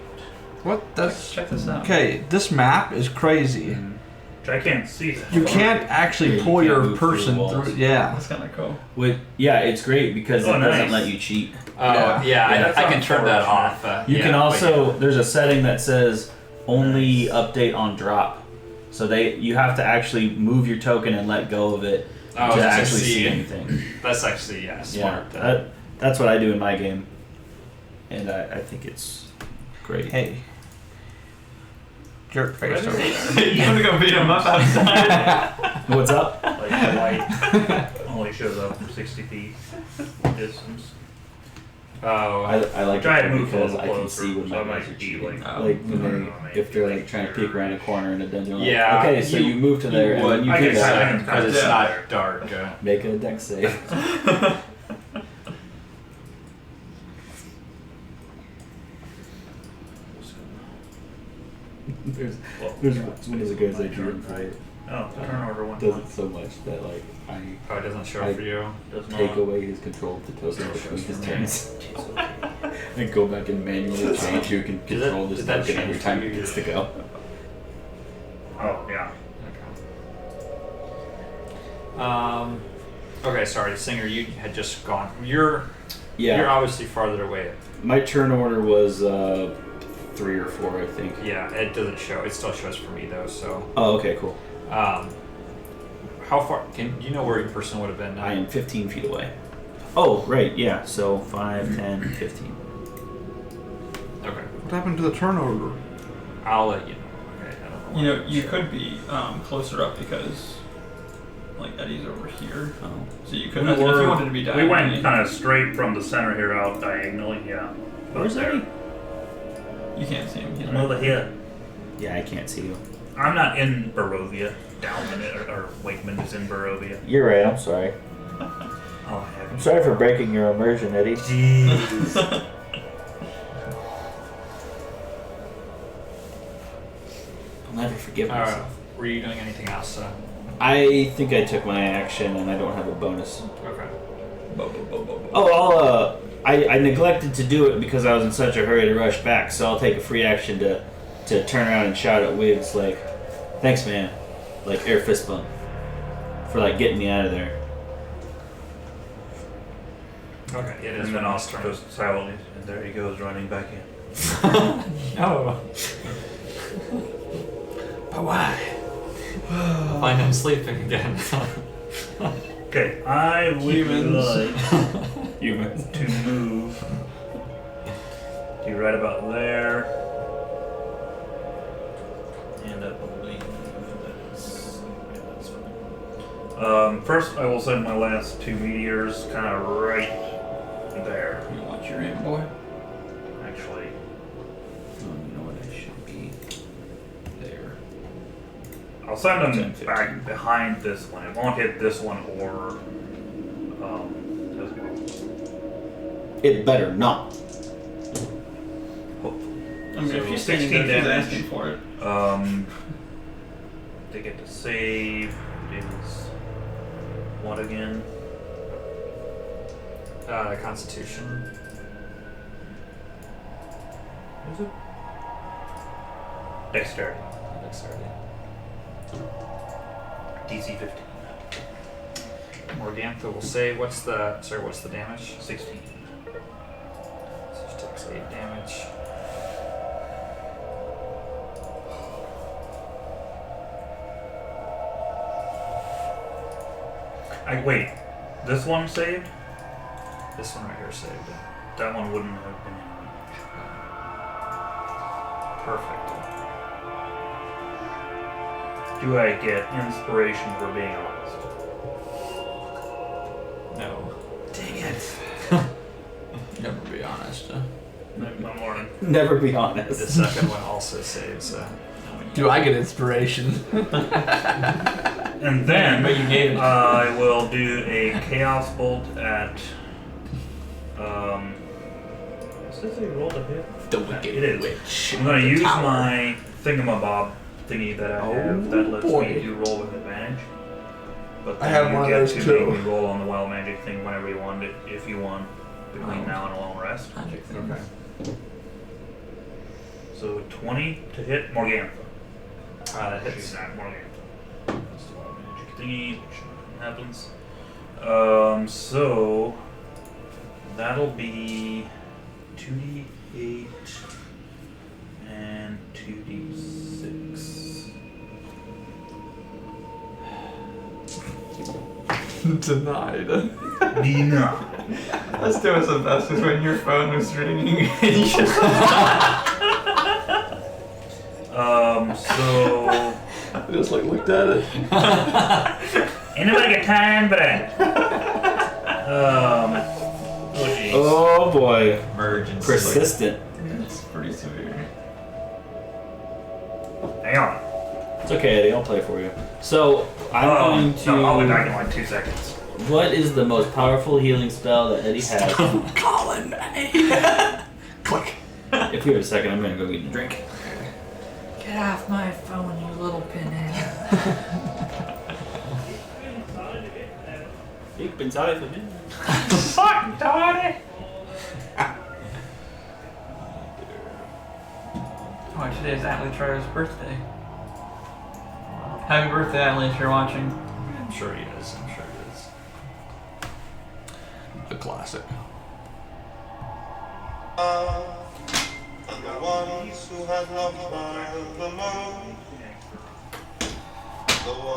[SPEAKER 5] What? That's
[SPEAKER 2] Check this out.
[SPEAKER 5] okay. This map is crazy.
[SPEAKER 3] Which I can't see that.
[SPEAKER 5] You can't actually
[SPEAKER 4] Yeah,
[SPEAKER 5] pull
[SPEAKER 4] you can't
[SPEAKER 5] your
[SPEAKER 4] move through
[SPEAKER 5] person
[SPEAKER 4] walls.
[SPEAKER 5] through. Yeah.
[SPEAKER 2] That's kind of cool.
[SPEAKER 4] Yeah, it's great because
[SPEAKER 3] Oh,
[SPEAKER 4] it doesn't
[SPEAKER 3] nice.
[SPEAKER 4] let you cheat.
[SPEAKER 1] Oh,
[SPEAKER 5] Yeah.
[SPEAKER 1] yeah,
[SPEAKER 3] that's
[SPEAKER 1] I can turn that
[SPEAKER 3] unfortunate.
[SPEAKER 1] off.
[SPEAKER 4] You
[SPEAKER 1] yeah,
[SPEAKER 4] can
[SPEAKER 1] but
[SPEAKER 4] also,
[SPEAKER 1] yeah.
[SPEAKER 4] there's a setting that says only update on drop. So you have to actually move your token and let go of it
[SPEAKER 1] Oh,
[SPEAKER 4] to
[SPEAKER 1] to
[SPEAKER 4] actually
[SPEAKER 1] see
[SPEAKER 4] see
[SPEAKER 1] it.
[SPEAKER 4] anything.
[SPEAKER 1] That's actually, smart.
[SPEAKER 4] Yeah, that's what I do in my game. And I think it's great.
[SPEAKER 5] Hey. Jerk face.
[SPEAKER 1] What
[SPEAKER 5] over
[SPEAKER 1] is
[SPEAKER 5] there.
[SPEAKER 1] it?
[SPEAKER 2] You want to go beat him up outside?
[SPEAKER 4] What's up?
[SPEAKER 3] Like the light only shows up from 60 feet distance.
[SPEAKER 1] Oh.
[SPEAKER 4] I like
[SPEAKER 3] Try
[SPEAKER 4] it
[SPEAKER 3] to move a
[SPEAKER 4] because
[SPEAKER 3] little
[SPEAKER 4] I can
[SPEAKER 3] closer,
[SPEAKER 4] see when
[SPEAKER 3] so
[SPEAKER 4] my
[SPEAKER 3] I might
[SPEAKER 4] guys are
[SPEAKER 3] be
[SPEAKER 4] cheating.
[SPEAKER 3] like-
[SPEAKER 4] Like when
[SPEAKER 3] Oh.
[SPEAKER 4] if they're like trying to peek around a corner in a dungeon. Like,
[SPEAKER 1] Yeah,
[SPEAKER 4] okay, so you move to there and
[SPEAKER 1] would.
[SPEAKER 4] then you
[SPEAKER 3] I
[SPEAKER 4] do
[SPEAKER 3] guess
[SPEAKER 4] that.
[SPEAKER 3] I-
[SPEAKER 1] because it's
[SPEAKER 3] Yeah.
[SPEAKER 1] not dark.
[SPEAKER 4] Make a dex save. there's one of the guys I drew in for
[SPEAKER 3] Oh, turn order one.
[SPEAKER 4] does it so much that like I
[SPEAKER 1] Oh, it doesn't show
[SPEAKER 4] I-
[SPEAKER 1] for you.
[SPEAKER 3] Does
[SPEAKER 4] take
[SPEAKER 3] not.
[SPEAKER 4] away his control of the token
[SPEAKER 1] Still
[SPEAKER 4] between
[SPEAKER 1] shows
[SPEAKER 4] his
[SPEAKER 1] for me.
[SPEAKER 4] turns. And go back and manually change who can
[SPEAKER 1] Did
[SPEAKER 4] control
[SPEAKER 1] that-
[SPEAKER 4] this
[SPEAKER 1] did that
[SPEAKER 4] token every
[SPEAKER 1] change
[SPEAKER 4] time
[SPEAKER 1] for
[SPEAKER 4] it
[SPEAKER 1] you?
[SPEAKER 4] gets to go.
[SPEAKER 3] Oh, yeah.
[SPEAKER 1] Okay, sorry, Singer, you had just gone. You're
[SPEAKER 4] Yeah.
[SPEAKER 1] obviously farther away.
[SPEAKER 4] My turn order was 3 or 4, I think.
[SPEAKER 1] Yeah, it doesn't show. It still shows for me though. So,
[SPEAKER 4] Oh, okay, cool.
[SPEAKER 1] how far? Can you know where your person would have been? Now?
[SPEAKER 4] I am 15 feet away. Oh, right, yeah. So 5, 10, 15.
[SPEAKER 1] Okay,
[SPEAKER 5] What happened to the turn order?
[SPEAKER 1] I'll let you know. Okay, I don't know.
[SPEAKER 2] You know, you could be closer up because, like, Eddie's over here.
[SPEAKER 4] Oh.
[SPEAKER 2] So you could, if you wanted to be
[SPEAKER 3] We
[SPEAKER 2] diagonally.
[SPEAKER 3] went kind of straight from the center here out diagonally, yeah.
[SPEAKER 4] Where's Eddie?
[SPEAKER 2] You can't see him. He's
[SPEAKER 3] I'm over here.
[SPEAKER 4] Yeah, I can't see you.
[SPEAKER 3] I'm not in Barovia. Dalman or Wakeman is in Barovia.
[SPEAKER 4] You're right, I'm sorry.
[SPEAKER 3] Oh, heaven.
[SPEAKER 4] I'm sorry for breaking your immersion, Eddie.
[SPEAKER 3] Jeez.
[SPEAKER 4] I'll never forgive
[SPEAKER 1] Alright,
[SPEAKER 4] myself.
[SPEAKER 1] were you doing anything else?
[SPEAKER 4] I think I took my action and I don't have a bonus.
[SPEAKER 1] Okay.
[SPEAKER 4] Oh, I neglected to do it because I was in such a hurry to rush back, so I'll take a free action to turn around and shout at Wiggs, like, thanks, man. Like, air fist bump. For, like, getting me out of there.
[SPEAKER 1] Okay, it is
[SPEAKER 3] And then
[SPEAKER 1] Renault's
[SPEAKER 3] off
[SPEAKER 1] turn.
[SPEAKER 3] goes silently, and there he goes running back in.
[SPEAKER 1] No.
[SPEAKER 4] But why?
[SPEAKER 1] Find him sleeping again.
[SPEAKER 3] Okay, I would
[SPEAKER 2] Humans.
[SPEAKER 3] like
[SPEAKER 4] Humans.
[SPEAKER 3] to move to right about there. And I believe that's fine. First, I will send my last 2 meteors kind of right there.
[SPEAKER 2] You want your aim, boy?
[SPEAKER 3] Actually,
[SPEAKER 4] Oh, you know what? I should be there.
[SPEAKER 3] I'll send
[SPEAKER 4] 10,
[SPEAKER 3] them
[SPEAKER 4] 15.
[SPEAKER 3] back behind this one. It won't hit this one or this one.
[SPEAKER 4] It better not.
[SPEAKER 3] Hopefully.
[SPEAKER 2] I mean,
[SPEAKER 3] So
[SPEAKER 2] if she's standing
[SPEAKER 3] 16
[SPEAKER 2] there, she's
[SPEAKER 3] damage.
[SPEAKER 2] asking for it.
[SPEAKER 3] They get to save is what again?
[SPEAKER 1] Constitution.
[SPEAKER 3] Is it? Dexterity.
[SPEAKER 1] Dexterity.
[SPEAKER 3] DC 15.
[SPEAKER 1] Morgantha will say, what's the damage?
[SPEAKER 3] 16.
[SPEAKER 1] So she takes 8 damage.
[SPEAKER 3] Wait. This one saved?
[SPEAKER 1] This one right here saved it.
[SPEAKER 3] That one wouldn't have been.
[SPEAKER 1] Perfect.
[SPEAKER 3] Do I get inspiration for being honest?
[SPEAKER 1] No.
[SPEAKER 4] Dang it.
[SPEAKER 2] Never be honest.
[SPEAKER 3] No more.
[SPEAKER 4] Never be
[SPEAKER 1] The
[SPEAKER 4] honest.
[SPEAKER 1] second one also saves.
[SPEAKER 5] Do I get inspiration?
[SPEAKER 3] And then
[SPEAKER 2] But you gave it.
[SPEAKER 3] I will do a chaos bolt at. Is this a roll to hit?
[SPEAKER 5] The
[SPEAKER 3] It is.
[SPEAKER 5] witch.
[SPEAKER 3] I'm gonna
[SPEAKER 5] The
[SPEAKER 3] use
[SPEAKER 5] tower.
[SPEAKER 3] my thingamabob thingy that I have that lets
[SPEAKER 5] boy.
[SPEAKER 3] me do roll with advantage. But
[SPEAKER 5] I
[SPEAKER 3] then
[SPEAKER 5] have
[SPEAKER 3] you
[SPEAKER 5] one of
[SPEAKER 3] get
[SPEAKER 5] those
[SPEAKER 3] to
[SPEAKER 5] too.
[SPEAKER 3] make me roll on the wild magic thing whenever you want it, if you want, between
[SPEAKER 2] Oh.
[SPEAKER 3] now and a long rest.
[SPEAKER 2] Magic thing.
[SPEAKER 3] Okay. So 20 to hit Morgantha.
[SPEAKER 1] That
[SPEAKER 3] She's
[SPEAKER 1] hits.
[SPEAKER 3] not Morgantha. That's the wild magic thingy, which happens. So that'll be 2d8 and 2d6.
[SPEAKER 5] Denied.
[SPEAKER 3] Dina.
[SPEAKER 2] Let's do us the best is when your phone was ringing and you just
[SPEAKER 3] So
[SPEAKER 5] I just like looked at it.
[SPEAKER 3] anybody got time for that? Oh
[SPEAKER 4] Oh boy.
[SPEAKER 1] Emergency.
[SPEAKER 4] Persistent.
[SPEAKER 2] It's pretty severe.
[SPEAKER 3] Hang on.
[SPEAKER 4] It's okay, Eddie. I'll play for you. So I'm going to.
[SPEAKER 3] No, I'll be back in like 2 seconds.
[SPEAKER 4] What is the most powerful healing spell that Eddie has?
[SPEAKER 5] Calling me. Click.
[SPEAKER 4] If we have a second, I'm gonna go get a drink.
[SPEAKER 1] Get off my phone, you little pinhead.
[SPEAKER 4] Ich bin sorry for me.
[SPEAKER 1] Fuck, Donnie!
[SPEAKER 2] Oh, today's Atlee Trier's birthday. Happy birthday, Atlee, if you're watching.
[SPEAKER 1] I'm sure he is. I'm sure he is.
[SPEAKER 5] The classic.
[SPEAKER 6] And the ones who had loved her the most.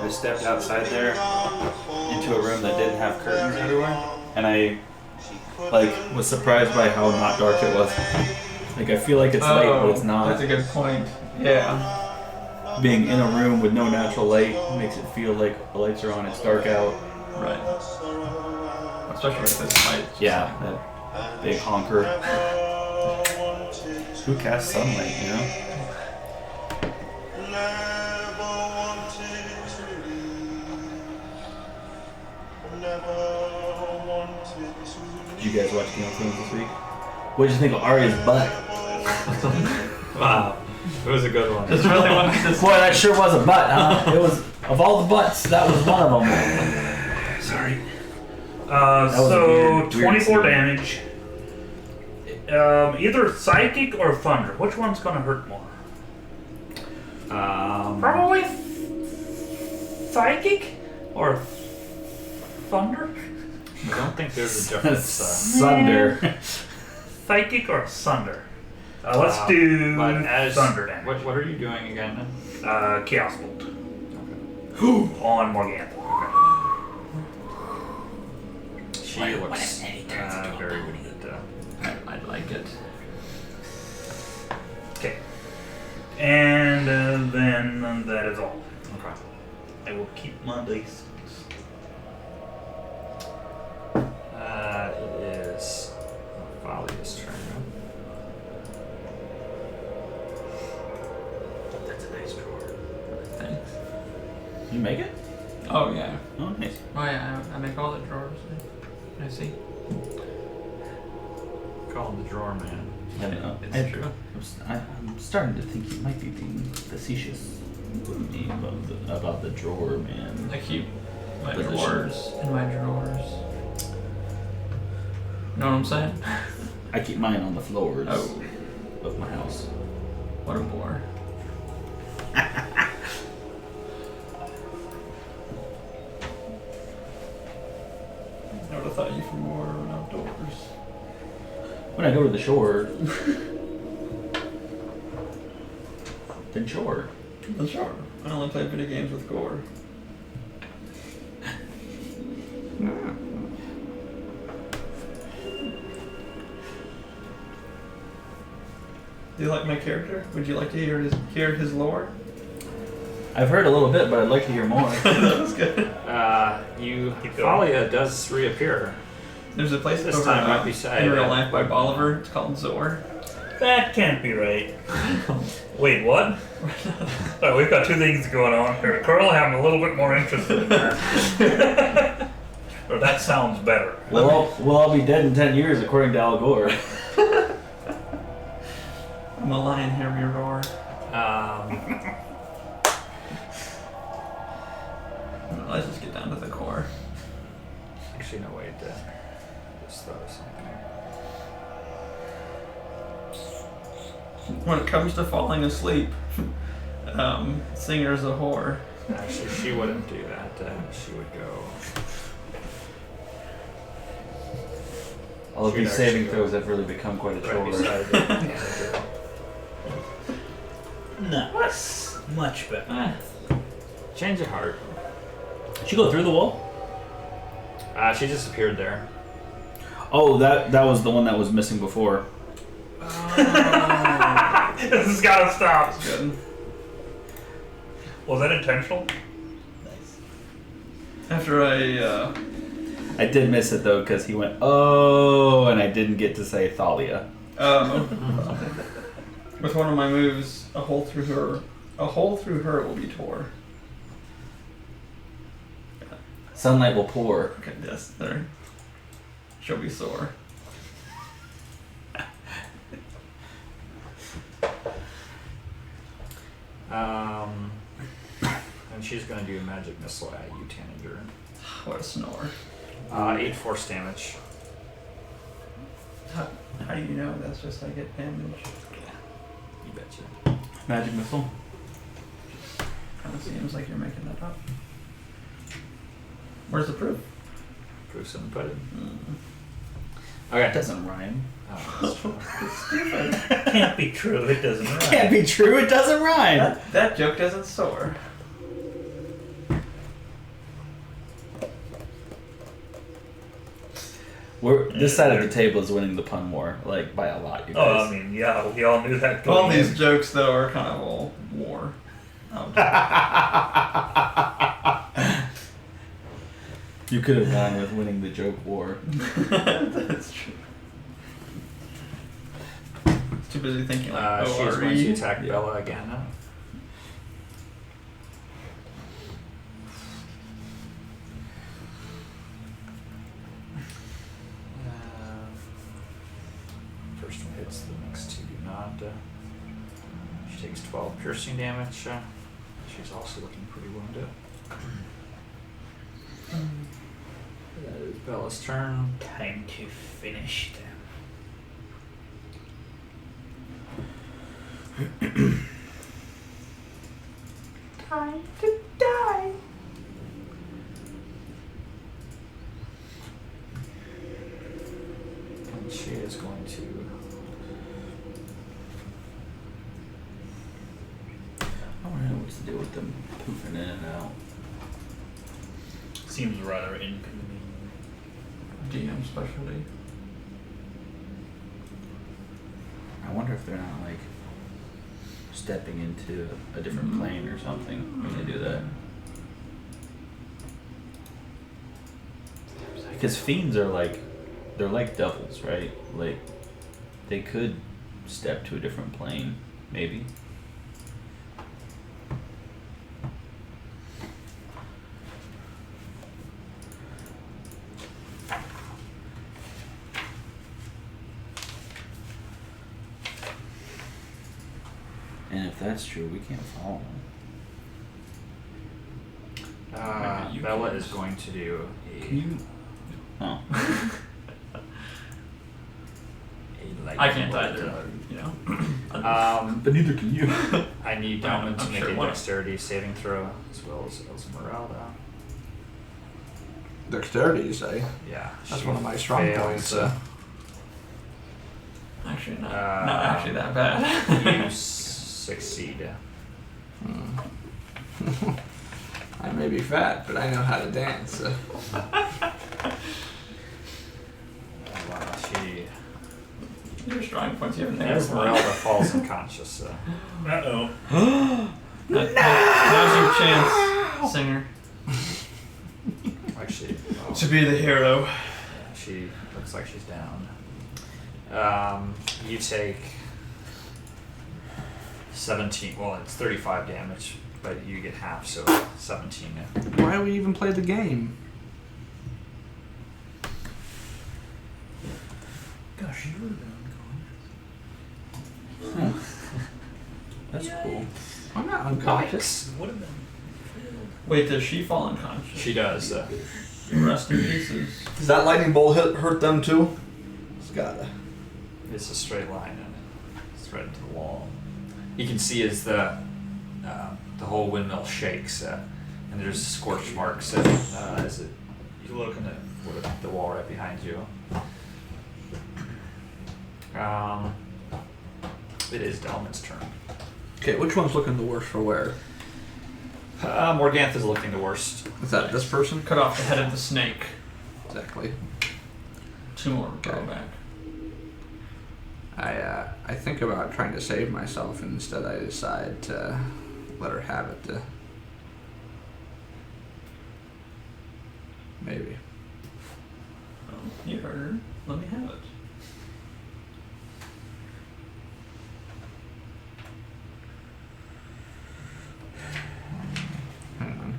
[SPEAKER 4] I stepped outside there into a room that didn't have curtains everywhere, and I was surprised by how not dark it was. Like I feel like it's late, but it's not.
[SPEAKER 2] That's a good point. Yeah.
[SPEAKER 4] Being in a room with no natural light makes it feel like the lights are on. It's dark out.
[SPEAKER 2] Right. Especially with this light.
[SPEAKER 4] Yeah, that big honker. Who casts sunlight? You know. Did you guys watch Game of Thrones this week? What did you think of Arya's butt?
[SPEAKER 1] Wow. It was a good one.
[SPEAKER 2] Just really wanted to
[SPEAKER 4] Boy, that sure was a butt, huh? It was, of all the butts, that was one of them.
[SPEAKER 3] Sorry.
[SPEAKER 4] was a
[SPEAKER 3] So
[SPEAKER 4] weird
[SPEAKER 3] 24
[SPEAKER 4] scene.
[SPEAKER 3] damage. Either psychic or thunder. Which one's gonna hurt more? Probably psychic or thunder.
[SPEAKER 1] I don't think there's a difference.
[SPEAKER 4] Thunder.
[SPEAKER 3] Psychic or thunder. Let's do
[SPEAKER 1] But as
[SPEAKER 3] thunder damage.
[SPEAKER 1] What are you doing again then?
[SPEAKER 3] Chaos bolt on Morgantha.
[SPEAKER 1] She looks very good.
[SPEAKER 2] I like it.
[SPEAKER 3] Okay. And then that is all.
[SPEAKER 1] Okay.
[SPEAKER 3] I will keep my dice.
[SPEAKER 1] It is Valia's turn.
[SPEAKER 3] That's a nice drawer.
[SPEAKER 2] Thanks.
[SPEAKER 4] You make it?
[SPEAKER 2] Oh, yeah.
[SPEAKER 4] Oh, nice.
[SPEAKER 2] Oh, yeah. I make all the drawers. I see.
[SPEAKER 1] Call him the drawer man.
[SPEAKER 4] I don't know.
[SPEAKER 2] It's true.
[SPEAKER 4] I'm starting to think you might be being facetious with me about the drawer, man.
[SPEAKER 2] I keep my
[SPEAKER 4] Position.
[SPEAKER 2] drawers in my drawers. Know what I'm saying?
[SPEAKER 4] I keep mine on the floors
[SPEAKER 2] Oh,
[SPEAKER 4] of my house.
[SPEAKER 2] what a bore. I would have thought you from more outdoors.
[SPEAKER 4] When I go to the shore, then shore.
[SPEAKER 2] Well, sure. I only play video games with gore. Do you like my character? Would you like to hear his lore?
[SPEAKER 4] I've heard a little bit, but I'd like to hear more.
[SPEAKER 2] That was good.
[SPEAKER 3] Keep going.
[SPEAKER 1] Valia does reappear.
[SPEAKER 2] There's a place
[SPEAKER 1] This
[SPEAKER 2] over
[SPEAKER 1] time might be sad,
[SPEAKER 2] in real
[SPEAKER 1] yeah.
[SPEAKER 2] life by Bolivar. It's called Zor.
[SPEAKER 3] That can't be right. Wait, what? Oh, we've got two things going on here. Carl, I'm a little bit more interested in that. Or that sounds better.
[SPEAKER 4] We'll all be dead in 10 years, according to Al Gore.
[SPEAKER 2] I'm a lion, hear me roar. Let's just get down to the core.
[SPEAKER 1] Actually, no, wait. Just throw something.
[SPEAKER 2] When it comes to falling asleep, Singer's a whore.
[SPEAKER 1] Actually, she wouldn't do that. She would go.
[SPEAKER 4] All of
[SPEAKER 1] She'd
[SPEAKER 4] these saving
[SPEAKER 1] actually
[SPEAKER 4] throws have really become quite a
[SPEAKER 1] Right
[SPEAKER 4] chore.
[SPEAKER 1] beside the manager.
[SPEAKER 3] No, that's much better.
[SPEAKER 1] Change of heart.
[SPEAKER 4] Did she go through the wall?
[SPEAKER 1] She just appeared there.
[SPEAKER 4] Oh, that was the one that was missing before.
[SPEAKER 3] This has got to stop.
[SPEAKER 2] Good.
[SPEAKER 3] Was that intentional?
[SPEAKER 2] After I
[SPEAKER 4] I did miss it though because he went, oh, and I didn't get to say Thalia.
[SPEAKER 2] With one of my moves, a hole through her will be tore.
[SPEAKER 4] Sunlight will pour.
[SPEAKER 2] Okay, yes, there. She'll be sore.
[SPEAKER 1] And she's gonna do a magic missile at you, Tanager.
[SPEAKER 2] What a snore.
[SPEAKER 1] 8 force damage.
[SPEAKER 2] How do you know that's just I get damage?
[SPEAKER 1] You betcha.
[SPEAKER 4] Magic missile.
[SPEAKER 2] Kind of seems like you're making that up. Where's the proof?
[SPEAKER 1] Proof's inputted.
[SPEAKER 4] It
[SPEAKER 1] Okay.
[SPEAKER 4] doesn't rhyme.
[SPEAKER 1] Oh, that's true.
[SPEAKER 3] Can't be true. It doesn't rhyme.
[SPEAKER 4] Can't be true. It doesn't rhyme.
[SPEAKER 2] That joke doesn't soar.
[SPEAKER 4] This side of the table is winning the pun war, like by a lot. You
[SPEAKER 3] Oh,
[SPEAKER 4] guys.
[SPEAKER 3] I mean, yeah, we all knew that.
[SPEAKER 2] All
[SPEAKER 3] going
[SPEAKER 2] these
[SPEAKER 3] in.
[SPEAKER 2] jokes, though, are kind of all war.
[SPEAKER 4] You could have gone with winning the joke war.
[SPEAKER 2] That's true. Too busy thinking like
[SPEAKER 1] She's going
[SPEAKER 2] ORE.
[SPEAKER 1] to attack Bella again. First one hits, the next two do not. She takes 12 piercing damage. She's also looking pretty wounded. That is Bella's turn.
[SPEAKER 3] Time to finish them.
[SPEAKER 1] Time to die. And she is going to.
[SPEAKER 4] I don't know what's to do with them poofing in and out.
[SPEAKER 3] Seems rather inconvenient.
[SPEAKER 2] DM specialty.
[SPEAKER 4] I wonder if they're not like stepping into a different plane or something when they do that. Because fiends are like, they're like devils, right? Like, they could step to a different plane, maybe. And if that's true, we can't follow them.
[SPEAKER 2] Maybe you
[SPEAKER 1] Bella
[SPEAKER 2] can.
[SPEAKER 1] is going to do a.
[SPEAKER 4] Can you? Oh.
[SPEAKER 2] I can't either, you know.
[SPEAKER 4] But neither can you.
[SPEAKER 1] I need Delman to
[SPEAKER 2] I'm
[SPEAKER 1] make
[SPEAKER 2] sure
[SPEAKER 1] a
[SPEAKER 2] one-
[SPEAKER 1] dexterity saving throw as well as Esmeralda.
[SPEAKER 5] Dexterity, you say?
[SPEAKER 1] Yeah,
[SPEAKER 5] That's
[SPEAKER 1] she
[SPEAKER 5] one of my strong
[SPEAKER 1] fails,
[SPEAKER 5] points.
[SPEAKER 2] Actually, not actually that bad.
[SPEAKER 1] You succeed.
[SPEAKER 5] I may be fat, but I know how to dance.
[SPEAKER 1] Wow, she.
[SPEAKER 2] Your strong points, you have negative
[SPEAKER 1] Esmeralda
[SPEAKER 2] one.
[SPEAKER 1] falls unconscious.
[SPEAKER 3] Uh-oh.
[SPEAKER 2] Now's your chance, singer.
[SPEAKER 1] Actually,
[SPEAKER 2] To be the hero.
[SPEAKER 1] yeah, she looks like she's down. You take 17. Well, it's 35 damage, but you get half, so 17.
[SPEAKER 5] Why we even play the game?
[SPEAKER 3] Gosh, you would have been
[SPEAKER 4] That's cool.
[SPEAKER 5] I'm not unconscious.
[SPEAKER 3] Would have been.
[SPEAKER 2] Wait, does she fall unconscious?
[SPEAKER 1] She does.
[SPEAKER 2] Rest in pieces.
[SPEAKER 5] Does that lightning bolt hurt them too? It's gotta.
[SPEAKER 1] It's a straight line and it's right into the wall. You can see as the whole windmill shakes, and there's scorch marks as you look at the wall right behind you. It is Delman's turn.
[SPEAKER 5] Okay, which one's looking the worst for wear?
[SPEAKER 1] Morgantha's looking the worst.
[SPEAKER 5] Is that this person?
[SPEAKER 2] Cut off the head of the snake.
[SPEAKER 5] Exactly.
[SPEAKER 2] 2 more
[SPEAKER 5] Okay.
[SPEAKER 2] go back.
[SPEAKER 5] I think about trying to save myself, and instead I decide to let her have it. Maybe.
[SPEAKER 2] Let me have it.
[SPEAKER 5] Hang on.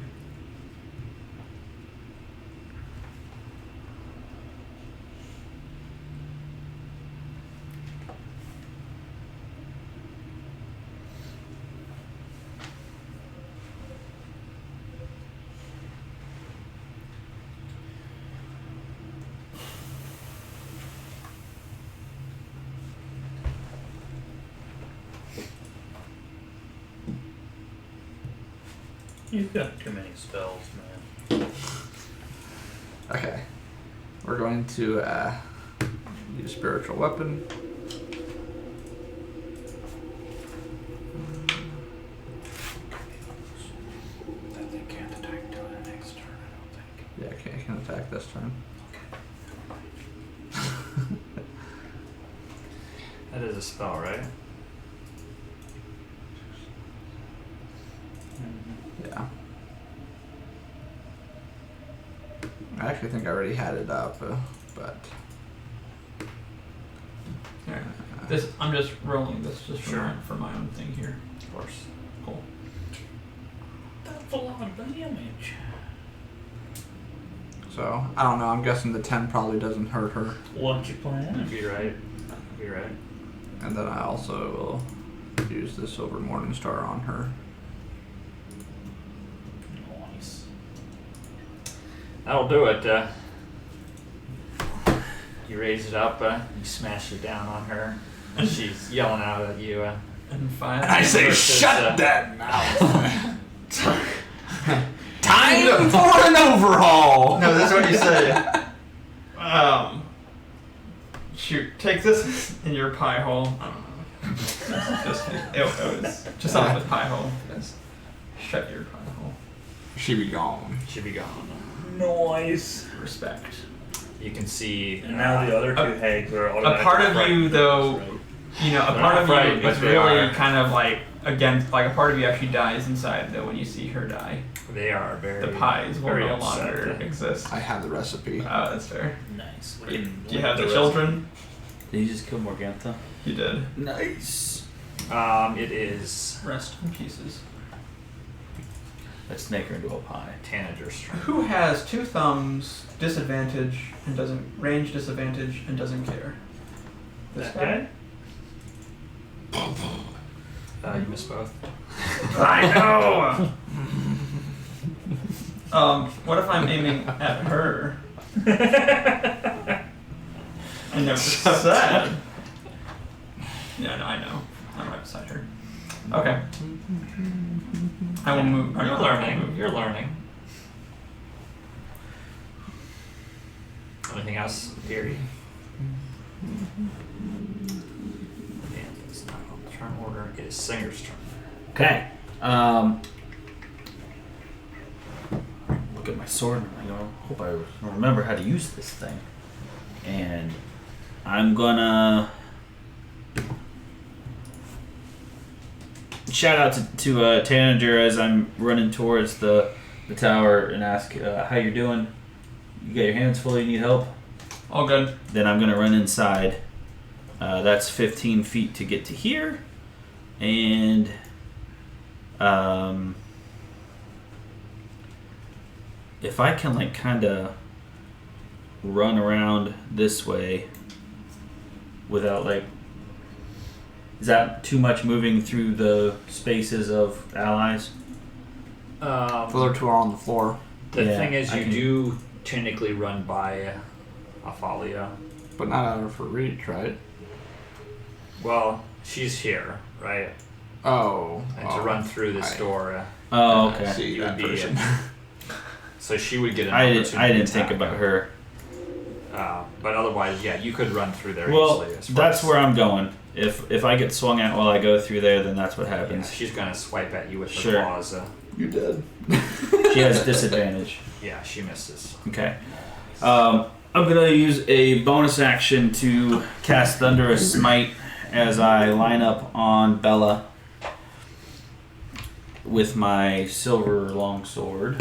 [SPEAKER 3] You've got too many spells, man.
[SPEAKER 5] Okay. We're going to use spiritual weapon.
[SPEAKER 1] That thing can't attack until the next turn, I don't think.
[SPEAKER 5] Yeah, okay, I can attack this turn.
[SPEAKER 1] That is a spell, right?
[SPEAKER 5] Yeah. I actually think I already had it up, but
[SPEAKER 2] Alright. This I'm just rolling this just
[SPEAKER 1] Sure.
[SPEAKER 2] for my own thing here.
[SPEAKER 1] Of course.
[SPEAKER 2] Cool.
[SPEAKER 3] That's a lot of damage.
[SPEAKER 5] so I don't know. I'm guessing the 10 probably doesn't hurt her,
[SPEAKER 3] What's your plan?
[SPEAKER 1] You're right. You're right.
[SPEAKER 5] and then I also will use this over Morningstar on her.
[SPEAKER 3] Nice.
[SPEAKER 1] That'll do it. You raise it up, you smash it down on her. She's yelling out at you.
[SPEAKER 2] And 5.
[SPEAKER 5] I say,
[SPEAKER 1] Versus,
[SPEAKER 5] shut that mouth! Time for an overhaul!
[SPEAKER 2] No, this is what you say. Shoot, take this in your pie hole. I don't know. It was just something with pie hole. Just shut your pie hole.
[SPEAKER 5] She be gone.
[SPEAKER 1] She'd be gone.
[SPEAKER 3] Nice.
[SPEAKER 2] Respect.
[SPEAKER 1] You can see.
[SPEAKER 3] And now the other two
[SPEAKER 2] a-
[SPEAKER 3] hags are
[SPEAKER 2] A
[SPEAKER 3] automatically
[SPEAKER 2] part of you,
[SPEAKER 3] frightened.
[SPEAKER 2] though,
[SPEAKER 3] Right.
[SPEAKER 2] you know, a
[SPEAKER 1] They're
[SPEAKER 2] part
[SPEAKER 1] not
[SPEAKER 2] of
[SPEAKER 1] frightened,
[SPEAKER 2] you
[SPEAKER 1] but
[SPEAKER 2] is
[SPEAKER 1] they
[SPEAKER 2] really
[SPEAKER 1] are.
[SPEAKER 2] kind of like against, like a part of you actually dies inside though when you see her die.
[SPEAKER 1] They are very.
[SPEAKER 2] The pies will
[SPEAKER 1] very
[SPEAKER 2] no
[SPEAKER 1] upset.
[SPEAKER 2] longer exist.
[SPEAKER 5] I have the recipe.
[SPEAKER 2] Oh, that's fair.
[SPEAKER 3] Nice.
[SPEAKER 2] Do you have the children?
[SPEAKER 4] Did you just kill Morgantha?
[SPEAKER 2] You did.
[SPEAKER 4] Nice.
[SPEAKER 1] It is
[SPEAKER 2] Rest in pieces.
[SPEAKER 4] Let's snake her into a pie.
[SPEAKER 1] Tanager's turn.
[SPEAKER 2] Who has 2 thumbs, disadvantage, and doesn't range disadvantage and doesn't care? This
[SPEAKER 3] That guy?
[SPEAKER 1] You missed both.
[SPEAKER 2] I know. What if I'm aiming at her? I never said. Yeah, no, I know. I'm right beside her. Okay. I will move.
[SPEAKER 1] You're learning. You're learning. Anything else, Gary? And it's not on the turn order. It is Singer's turn.
[SPEAKER 4] Okay. Look at my sword. I hope I remember how to use this thing. And I'm gonna shout out to Tanager as I'm running towards the tower and ask how you're doing. You got your hands full? You need help?
[SPEAKER 2] All good.
[SPEAKER 4] Then I'm gonna run inside. That's 15 feet to get to here, and if I can like kind of run around this way without like, is that too much moving through the spaces of allies?
[SPEAKER 5] The other 2 are on the floor,
[SPEAKER 1] The
[SPEAKER 4] Yeah,
[SPEAKER 1] thing is,
[SPEAKER 4] I
[SPEAKER 1] you
[SPEAKER 4] can-
[SPEAKER 1] do technically run by Afalia.
[SPEAKER 5] but not out of her reach, right?
[SPEAKER 1] Well, she's here, right?
[SPEAKER 5] Oh.
[SPEAKER 1] And to run through this door,
[SPEAKER 4] Oh,
[SPEAKER 5] I
[SPEAKER 4] okay.
[SPEAKER 5] see
[SPEAKER 1] you
[SPEAKER 5] that
[SPEAKER 1] would be.
[SPEAKER 5] person.
[SPEAKER 1] So she would get an
[SPEAKER 4] I
[SPEAKER 1] opportunity.
[SPEAKER 4] didn't
[SPEAKER 1] to
[SPEAKER 4] think
[SPEAKER 1] attack
[SPEAKER 4] about
[SPEAKER 1] you.
[SPEAKER 4] her.
[SPEAKER 1] But otherwise, yeah, you could run through there
[SPEAKER 4] Well,
[SPEAKER 1] easily. as far
[SPEAKER 4] that's
[SPEAKER 1] as-
[SPEAKER 4] where I'm going. If I get swung at while I go through there, then that's what
[SPEAKER 1] Yeah,
[SPEAKER 4] happens.
[SPEAKER 1] she's gonna swipe at you with her
[SPEAKER 4] Sure.
[SPEAKER 1] claws.
[SPEAKER 5] You did.
[SPEAKER 4] She has disadvantage.
[SPEAKER 1] Yeah, she misses.
[SPEAKER 4] Okay. I'm gonna use a bonus action to cast Thunderous Smite as I line up on Bella with my silver longsword.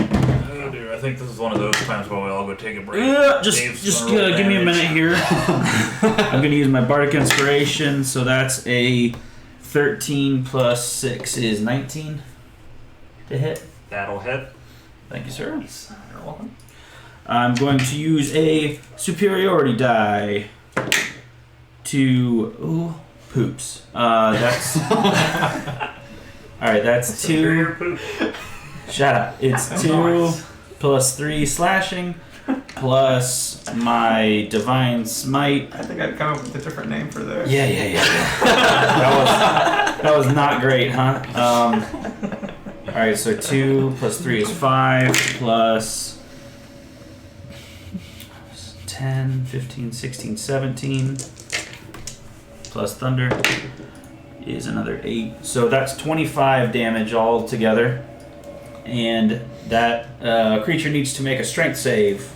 [SPEAKER 3] Oh dear, I think this is one of those times where we all go take a break.
[SPEAKER 4] Just
[SPEAKER 3] Dave's gonna roll
[SPEAKER 4] give me a
[SPEAKER 3] damage.
[SPEAKER 4] minute here. I'm gonna use my bardic inspiration, so that's a 13 plus 6 is 19 to hit.
[SPEAKER 1] That'll hit.
[SPEAKER 4] Thank you, sir.
[SPEAKER 2] You're welcome.
[SPEAKER 4] I'm going to use a superiority die to poops. That's all right. That's
[SPEAKER 3] Superior
[SPEAKER 4] 2.
[SPEAKER 3] poop.
[SPEAKER 4] Shut up. It's 2 plus 3 slashing plus my divine smite.
[SPEAKER 2] I think I'd come up with a different name for this.
[SPEAKER 4] Yeah. that was not great, huh? All right. So 2 plus 3 is 5 plus 10, 15, 16, 17 plus thunder is another 8. So that's 25 damage all together. And that creature needs to make a strength save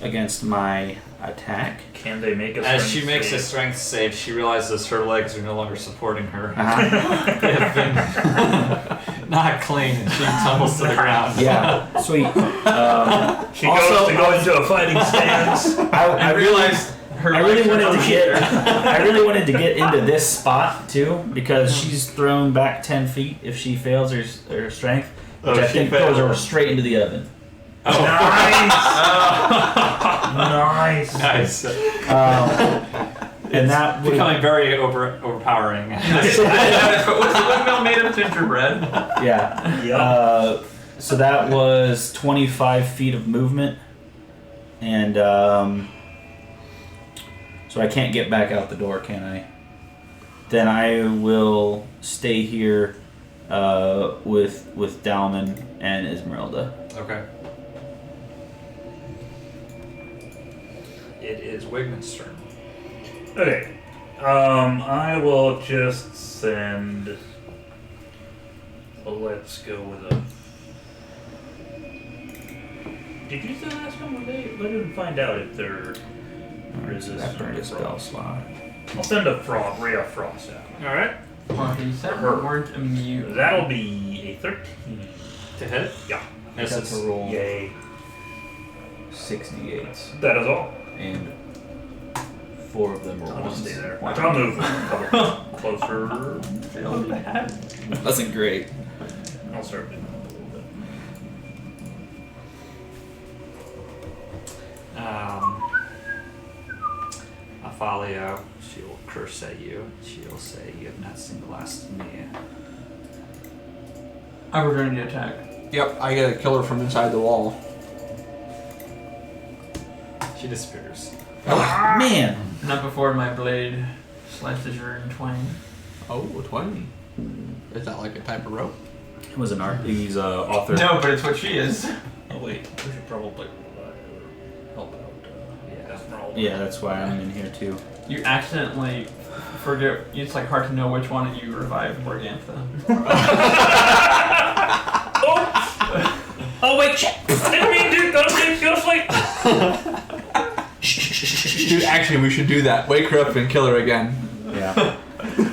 [SPEAKER 4] against my attack.
[SPEAKER 3] Can they make a
[SPEAKER 1] As
[SPEAKER 3] strength
[SPEAKER 1] she makes a
[SPEAKER 3] save?
[SPEAKER 1] strength save, she realizes her legs are no longer supporting her.
[SPEAKER 4] Uh-huh.
[SPEAKER 1] They have been not clean, and she tumbles to the ground.
[SPEAKER 4] Yeah, sweet.
[SPEAKER 3] She
[SPEAKER 4] also,
[SPEAKER 3] goes to go into a fighting stance.
[SPEAKER 4] I realized
[SPEAKER 2] her
[SPEAKER 4] I really
[SPEAKER 2] legs are
[SPEAKER 4] wanted to
[SPEAKER 2] not
[SPEAKER 4] get
[SPEAKER 2] here.
[SPEAKER 4] I really wanted to get into this spot too because she's thrown back 10 feet if she fails her strength, which
[SPEAKER 1] Oh,
[SPEAKER 4] I
[SPEAKER 1] she
[SPEAKER 4] think throws her
[SPEAKER 1] failed.
[SPEAKER 4] straight into the oven.
[SPEAKER 3] Nice. Nice.
[SPEAKER 1] Nice.
[SPEAKER 4] And that would
[SPEAKER 1] Becoming very overpowering.
[SPEAKER 2] What's the windmill made of? Gingerbread.
[SPEAKER 4] yeah.
[SPEAKER 3] Yep.
[SPEAKER 4] So that was 25 feet of movement, and so I can't get back out the door, can I? Then I will stay here with Dalman and Esmeralda.
[SPEAKER 1] Okay. It is Wigman's turn.
[SPEAKER 3] Okay. I will just send. Let's go with a. Did you still ask them? Let them find out if they're resistant.
[SPEAKER 4] That burned
[SPEAKER 3] to
[SPEAKER 4] a spell
[SPEAKER 3] frost.
[SPEAKER 4] slot.
[SPEAKER 3] I'll send a frog, ray of frost out.
[SPEAKER 1] All right.
[SPEAKER 2] Well, he said we
[SPEAKER 3] Her.
[SPEAKER 2] weren't immune.
[SPEAKER 3] That'll be a 13.
[SPEAKER 1] To hit?
[SPEAKER 3] Yeah.
[SPEAKER 4] That's a
[SPEAKER 1] Misses.
[SPEAKER 4] roll.
[SPEAKER 3] Yay.
[SPEAKER 4] 68s,
[SPEAKER 3] That is all.
[SPEAKER 4] and 4 of them were
[SPEAKER 3] I'll just
[SPEAKER 4] ones.
[SPEAKER 3] stay there.
[SPEAKER 4] Wow.
[SPEAKER 3] I'll move a couple closer.
[SPEAKER 2] Feel bad.
[SPEAKER 4] Wasn't great.
[SPEAKER 3] I'll start doing that a little bit.
[SPEAKER 1] Athalia, she will curse at you. She'll say, "You have not seen the last of me."
[SPEAKER 2] I return the attack.
[SPEAKER 5] Yep, I get a killer from inside the wall.
[SPEAKER 1] She disappears.
[SPEAKER 4] Oh, man!
[SPEAKER 2] Not before my blade slices her in twain.
[SPEAKER 5] Oh, 20. Is that like a type of rope?
[SPEAKER 4] It was an art. He's author.
[SPEAKER 2] No, but it's what she is.
[SPEAKER 3] Oh wait, we should probably help out. Esmeralda.
[SPEAKER 4] Yeah, that's why I'm in here too.
[SPEAKER 2] You accidentally forget. It's like hard to know which one you revive Morgantha.
[SPEAKER 3] Oh wait, shit! I didn't mean to. Go to sleep.
[SPEAKER 5] Dude, actually, we should do that. Wake her up and kill her again.
[SPEAKER 4] Yeah.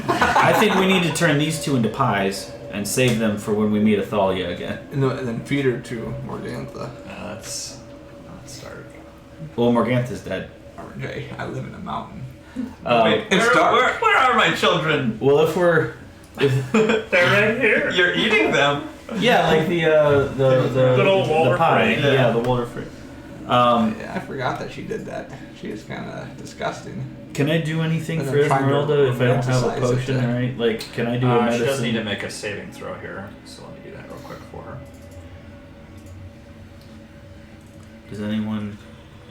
[SPEAKER 4] I think we need to turn these two into pies and save them for when we meet Athalia again.
[SPEAKER 5] And then feed her to Morgantha.
[SPEAKER 1] Let's start.
[SPEAKER 4] Well, Morgantha's dead.
[SPEAKER 5] RJ, I live in a mountain.
[SPEAKER 2] Wait,
[SPEAKER 5] it's dark.
[SPEAKER 2] where are my children?
[SPEAKER 4] Well, if
[SPEAKER 3] They're right here.
[SPEAKER 2] You're eating them.
[SPEAKER 4] yeah, like the
[SPEAKER 3] Good old
[SPEAKER 4] the
[SPEAKER 3] Walter
[SPEAKER 4] pie.
[SPEAKER 3] Frey.
[SPEAKER 4] Yeah, the Walter Frey.
[SPEAKER 5] Yeah, I forgot that she did that. She is kind of disgusting.
[SPEAKER 4] Can I do anything
[SPEAKER 5] And
[SPEAKER 4] for
[SPEAKER 5] then trying to
[SPEAKER 4] Esmeralda if I don't have a
[SPEAKER 5] romanticize it,
[SPEAKER 4] potion,
[SPEAKER 5] yeah.
[SPEAKER 4] right? Like, can I do a
[SPEAKER 1] She does
[SPEAKER 4] medicine?
[SPEAKER 1] need to make a saving throw here, so let me do that real quick for her.
[SPEAKER 4] Does anyone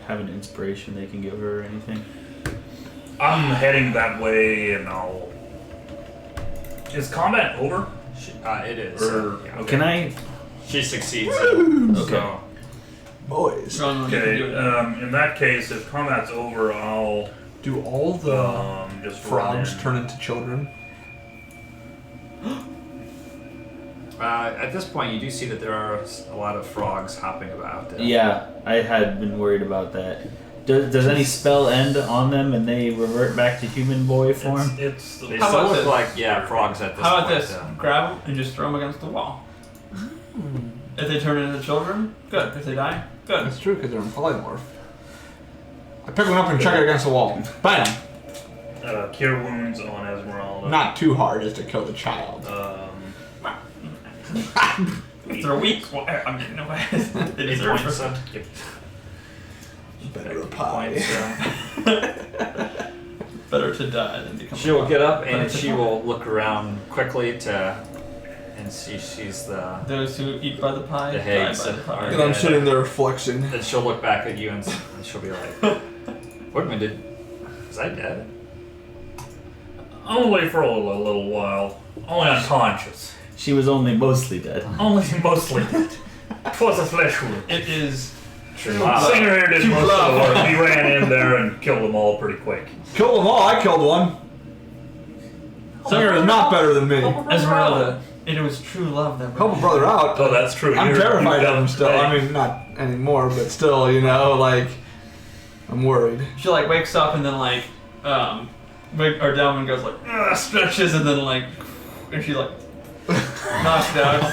[SPEAKER 4] have an inspiration they can give her or anything?
[SPEAKER 3] I'm heading that way, and I'll. Is combat over?
[SPEAKER 1] It is.
[SPEAKER 3] Or-
[SPEAKER 1] yeah.
[SPEAKER 4] Can I?
[SPEAKER 1] She succeeds.
[SPEAKER 4] Okay.
[SPEAKER 1] So,
[SPEAKER 5] Boys.
[SPEAKER 2] No, you can
[SPEAKER 3] Okay.
[SPEAKER 2] do it.
[SPEAKER 3] In that case, if combat's over, I'll
[SPEAKER 5] Do all the
[SPEAKER 3] just
[SPEAKER 5] frogs
[SPEAKER 3] run in.
[SPEAKER 5] turn into children?
[SPEAKER 1] at this point, you do see that there are a lot of frogs hopping about.
[SPEAKER 4] Yeah, I had been worried about that. Does any spell end on them and they revert back to human boy form?
[SPEAKER 3] It's
[SPEAKER 1] They
[SPEAKER 2] How
[SPEAKER 1] still
[SPEAKER 2] about
[SPEAKER 1] look
[SPEAKER 2] this?
[SPEAKER 1] like frogs at this
[SPEAKER 2] How about
[SPEAKER 1] point.
[SPEAKER 2] this? Grab them and just throw them against the wall. If they turn into children, good. If they die, good.
[SPEAKER 5] That's true, because they're in polymorph. I pick one up and check it against the wall. Bam!
[SPEAKER 3] Cure wounds on Esmeralda.
[SPEAKER 5] Not too hard as to kill the child.
[SPEAKER 2] If they're weak, well, I'm getting away. They deserve
[SPEAKER 1] points,
[SPEAKER 2] it.
[SPEAKER 5] Better a pie.
[SPEAKER 2] Better to die than become.
[SPEAKER 1] She will get up and
[SPEAKER 2] Better to
[SPEAKER 1] she
[SPEAKER 2] die.
[SPEAKER 1] will look around quickly and see she's the.
[SPEAKER 2] Those who eat by the pie,
[SPEAKER 1] The
[SPEAKER 2] die
[SPEAKER 1] hags
[SPEAKER 2] by the pie.
[SPEAKER 5] And I'm sitting there flexing.
[SPEAKER 1] Then she'll look back at you and she'll be like, Woodman, was I dead?
[SPEAKER 3] Only for a little while. Only unconscious.
[SPEAKER 4] She was only mostly dead.
[SPEAKER 3] Only mostly. 'Twas a flesh wound.
[SPEAKER 2] It is true.
[SPEAKER 1] Wow.
[SPEAKER 3] Singer here did
[SPEAKER 2] True
[SPEAKER 3] most of the
[SPEAKER 2] love.
[SPEAKER 3] work. He ran in there and killed them all pretty quick.
[SPEAKER 5] Killed them all, I killed one. Singer is not better than me.
[SPEAKER 2] Esmeralda. It was true love that.
[SPEAKER 5] Help a brother out.
[SPEAKER 3] Oh, that's true.
[SPEAKER 5] I'm
[SPEAKER 3] You've
[SPEAKER 5] terrified of
[SPEAKER 3] done
[SPEAKER 5] him still.
[SPEAKER 3] great.
[SPEAKER 5] I mean, not anymore, but still, you know, like, I'm worried.
[SPEAKER 2] She like wakes up and then like, or Delman goes like, "Ugh," stretches and then like, and she like knocks out.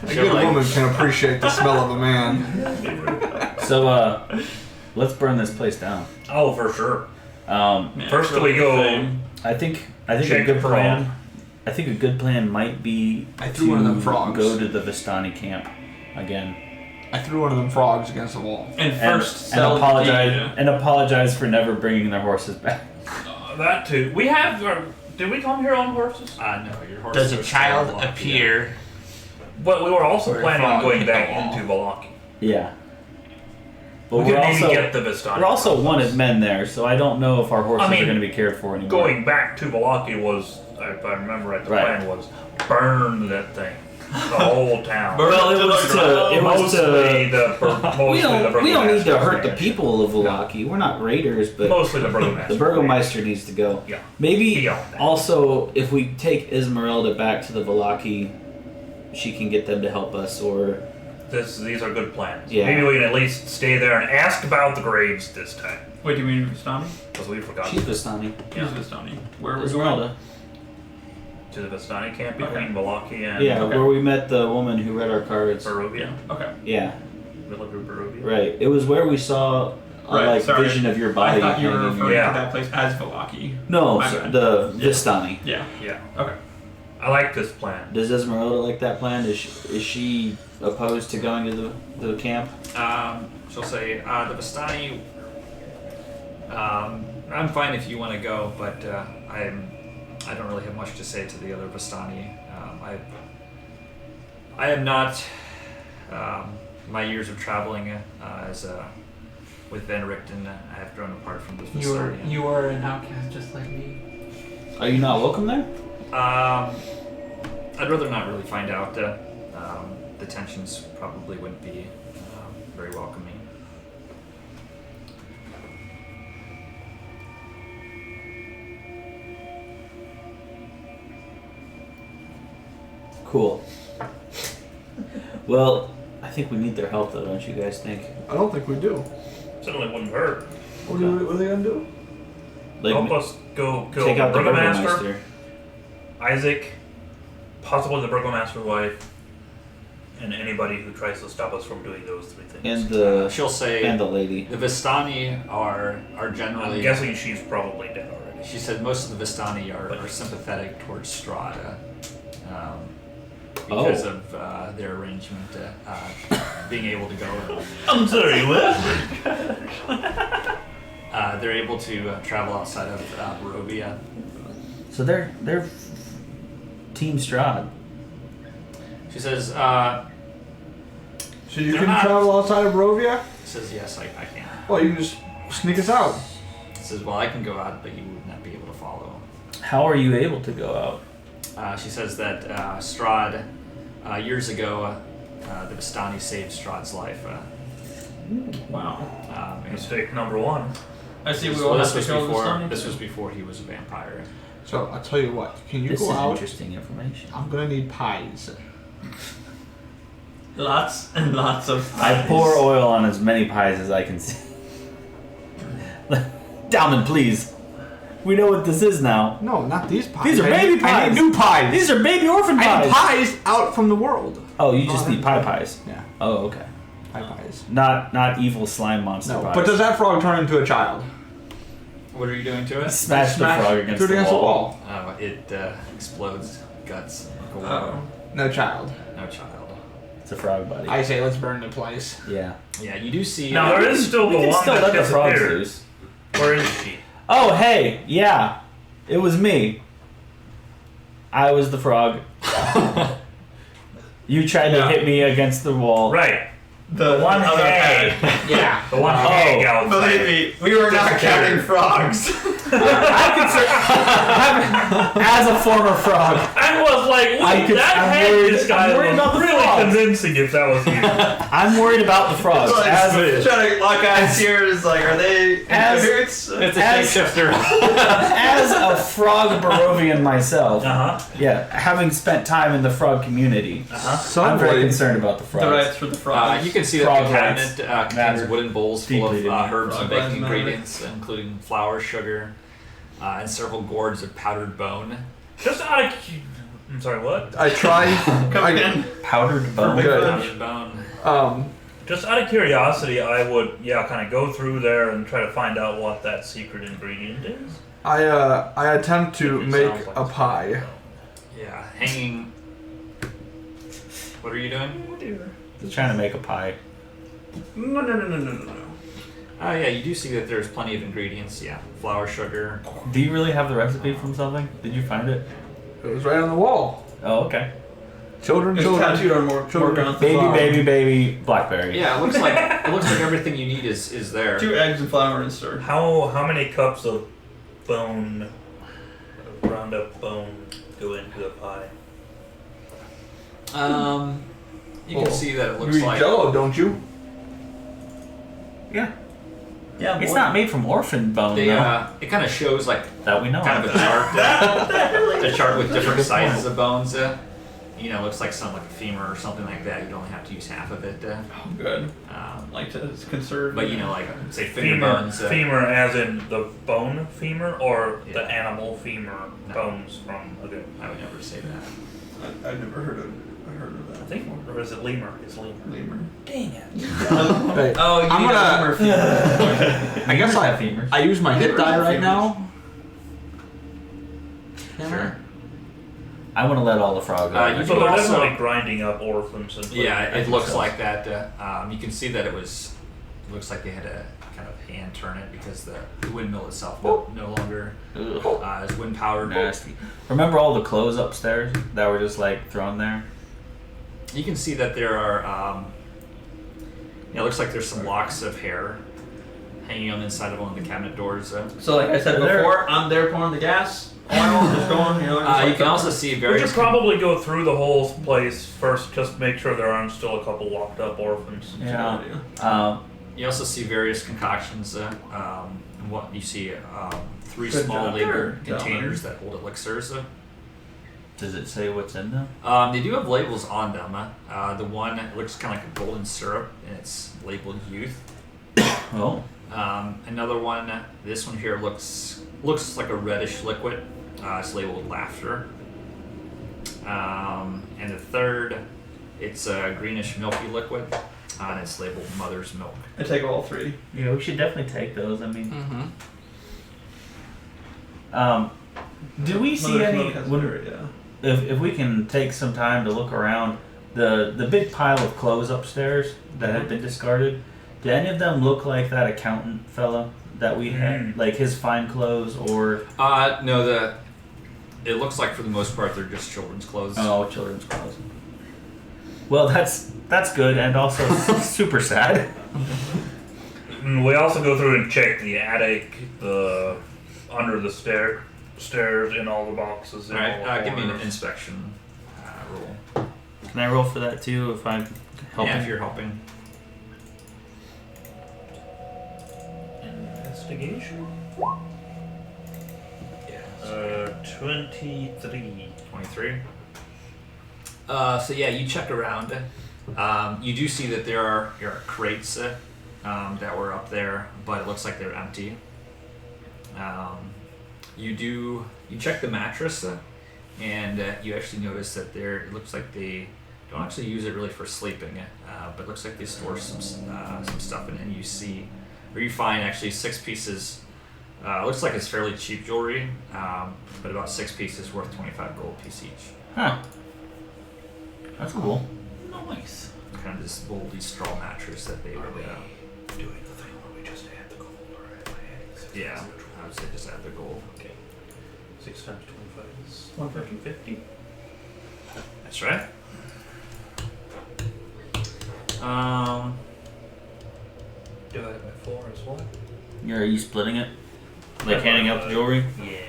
[SPEAKER 5] A good woman can appreciate the smell of a man.
[SPEAKER 4] So, let's burn this place down.
[SPEAKER 3] Oh, for sure.
[SPEAKER 2] Man,
[SPEAKER 3] First
[SPEAKER 2] really
[SPEAKER 3] we go-
[SPEAKER 2] fame.
[SPEAKER 4] I think a
[SPEAKER 3] Check
[SPEAKER 4] good
[SPEAKER 3] for
[SPEAKER 4] plan. I think a good plan might be
[SPEAKER 5] I threw
[SPEAKER 4] to
[SPEAKER 5] one of them frogs.
[SPEAKER 4] go to the Vistani camp again
[SPEAKER 5] I threw one of them frogs against the wall.
[SPEAKER 2] And
[SPEAKER 4] and,
[SPEAKER 2] first
[SPEAKER 4] and
[SPEAKER 2] sell
[SPEAKER 4] apologize for never bringing their horses back.
[SPEAKER 3] That too. We have. Did we come here on horses?
[SPEAKER 1] No, your horse.
[SPEAKER 7] Does a child appear?
[SPEAKER 3] But we were also
[SPEAKER 7] Or a
[SPEAKER 3] planning on
[SPEAKER 7] frog
[SPEAKER 3] going
[SPEAKER 7] hit the
[SPEAKER 3] back
[SPEAKER 7] wall.
[SPEAKER 3] into Valaki.
[SPEAKER 4] Yeah. But
[SPEAKER 3] We
[SPEAKER 4] we're
[SPEAKER 3] could maybe
[SPEAKER 4] also
[SPEAKER 3] get the Vistani.
[SPEAKER 4] we're also
[SPEAKER 3] frogs.
[SPEAKER 4] wanted men there, so I don't know if our horses
[SPEAKER 3] I mean,
[SPEAKER 4] are going to be cared for anymore.
[SPEAKER 3] Going back to Valaki was, if I remember right, the
[SPEAKER 4] Right.
[SPEAKER 3] plan was burn that thing. The whole town.
[SPEAKER 4] Well, it was
[SPEAKER 3] Mostly the
[SPEAKER 4] we don't need to hurt the
[SPEAKER 3] burgomaster.
[SPEAKER 4] people of Valaki. We're not raiders, but
[SPEAKER 3] Mostly the burgomaster.
[SPEAKER 4] the Burgomeister needs to go.
[SPEAKER 3] Yeah.
[SPEAKER 4] Maybe
[SPEAKER 3] Beyond that.
[SPEAKER 4] also if we take Esmeralda back to the Valaki, she can get them to help us, or
[SPEAKER 3] These are good plans.
[SPEAKER 4] Yeah.
[SPEAKER 3] Maybe we can at least stay there and ask about the graves this time.
[SPEAKER 2] Wait, do you mean Vistani?
[SPEAKER 3] Because we forgot
[SPEAKER 4] she's Vistani.
[SPEAKER 2] Who's Vistani? Where was
[SPEAKER 4] Esmeralda.
[SPEAKER 3] to the Vistani camp between
[SPEAKER 2] Okay.
[SPEAKER 3] Valaki and
[SPEAKER 4] Yeah,
[SPEAKER 2] Okay.
[SPEAKER 4] where we met the woman who read our cards.
[SPEAKER 3] Barovia.
[SPEAKER 2] Okay.
[SPEAKER 4] Yeah,
[SPEAKER 3] Village of Barovia.
[SPEAKER 4] right. It was where we saw a
[SPEAKER 2] Right, sorry.
[SPEAKER 4] vision of your
[SPEAKER 2] I
[SPEAKER 4] body
[SPEAKER 2] thought you were
[SPEAKER 4] hanging.
[SPEAKER 2] referring
[SPEAKER 3] Yeah.
[SPEAKER 2] to that place as Valaki.
[SPEAKER 4] No,
[SPEAKER 2] My
[SPEAKER 4] so
[SPEAKER 2] bad.
[SPEAKER 4] the
[SPEAKER 2] Yeah.
[SPEAKER 4] Vistani.
[SPEAKER 2] Yeah.
[SPEAKER 3] Yeah.
[SPEAKER 2] Okay.
[SPEAKER 3] I like this plan.
[SPEAKER 4] Does Esmeralda like that plan? Is she opposed to going to the camp?
[SPEAKER 1] She'll say, the Vistani. I'm fine if you want to go, but I don't really have much to say to the other Vistani. I am not. My years of traveling with Van Richten, I have grown apart from the Vistani.
[SPEAKER 7] You are an outcast just like me.
[SPEAKER 4] Are you not welcome there?
[SPEAKER 1] I'd rather not really find out. The tensions probably wouldn't be very welcoming.
[SPEAKER 4] Cool. Well, I think we need their help, though, don't you guys think?
[SPEAKER 5] I don't think we do.
[SPEAKER 3] Certainly wouldn't hurt.
[SPEAKER 5] What are they gonna do?
[SPEAKER 4] Like,
[SPEAKER 3] Help us go kill
[SPEAKER 4] take
[SPEAKER 3] the
[SPEAKER 4] out the
[SPEAKER 3] burgomaster,
[SPEAKER 4] Burgomeister.
[SPEAKER 3] Isaac, possibly the burgomaster's wife, and anybody who tries to stop us from doing those three things.
[SPEAKER 4] And the
[SPEAKER 1] She'll say
[SPEAKER 4] and the lady.
[SPEAKER 1] the Vistani are generally.
[SPEAKER 3] I'm guessing she's probably dead already.
[SPEAKER 1] She said most of the Vistani are sympathetic towards Strahd because of their arrangement being able to go.
[SPEAKER 3] I'm sorry, what?
[SPEAKER 1] They're able to travel outside of Barovia.
[SPEAKER 4] So they're Team Strahd.
[SPEAKER 1] She says,
[SPEAKER 5] So you
[SPEAKER 1] They're
[SPEAKER 5] can
[SPEAKER 1] not-
[SPEAKER 5] travel outside of Barovia?
[SPEAKER 1] says yes, I can.
[SPEAKER 5] Well, you can just sneak us out.
[SPEAKER 1] Says, well, I can go out, but you would not be able to follow.
[SPEAKER 4] How are you able to go out?
[SPEAKER 1] She says that Strahd, years ago, the Vistani saved Strahd's life.
[SPEAKER 2] Wow.
[SPEAKER 1] And
[SPEAKER 3] Mistake number one.
[SPEAKER 2] I see. We
[SPEAKER 1] this,
[SPEAKER 2] will have
[SPEAKER 1] this
[SPEAKER 2] to
[SPEAKER 1] was
[SPEAKER 2] kill
[SPEAKER 1] before.
[SPEAKER 2] Vistani.
[SPEAKER 1] This was before he was a vampire.
[SPEAKER 5] So I'll tell you what. Can you
[SPEAKER 4] This
[SPEAKER 5] go
[SPEAKER 4] is
[SPEAKER 5] out?
[SPEAKER 4] interesting information.
[SPEAKER 5] I'm gonna need pies.
[SPEAKER 2] Lots and lots of.
[SPEAKER 4] I pour oil on as many pies as I can see. Dalman, please. We know what this is now.
[SPEAKER 5] No, not these pies.
[SPEAKER 4] These are
[SPEAKER 5] I
[SPEAKER 4] baby
[SPEAKER 5] need- I
[SPEAKER 4] pies.
[SPEAKER 5] need new pies.
[SPEAKER 4] These are baby orphan
[SPEAKER 5] I
[SPEAKER 4] pies.
[SPEAKER 5] need pies out from the world.
[SPEAKER 4] Oh, you just need pie pies.
[SPEAKER 5] Yeah,
[SPEAKER 4] Oh, okay.
[SPEAKER 5] pie pies.
[SPEAKER 4] Not evil slime monster
[SPEAKER 5] No,
[SPEAKER 4] pies.
[SPEAKER 5] but does that frog turn into a child?
[SPEAKER 1] What are you doing to it?
[SPEAKER 4] Smash the frog against
[SPEAKER 5] Threw it
[SPEAKER 4] the
[SPEAKER 5] against the
[SPEAKER 4] wall.
[SPEAKER 5] wall.
[SPEAKER 1] It explodes, guts, gore.
[SPEAKER 2] Oh.
[SPEAKER 5] No child.
[SPEAKER 1] No child.
[SPEAKER 4] It's a frog, buddy.
[SPEAKER 5] I say let's burn the place.
[SPEAKER 4] Yeah.
[SPEAKER 1] Yeah, you do see.
[SPEAKER 3] Now there is still
[SPEAKER 4] We
[SPEAKER 3] the
[SPEAKER 4] can
[SPEAKER 3] one
[SPEAKER 4] still
[SPEAKER 3] that
[SPEAKER 4] let the frogs
[SPEAKER 3] disappeared.
[SPEAKER 4] loose.
[SPEAKER 3] Where is she?
[SPEAKER 4] Oh, hey, yeah. It was me. I was the frog. You tried to hit me against the wall.
[SPEAKER 3] Right.
[SPEAKER 2] The
[SPEAKER 3] one
[SPEAKER 2] other
[SPEAKER 3] head.
[SPEAKER 2] head.
[SPEAKER 5] Yeah.
[SPEAKER 3] The one hang outside.
[SPEAKER 7] We were not counting frogs.
[SPEAKER 4] As a former frog,
[SPEAKER 3] I was like, wait, this guy
[SPEAKER 4] I'm worried
[SPEAKER 3] was
[SPEAKER 4] about the
[SPEAKER 3] really
[SPEAKER 4] frogs.
[SPEAKER 3] convincing if that was you.
[SPEAKER 4] I'm worried about the frogs.
[SPEAKER 7] Trying to lock eyes here is like, are they in
[SPEAKER 4] As-
[SPEAKER 7] cahoots?
[SPEAKER 1] It's a
[SPEAKER 4] As-
[SPEAKER 1] shapeshifter.
[SPEAKER 4] As a frog Barovian myself,
[SPEAKER 3] Uh-huh.
[SPEAKER 4] having spent time in the frog community, I'm very concerned about the frogs.
[SPEAKER 2] The rights for the frogs.
[SPEAKER 1] You can see that
[SPEAKER 4] Frog
[SPEAKER 1] the
[SPEAKER 4] rights
[SPEAKER 1] cabinet contains
[SPEAKER 4] matter
[SPEAKER 1] wooden bowls full
[SPEAKER 4] deeply
[SPEAKER 1] of
[SPEAKER 4] to me.
[SPEAKER 1] herbs and
[SPEAKER 2] Frog rights
[SPEAKER 1] baking
[SPEAKER 2] matter.
[SPEAKER 1] ingredients, including flour, sugar, and several gourds of powdered bone.
[SPEAKER 3] Just out of... I'm sorry, what?
[SPEAKER 5] I try.
[SPEAKER 2] Come again.
[SPEAKER 4] Powdered bone.
[SPEAKER 5] Good.
[SPEAKER 1] Powdered bone.
[SPEAKER 3] Just out of curiosity, I would, kind of go through there and try to find out what that secret ingredient is.
[SPEAKER 5] I attempt to
[SPEAKER 3] It
[SPEAKER 5] make
[SPEAKER 3] sounds like
[SPEAKER 5] a pie.
[SPEAKER 1] Yeah, hanging. What are you doing?
[SPEAKER 4] Just trying to make a pie.
[SPEAKER 5] No.
[SPEAKER 1] Oh yeah, you do see that there's plenty of ingredients. Yeah, flour, sugar.
[SPEAKER 4] Do you really have the recipe from something? Did you find it?
[SPEAKER 5] It was right on the wall.
[SPEAKER 4] Oh, okay.
[SPEAKER 5] Children,
[SPEAKER 2] It's
[SPEAKER 5] children.
[SPEAKER 2] tattooed on more
[SPEAKER 5] Children.
[SPEAKER 4] Baby, blackberry.
[SPEAKER 1] Yeah, it looks like everything you need is there.
[SPEAKER 2] 2 eggs and flour and stir.
[SPEAKER 3] How many cups of bone, ground up bone, go into the pie?
[SPEAKER 1] You can see that it looks
[SPEAKER 5] You eat
[SPEAKER 1] like.
[SPEAKER 5] Jello, don't you?
[SPEAKER 4] Yeah.
[SPEAKER 2] Yeah,
[SPEAKER 4] It's
[SPEAKER 2] boy.
[SPEAKER 4] not made from orphan bone,
[SPEAKER 1] They,
[SPEAKER 4] though.
[SPEAKER 1] it kind of shows like
[SPEAKER 4] That we know.
[SPEAKER 1] kind of a chart, a chart with different sizes of bones. Looks like something like a femur or something like that. You'd only have to use half of it.
[SPEAKER 2] Oh, good. Like to conserve.
[SPEAKER 1] But like say finger bones.
[SPEAKER 3] Femur as in the bone femur, or
[SPEAKER 1] Yeah.
[SPEAKER 3] the animal femur
[SPEAKER 1] No.
[SPEAKER 3] bones from a good.
[SPEAKER 1] I would never say that.
[SPEAKER 2] I've never heard of
[SPEAKER 3] I
[SPEAKER 2] that.
[SPEAKER 3] think, or is it lemur? It's lemur.
[SPEAKER 2] Lemur.
[SPEAKER 3] Dang it.
[SPEAKER 5] Hey,
[SPEAKER 2] Oh, you
[SPEAKER 5] I'm
[SPEAKER 2] need
[SPEAKER 5] gonna-
[SPEAKER 2] a lemur femur.
[SPEAKER 5] I guess
[SPEAKER 4] have femurs.
[SPEAKER 5] I use my hit die right
[SPEAKER 2] Femurs.
[SPEAKER 5] now.
[SPEAKER 1] Sure.
[SPEAKER 4] I want to let all the frogs out.
[SPEAKER 1] You
[SPEAKER 3] So
[SPEAKER 1] can
[SPEAKER 3] they're
[SPEAKER 1] also-
[SPEAKER 3] definitely grinding up orphans. And
[SPEAKER 1] Yeah, it
[SPEAKER 3] putting
[SPEAKER 1] looks
[SPEAKER 3] themselves-
[SPEAKER 1] like that. You can see that it looks like they had to kind of hand turn it because the windmill itself no longer is wind powered.
[SPEAKER 4] Nasty. Remember all the clothes upstairs that were just like thrown there?
[SPEAKER 1] You can see that there are. It looks like there's some locks of hair hanging on the inside of one of the cabinet doors.
[SPEAKER 2] So, like I said
[SPEAKER 4] Are there-
[SPEAKER 2] before, I'm there pouring the gas. Oil just going.
[SPEAKER 1] You can also see
[SPEAKER 3] We should
[SPEAKER 1] various.
[SPEAKER 3] probably go through the whole place first, just make sure there aren't still a couple locked up orphans.
[SPEAKER 4] Yeah.
[SPEAKER 1] You also see various concoctions. What you see, 3
[SPEAKER 2] Good
[SPEAKER 1] small
[SPEAKER 2] job
[SPEAKER 1] labeled
[SPEAKER 2] there,
[SPEAKER 1] containers that hold elixirs.
[SPEAKER 4] Does it say what's in them?
[SPEAKER 1] They do have labels on them. The one looks kind of like a golden syrup, and it's labeled youth.
[SPEAKER 4] Oh.
[SPEAKER 1] Another one, this one here looks like a reddish liquid. It's labeled laughter. And the third, it's a greenish milky liquid, and it's labeled mother's milk.
[SPEAKER 2] I take all 3.
[SPEAKER 4] Yeah, we should definitely take those. I mean, do we see
[SPEAKER 2] Mother's
[SPEAKER 4] any?
[SPEAKER 2] milk has
[SPEAKER 4] when-
[SPEAKER 2] dairy, yeah.
[SPEAKER 4] if we can take some time to look around the big pile of clothes upstairs that had been discarded, do any of them look like that accountant fella that we had, like his fine clothes or?
[SPEAKER 1] No, it looks like for the most part they're just children's clothes.
[SPEAKER 4] Oh, children's clothes. Well, that's good and also super sad.
[SPEAKER 3] And we also go through and check the attic, the under the stairs, in all the boxes. In
[SPEAKER 1] All
[SPEAKER 3] all
[SPEAKER 1] right,
[SPEAKER 3] the
[SPEAKER 1] give me an
[SPEAKER 3] corners.
[SPEAKER 1] inspection roll.
[SPEAKER 4] Can I roll for that too if I'm helping?
[SPEAKER 1] Yeah, if you're helping.
[SPEAKER 3] Investigation. 23.
[SPEAKER 1] 23. So yeah, you check around. You do see that there are crates that were up there, but it looks like they're empty. You check the mattress, and you actually notice that it looks like they don't actually use it really for sleeping, but it looks like they store some stuff in it. And you find actually 6 pieces. Looks like it's fairly cheap jewelry, but about 6 pieces worth 25 gold piece each.
[SPEAKER 4] Huh. That's cool.
[SPEAKER 2] Nice.
[SPEAKER 1] Kind of this moldy straw mattress that they would.
[SPEAKER 3] Doing the thing where we just add the gold, or am I adding 6?
[SPEAKER 1] Yeah, I would say just add the gold.
[SPEAKER 3] Okay. 6 times 25 is
[SPEAKER 2] 150.
[SPEAKER 1] That's right.
[SPEAKER 3] Divided by 4 is what?
[SPEAKER 4] Are you splitting it? Like handing out the jewelry?
[SPEAKER 3] Yeah.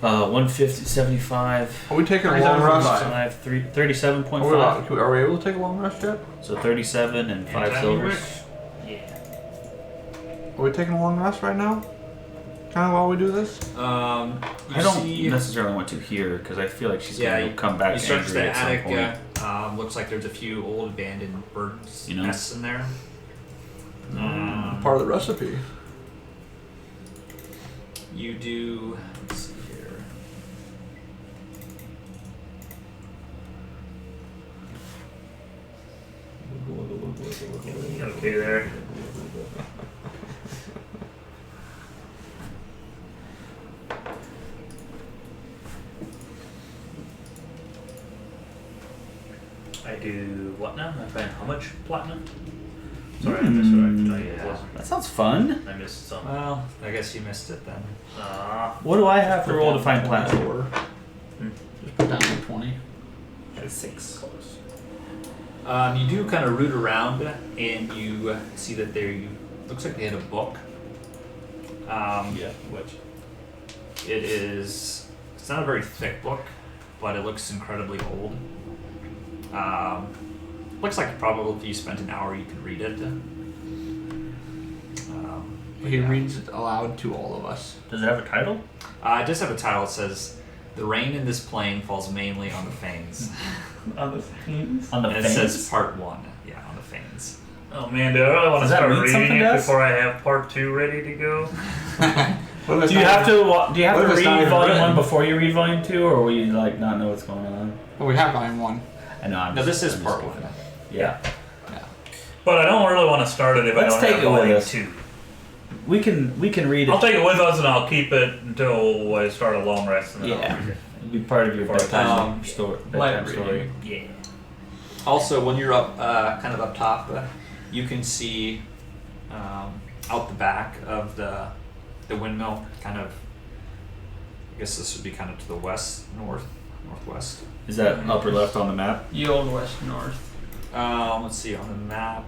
[SPEAKER 4] 150, 75,
[SPEAKER 5] Are we taking a long rest?
[SPEAKER 4] 37.5.
[SPEAKER 5] Are we able to take a long rest yet?
[SPEAKER 4] So 37 and 5
[SPEAKER 1] Anytime you
[SPEAKER 4] silvers.
[SPEAKER 1] wish.
[SPEAKER 3] Yeah.
[SPEAKER 5] Are we taking a long rest right now? Kind of while we do this?
[SPEAKER 4] I don't necessarily want to here because I feel like she's going to come back
[SPEAKER 1] You search
[SPEAKER 4] angry
[SPEAKER 1] the
[SPEAKER 4] at some point.
[SPEAKER 1] attic. Looks like there's a few old abandoned birds'
[SPEAKER 4] You know?
[SPEAKER 1] nests in there.
[SPEAKER 5] Part of the recipe.
[SPEAKER 1] You do. Let's see here.
[SPEAKER 3] Okay there. I do what now? I find how much platinum? Sorry, I missed what I wasn't.
[SPEAKER 4] That sounds fun.
[SPEAKER 3] I missed some.
[SPEAKER 1] Well, I guess you missed it then.
[SPEAKER 4] What do I have to roll to find platinum?
[SPEAKER 5] Just put down to 20.
[SPEAKER 1] 6. You do kind of root around, and you see that looks like they had a book.
[SPEAKER 3] Yeah, which?
[SPEAKER 1] It's not a very thick book, but it looks incredibly old. Looks like probably if you spent an hour you could read it.
[SPEAKER 5] He reads it aloud to all of us.
[SPEAKER 4] Does it have a title?
[SPEAKER 1] It does have a title. It says, "The rain in this plain falls mainly on the Fanes."
[SPEAKER 2] On the things.
[SPEAKER 4] On the
[SPEAKER 1] And it says part 1. Yeah, on the Fanes.
[SPEAKER 3] Oh man, do I really want to
[SPEAKER 4] Does that
[SPEAKER 3] start
[SPEAKER 4] mean
[SPEAKER 3] reading
[SPEAKER 4] something
[SPEAKER 3] it
[SPEAKER 4] to us?
[SPEAKER 3] before I have part 2 ready to go?
[SPEAKER 4] Do you have to
[SPEAKER 5] what if it's not
[SPEAKER 4] read
[SPEAKER 5] even
[SPEAKER 4] volume
[SPEAKER 5] written?
[SPEAKER 4] 1 before you read volume 2, or will you like not know what's going on?
[SPEAKER 5] Well, we have volume 1.
[SPEAKER 4] I know.
[SPEAKER 1] No, this is part 1.
[SPEAKER 4] Yeah.
[SPEAKER 3] But I don't really want to start it if
[SPEAKER 4] Let's
[SPEAKER 3] I don't
[SPEAKER 4] take
[SPEAKER 3] have
[SPEAKER 4] it with
[SPEAKER 3] volume
[SPEAKER 4] us.
[SPEAKER 3] 2.
[SPEAKER 4] We can read it.
[SPEAKER 3] I'll take it with us and I'll keep it until I start a long rest and then
[SPEAKER 4] Yeah.
[SPEAKER 3] I'll read it.
[SPEAKER 4] It'll be part of your
[SPEAKER 3] Part of
[SPEAKER 4] bedtime story.
[SPEAKER 2] light
[SPEAKER 4] Bedtime story.
[SPEAKER 2] reading.
[SPEAKER 3] Yeah.
[SPEAKER 1] Also, when you're up, kind of up top, you can see out the back of the windmill, kind of. I guess this would be kind of to the northwest.
[SPEAKER 4] Is that upper left on the map?
[SPEAKER 2] Ye Old West North.
[SPEAKER 1] Let's see on the map.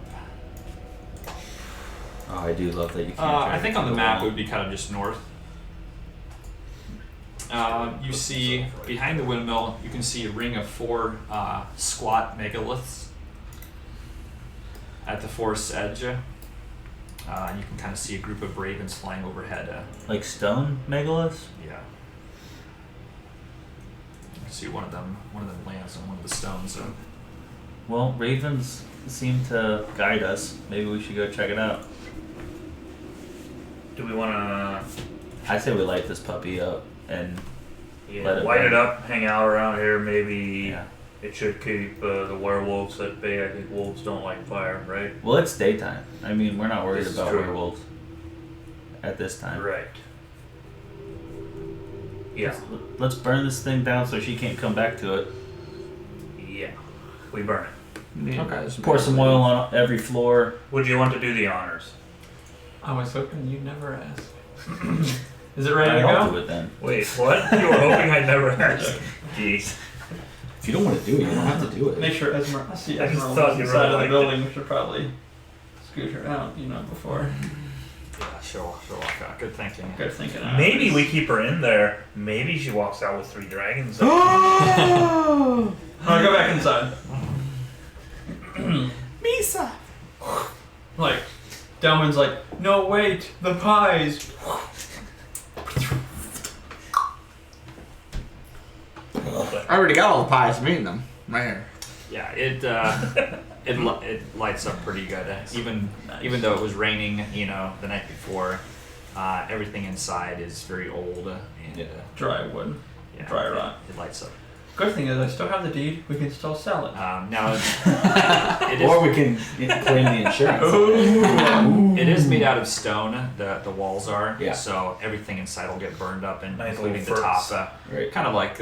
[SPEAKER 4] Oh, I do love that you can't.
[SPEAKER 1] I think on the map it would be kind of just north. You see behind the windmill, you can see a ring of 4 squat megaliths at the forest's edge. You can kind of see a group of ravens flying overhead.
[SPEAKER 4] Like stone megaliths?
[SPEAKER 1] Yeah. You can see one of them lands on one of the stones.
[SPEAKER 4] Well, ravens seem to guide us. Maybe we should go check it out.
[SPEAKER 3] Do we want to
[SPEAKER 4] I say we light this puppy up and Let it
[SPEAKER 3] light
[SPEAKER 4] burn.
[SPEAKER 3] it up, hang out around here? Maybe
[SPEAKER 4] yeah.
[SPEAKER 3] it should keep the werewolves at bay. I think wolves don't like fire, right?
[SPEAKER 4] Well, it's daytime. I mean, we're not worried
[SPEAKER 3] This is
[SPEAKER 4] about
[SPEAKER 3] true.
[SPEAKER 4] werewolves at this time.
[SPEAKER 3] Right. Yeah.
[SPEAKER 4] Let's burn this thing down so she can't come back to it.
[SPEAKER 3] Yeah. We burn it.
[SPEAKER 5] Okay.
[SPEAKER 4] Pour some oil on every floor.
[SPEAKER 3] Would you want to do the honors?
[SPEAKER 2] I was hoping you'd never ask. Is it ready to
[SPEAKER 4] I'll
[SPEAKER 2] go?
[SPEAKER 4] do it then.
[SPEAKER 3] Wait, what? You were hoping I'd never ask. Jeez.
[SPEAKER 4] If you don't want to do it, you don't have to do it.
[SPEAKER 2] Make sure I see
[SPEAKER 3] I just
[SPEAKER 2] Esmeralda's
[SPEAKER 3] thought you
[SPEAKER 2] inside of the
[SPEAKER 3] really liked
[SPEAKER 2] building. We should probably scoot her out, before.
[SPEAKER 1] Yeah, sure. Good thinking.
[SPEAKER 2] Good thinking.
[SPEAKER 3] Maybe we keep her in there. Maybe she walks out with 3 dragons.
[SPEAKER 2] Alright, go back inside.
[SPEAKER 5] Misa!
[SPEAKER 2] Like, Delman's like, no, wait, the pies.
[SPEAKER 5] I already got all the pies. I'm eating them. Right here.
[SPEAKER 1] Yeah, it lights up pretty good. Even though it was raining, the night before, Everything inside is very old and
[SPEAKER 2] Dry wood.
[SPEAKER 1] yeah,
[SPEAKER 2] Dry rot.
[SPEAKER 1] It lights up.
[SPEAKER 2] Good thing is I still have the deed. We can still sell it.
[SPEAKER 1] Now, it is,
[SPEAKER 4] Or we can claim the insurance.
[SPEAKER 1] it is made out of stone. The walls are.
[SPEAKER 4] Yeah.
[SPEAKER 1] So everything inside will get burned up, and
[SPEAKER 3] Nice
[SPEAKER 1] including the
[SPEAKER 3] little
[SPEAKER 1] top.
[SPEAKER 3] furnace.
[SPEAKER 4] Right.
[SPEAKER 1] Kind of like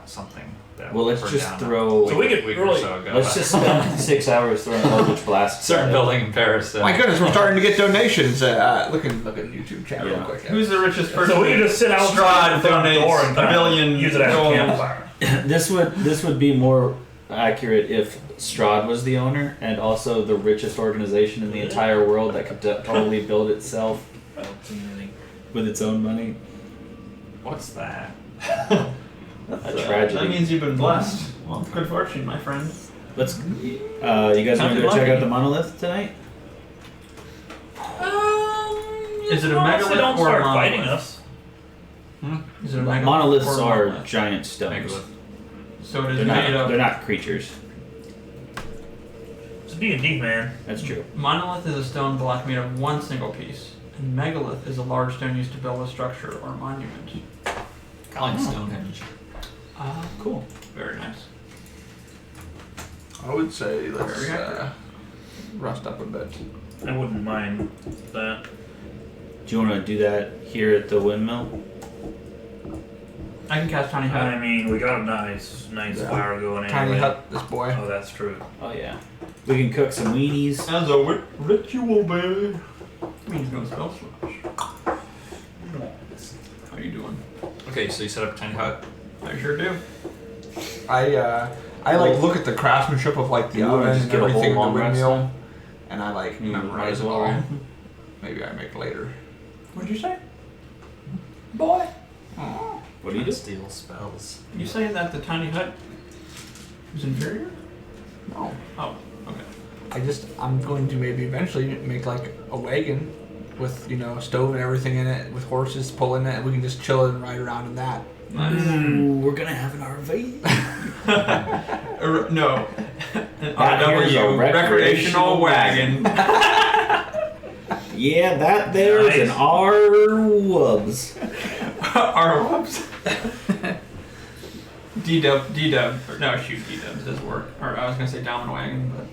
[SPEAKER 1] something that.
[SPEAKER 4] Well, let's
[SPEAKER 1] burned
[SPEAKER 4] just
[SPEAKER 1] down
[SPEAKER 4] throw.
[SPEAKER 3] So we
[SPEAKER 1] a
[SPEAKER 3] could
[SPEAKER 1] week
[SPEAKER 3] really-
[SPEAKER 1] or so ago.
[SPEAKER 4] Let's just spend 6 hours throwing Eldritch Blast.
[SPEAKER 1] certain building in Paris.
[SPEAKER 5] My goodness, we're starting to get donations. Look at YouTube chat real
[SPEAKER 4] Yeah.
[SPEAKER 5] quick.
[SPEAKER 2] Who's the richest person?
[SPEAKER 3] So we can just sit outside
[SPEAKER 2] Strahd
[SPEAKER 3] the front door and
[SPEAKER 2] donates a billion
[SPEAKER 3] use it as a
[SPEAKER 2] gold.
[SPEAKER 3] campfire.
[SPEAKER 4] This would be more accurate if Strahd was the owner and also the richest organization in the entire world that could totally build itself with its own money.
[SPEAKER 1] What's that?
[SPEAKER 4] A tragedy.
[SPEAKER 2] That means you've been blessed. Well, good fortune, my friend.
[SPEAKER 4] Let's. You guys want to go check out the monolith tonight?
[SPEAKER 2] Is it a
[SPEAKER 3] Well,
[SPEAKER 2] megalith
[SPEAKER 3] they don't
[SPEAKER 2] or a
[SPEAKER 3] start
[SPEAKER 2] monolith?
[SPEAKER 3] fighting us.
[SPEAKER 2] Is it a megalith
[SPEAKER 4] Monoliths
[SPEAKER 2] or a
[SPEAKER 4] are
[SPEAKER 2] monolith?
[SPEAKER 4] giant stones.
[SPEAKER 1] Megalith.
[SPEAKER 2] So it is
[SPEAKER 4] They're
[SPEAKER 2] made
[SPEAKER 4] not.
[SPEAKER 2] of.
[SPEAKER 4] They're not creatures.
[SPEAKER 3] It's D&D, man.
[SPEAKER 4] That's true.
[SPEAKER 2] Monolith is a stone block made of one single piece, and megalith is a large stone used to build a structure or monument.
[SPEAKER 1] Kind of like Stonehenge.
[SPEAKER 2] Ah,
[SPEAKER 4] Cool.
[SPEAKER 2] very nice.
[SPEAKER 5] I would say let's
[SPEAKER 2] Very accurate.
[SPEAKER 5] rust up a bit.
[SPEAKER 3] I wouldn't mind that.
[SPEAKER 4] Do you want to do that here at the windmill?
[SPEAKER 2] I can cast Tiny Hut.
[SPEAKER 3] I mean, we got a nice
[SPEAKER 5] Yeah.
[SPEAKER 3] fire going anyway.
[SPEAKER 5] Tiny hut, this boy.
[SPEAKER 3] Oh, that's true.
[SPEAKER 4] Oh yeah. We can cook some weenies.
[SPEAKER 2] As a ritual, baby. Means no spell slash. How you doing?
[SPEAKER 1] Okay, so you set up a tiny hut.
[SPEAKER 2] I sure do.
[SPEAKER 5] I like look at the craftsmanship of like the
[SPEAKER 4] You wanna
[SPEAKER 5] oven
[SPEAKER 4] just
[SPEAKER 5] and
[SPEAKER 4] get a whole
[SPEAKER 5] everything in the
[SPEAKER 4] long rest
[SPEAKER 5] windmill,
[SPEAKER 4] then?
[SPEAKER 5] and I like
[SPEAKER 4] Might
[SPEAKER 5] memorize
[SPEAKER 4] as
[SPEAKER 5] it
[SPEAKER 4] well,
[SPEAKER 5] all.
[SPEAKER 4] right?
[SPEAKER 5] Maybe I make later.
[SPEAKER 2] What'd you say? Boy.
[SPEAKER 4] What do you do?
[SPEAKER 1] Steal spells.
[SPEAKER 2] You saying that the tiny hut is inferior?
[SPEAKER 5] No,
[SPEAKER 2] Oh, okay.
[SPEAKER 5] I'm going to maybe eventually make like a wagon with a stove and everything in it, with horses pulling it, and we can just chill and ride around in that.
[SPEAKER 2] Nice.
[SPEAKER 4] Ooh, we're gonna have an RV.
[SPEAKER 2] No. An
[SPEAKER 4] That here's a
[SPEAKER 2] RW recreational wagon.
[SPEAKER 4] Yeah, that there's an
[SPEAKER 3] Nice.
[SPEAKER 4] R-wubs.
[SPEAKER 2] Our whoops. D-dub. No, shoot, D-dubs does work. Or I was going to say down wagon, but...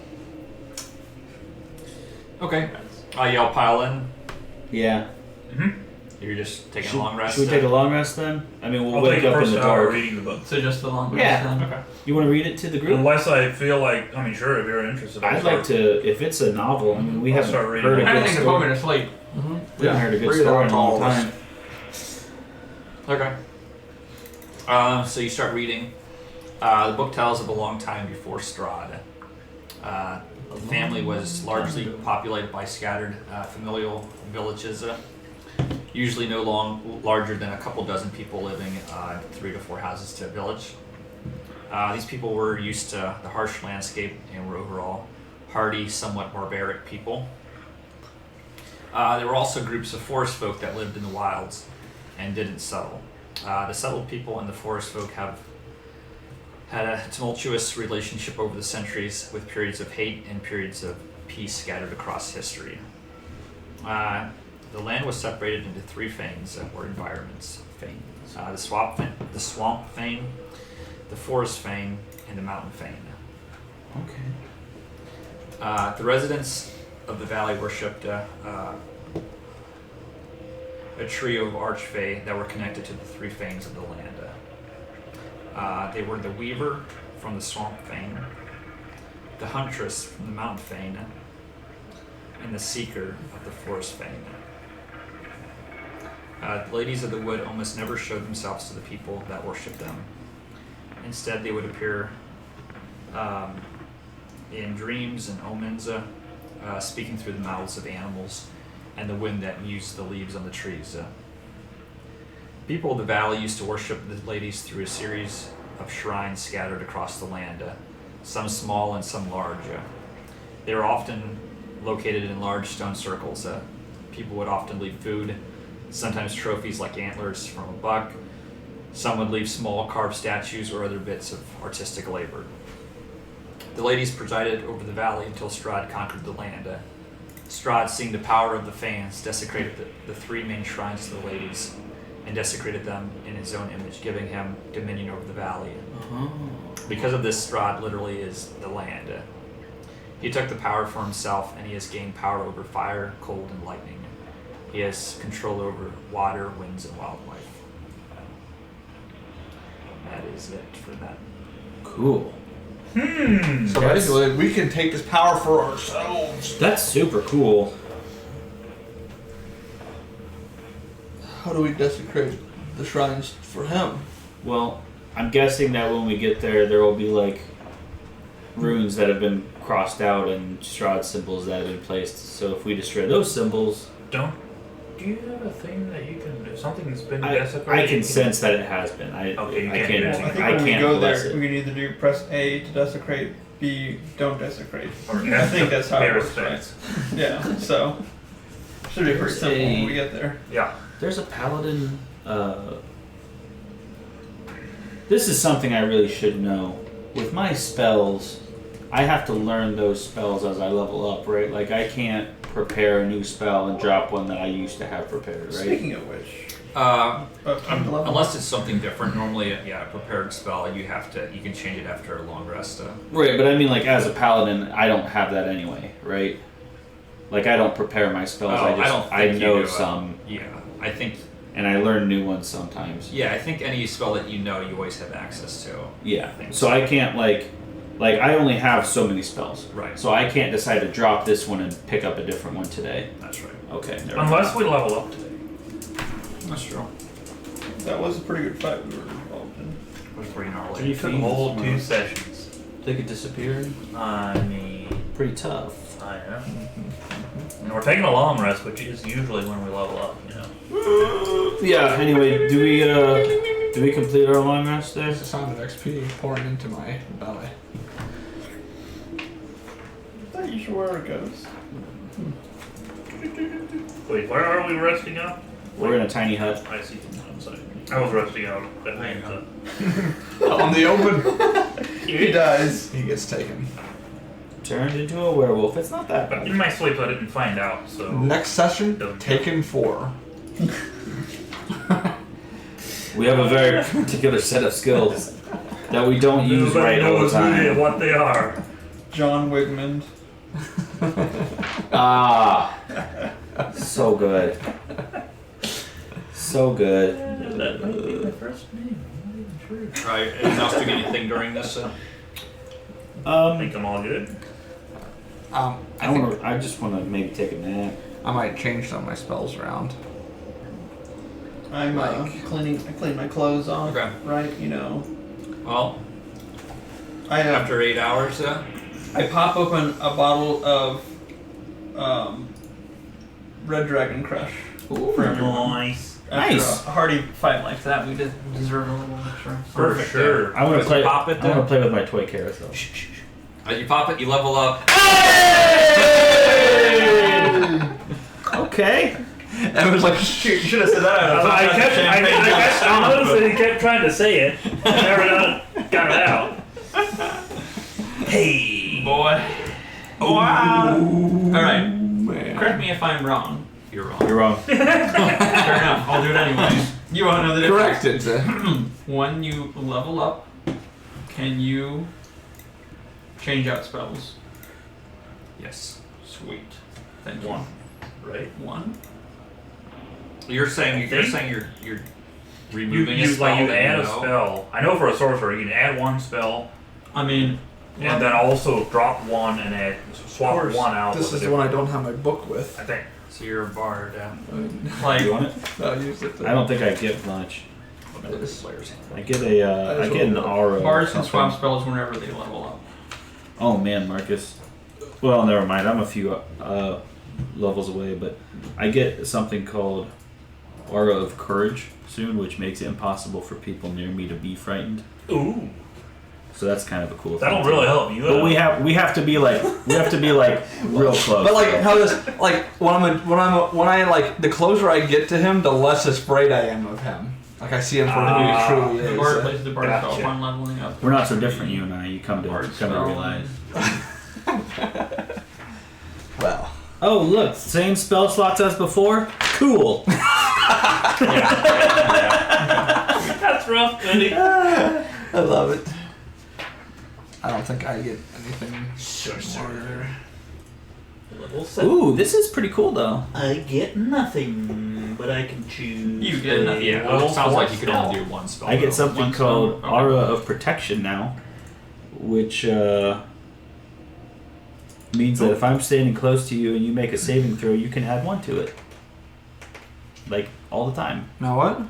[SPEAKER 1] Okay. Y'all pile in.
[SPEAKER 4] Yeah.
[SPEAKER 1] You're just taking a long rest.
[SPEAKER 4] Should we take a long rest then? I mean, we'll
[SPEAKER 3] I'll
[SPEAKER 4] wake
[SPEAKER 3] take the
[SPEAKER 4] up in
[SPEAKER 3] first
[SPEAKER 4] the
[SPEAKER 3] hour
[SPEAKER 4] dark.
[SPEAKER 3] reading the book.
[SPEAKER 2] So just the long
[SPEAKER 4] Yeah.
[SPEAKER 2] rest then.
[SPEAKER 1] Okay.
[SPEAKER 4] You want to read it to the group?
[SPEAKER 3] Unless I feel like, sure, if you're interested.
[SPEAKER 4] I'd like to, if it's a novel. I mean, we
[SPEAKER 3] I'll
[SPEAKER 4] haven't
[SPEAKER 3] start reading
[SPEAKER 4] heard a
[SPEAKER 3] it.
[SPEAKER 2] I
[SPEAKER 4] good
[SPEAKER 2] think to put me
[SPEAKER 4] story.
[SPEAKER 2] to sleep.
[SPEAKER 4] We haven't heard a good
[SPEAKER 5] Read it
[SPEAKER 4] story
[SPEAKER 5] out
[SPEAKER 4] in a
[SPEAKER 5] to all
[SPEAKER 4] long
[SPEAKER 5] of us.
[SPEAKER 4] time.
[SPEAKER 1] Okay. So you start reading. The book tells of a long time before Strahd. The family was largely populated by scattered familial villages, usually no larger than a couple dozen people living 3 to 4 houses to a village. These people were used to the harsh landscape and were overall hardy, somewhat barbaric people. There were also groups of forest folk that lived in the wilds and didn't settle. The settled people and the forest folk have had a tumultuous relationship over the centuries, with periods of hate and periods of peace scattered across history. The land was separated into 3 fanes, or environments. The swamp fane, the forest fane, and the mountain fane.
[SPEAKER 4] Okay.
[SPEAKER 1] The residents of the valley worshipped a trio of archfey that were connected to the 3 fanes of the land. They were the weaver from the swamp fane, the huntress from the mountain fane, and the seeker of the forest fane. The ladies of the wood almost never showed themselves to the people that worshipped them. Instead, they would appear in dreams and omens, speaking through the mouths of animals and the wind that mused the leaves on the trees. People of the valley used to worship the ladies through a series of shrines scattered across the land, some small and some large. They were often located in large stone circles. People would often leave food, sometimes trophies like antlers from a buck. Some would leave small carved statues or other bits of artistic labor. The ladies presided over the valley until Strahd conquered the land. Strahd, seeing the power of the fans, desecrated the three main shrines of the ladies and desecrated them in his own image, giving him dominion over the valley. Because of this, Strahd literally is the land. He took the power for himself, and he has gained power over fire, cold, and lightning. He has control over water, winds, and wildlife. That is it for that.
[SPEAKER 4] Cool.
[SPEAKER 5] So basically, we can take this power for ourselves.
[SPEAKER 4] That's super cool.
[SPEAKER 5] How do we desecrate the shrines for him?
[SPEAKER 4] Well, I'm guessing that when we get there will be like runes that have been crossed out and Strahd symbols that have been placed. So if we destroy those symbols,
[SPEAKER 3] Do you have a thing that you can, if something's been
[SPEAKER 4] I
[SPEAKER 3] desecrated?
[SPEAKER 4] can sense that it has been.
[SPEAKER 3] Okay, you
[SPEAKER 4] I
[SPEAKER 3] can't do
[SPEAKER 4] can't.
[SPEAKER 3] anything.
[SPEAKER 2] I think
[SPEAKER 4] I
[SPEAKER 2] when we
[SPEAKER 4] can't
[SPEAKER 2] go
[SPEAKER 4] bless
[SPEAKER 2] there,
[SPEAKER 4] it.
[SPEAKER 2] we can either do press A to desecrate, B don't desecrate.
[SPEAKER 3] Or
[SPEAKER 2] I think that's how it works, right?
[SPEAKER 3] respect.
[SPEAKER 2] Yeah, so should be pretty simple when we get there.
[SPEAKER 3] Yeah.
[SPEAKER 4] There's a paladin. This is something I really should know. With my spells, I have to learn those spells as I level up, right? Like I can't prepare a new spell and drop one that I used to have prepared, right?
[SPEAKER 2] Speaking of which,
[SPEAKER 1] Unless it's something different, normally, a prepared spell, you can change it after a long rest.
[SPEAKER 4] Right, but I mean, like as a paladin, I don't have that anyway, right? Like I don't prepare my spells. I know some,
[SPEAKER 1] I think.
[SPEAKER 4] and I learn new ones sometimes.
[SPEAKER 1] Yeah, I think any spell that you know, you always have access to.
[SPEAKER 4] Yeah. So I can't like I only have so many spells.
[SPEAKER 1] Right.
[SPEAKER 4] So I can't decide to drop this one and pick up a different one today.
[SPEAKER 1] That's right.
[SPEAKER 4] Okay.
[SPEAKER 3] Unless we level up today.
[SPEAKER 1] That's true.
[SPEAKER 2] that was a pretty good fight we were involved in.
[SPEAKER 1] We're 3 hours.
[SPEAKER 4] Three
[SPEAKER 3] It took a
[SPEAKER 4] fiends.
[SPEAKER 3] whole 2 sessions.
[SPEAKER 4] They could disappear.
[SPEAKER 3] I mean,
[SPEAKER 4] Pretty tough.
[SPEAKER 3] I know. And we're taking a long rest, which is usually when we level up, you know.
[SPEAKER 4] Yeah. Anyway, do we complete our long rest there?
[SPEAKER 5] There's the sound of XP pouring into my belly.
[SPEAKER 2] I'm not sure where it goes.
[SPEAKER 3] Wait, where are we resting up?
[SPEAKER 4] We're in a tiny hut.
[SPEAKER 3] I see. I'm sorry. I was resting out at home.
[SPEAKER 5] On the open,
[SPEAKER 2] He dies.
[SPEAKER 5] he gets taken.
[SPEAKER 4] Turned into a werewolf. It's not that
[SPEAKER 3] But
[SPEAKER 4] bad.
[SPEAKER 3] in my sleep, I didn't find out, so.
[SPEAKER 5] Next session,
[SPEAKER 3] Don't
[SPEAKER 5] Taken 4.
[SPEAKER 4] We have a very particular set of skills that we don't use right all the time.
[SPEAKER 3] What they are.
[SPEAKER 2] John Wigmund.
[SPEAKER 4] Ah, so good. So good.
[SPEAKER 3] That might be my first name. I'm not even sure.
[SPEAKER 1] Right. Anyone else doing anything during this?
[SPEAKER 3] I think I'm all good.
[SPEAKER 4] I just want to maybe take a nap.
[SPEAKER 5] I might change some of my spells around.
[SPEAKER 2] I'm I clean my clothes off.
[SPEAKER 1] Okay.
[SPEAKER 2] Right, you know.
[SPEAKER 1] Well,
[SPEAKER 2] I
[SPEAKER 1] after 8 hours,
[SPEAKER 2] I pop open a bottle of Red Dragon Crush for everyone.
[SPEAKER 3] Nice.
[SPEAKER 2] After
[SPEAKER 4] Nice.
[SPEAKER 2] a hearty fight like that, we deserve a little extra.
[SPEAKER 3] For
[SPEAKER 1] Perfect.
[SPEAKER 3] sure.
[SPEAKER 4] I want to
[SPEAKER 1] Does
[SPEAKER 4] play.
[SPEAKER 1] it pop it
[SPEAKER 4] I want
[SPEAKER 1] then?
[SPEAKER 4] to play with my toy carousel.
[SPEAKER 1] you pop it, you level up.
[SPEAKER 4] Okay.
[SPEAKER 2] And it was like, shoot, you should have said that.
[SPEAKER 3] I noticed that he kept trying to say it. Never got it out. Hey,
[SPEAKER 2] boy. Wow. Alright,
[SPEAKER 5] Man.
[SPEAKER 2] correct me if I'm wrong.
[SPEAKER 1] You're wrong.
[SPEAKER 4] You're wrong.
[SPEAKER 2] Fair enough, I'll do it anyway. You want to know the difference?
[SPEAKER 5] Corrected.
[SPEAKER 2] When you level up, can you change out spells?
[SPEAKER 1] Yes.
[SPEAKER 2] Sweet. Thank you.
[SPEAKER 3] One. Right?
[SPEAKER 2] One.
[SPEAKER 1] You're saying
[SPEAKER 3] think-
[SPEAKER 1] you're removing a
[SPEAKER 3] You
[SPEAKER 1] spell.
[SPEAKER 3] like you
[SPEAKER 1] that
[SPEAKER 3] add
[SPEAKER 1] you
[SPEAKER 3] a
[SPEAKER 1] know?
[SPEAKER 3] spell. I know for a sorcerer you can add one spell
[SPEAKER 2] I mean,
[SPEAKER 3] and then also drop one and add swap one out.
[SPEAKER 5] This
[SPEAKER 3] with
[SPEAKER 5] is
[SPEAKER 3] a
[SPEAKER 5] the one I don't have my book with.
[SPEAKER 3] I think.
[SPEAKER 1] So you're a bard.
[SPEAKER 2] like,
[SPEAKER 4] You want it?
[SPEAKER 5] I'll use it.
[SPEAKER 4] I don't think I get much.
[SPEAKER 5] This-
[SPEAKER 4] I get a. I get an aura. or
[SPEAKER 2] bards can
[SPEAKER 4] something.
[SPEAKER 2] swap spells whenever they level up.
[SPEAKER 4] Oh man, Marcus. Well, never mind. I'm a few levels away, but I get something called Aura of Courage soon, which makes it impossible for people near me to be frightened.
[SPEAKER 3] Ooh,
[SPEAKER 4] So that's kind of a cool thing.
[SPEAKER 3] that'll
[SPEAKER 4] too.
[SPEAKER 3] really help you.
[SPEAKER 4] But we have to be like real close.
[SPEAKER 5] But like how this like when I like the closer I get to him, the less afraid I am of him. Like I see him for who he truly
[SPEAKER 2] The
[SPEAKER 5] is.
[SPEAKER 2] bard plays the bard spell
[SPEAKER 3] Gotcha.
[SPEAKER 2] upon leveling up.
[SPEAKER 4] We're not so different, you and I. You come to
[SPEAKER 2] Bard
[SPEAKER 4] realize.
[SPEAKER 5] Well,
[SPEAKER 4] Oh, look, same spell slots as before? Cool.
[SPEAKER 3] That's rough, buddy.
[SPEAKER 7] I love it.
[SPEAKER 5] I don't think I get anything more.
[SPEAKER 3] Level 7.
[SPEAKER 4] Ooh, this is pretty cool, though.
[SPEAKER 3] I get nothing, but I can choose.
[SPEAKER 2] You get nothing.
[SPEAKER 1] Yeah, well, it sounds like you can only do one spell.
[SPEAKER 4] I get
[SPEAKER 1] though.
[SPEAKER 4] something
[SPEAKER 2] One
[SPEAKER 4] called
[SPEAKER 2] spell. Okay.
[SPEAKER 4] Aura of Protection now, which means that if I'm standing close to you and you make a saving throw, you can add 1 to it. Like, all the time.
[SPEAKER 5] Now what?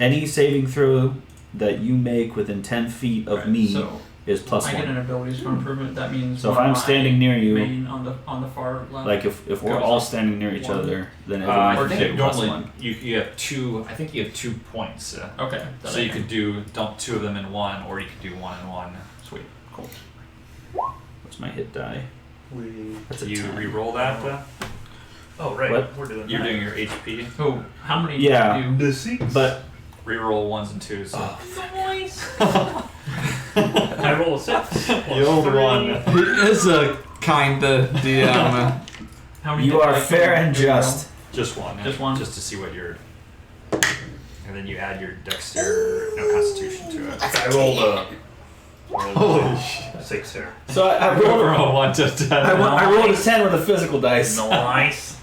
[SPEAKER 4] Any saving throw that you make within 10 feet of
[SPEAKER 2] Right,
[SPEAKER 4] me
[SPEAKER 2] so
[SPEAKER 4] is plus
[SPEAKER 2] I get an
[SPEAKER 4] 1.
[SPEAKER 2] ability score improvement. That means
[SPEAKER 4] So if
[SPEAKER 2] one of
[SPEAKER 4] I'm
[SPEAKER 2] my
[SPEAKER 4] standing near you,
[SPEAKER 2] main on the far left.
[SPEAKER 4] like if we're all standing near each
[SPEAKER 2] One.
[SPEAKER 4] other, then
[SPEAKER 1] I
[SPEAKER 4] everyone can
[SPEAKER 1] think
[SPEAKER 4] get plus
[SPEAKER 1] normally
[SPEAKER 4] 1.
[SPEAKER 1] you have 2. I think you have 2 points.
[SPEAKER 2] Okay. that
[SPEAKER 1] So
[SPEAKER 2] I
[SPEAKER 1] you
[SPEAKER 2] can-
[SPEAKER 1] could dump 2 of them in 1, or you could do 1 and 1.
[SPEAKER 2] Sweet. Cool.
[SPEAKER 4] What's my hit die? That's a
[SPEAKER 1] You
[SPEAKER 4] 10.
[SPEAKER 1] re-roll that.
[SPEAKER 3] Oh, right.
[SPEAKER 4] What?
[SPEAKER 3] We're doing
[SPEAKER 1] You're
[SPEAKER 3] that.
[SPEAKER 1] doing your HP.
[SPEAKER 2] Oh, how many?
[SPEAKER 4] Yeah.
[SPEAKER 2] Do you
[SPEAKER 3] The 6.
[SPEAKER 4] But
[SPEAKER 1] Re-roll 1s and 2s. So.
[SPEAKER 3] I roll a 6.
[SPEAKER 7] The old one.
[SPEAKER 5] He is a kind DM.
[SPEAKER 2] How many?
[SPEAKER 4] you
[SPEAKER 2] did
[SPEAKER 4] are
[SPEAKER 2] I
[SPEAKER 4] fair
[SPEAKER 2] roll?
[SPEAKER 4] and just.
[SPEAKER 1] Just 1.
[SPEAKER 2] Just 1?
[SPEAKER 1] Just to see what your. And then you add your Constitution to it.
[SPEAKER 3] I rolled a.
[SPEAKER 7] Holy shit.
[SPEAKER 3] 6 here.
[SPEAKER 4] So I rolled
[SPEAKER 1] Roll 1 to 10.
[SPEAKER 4] I rolled a 10 with a physical dice.
[SPEAKER 3] Nice.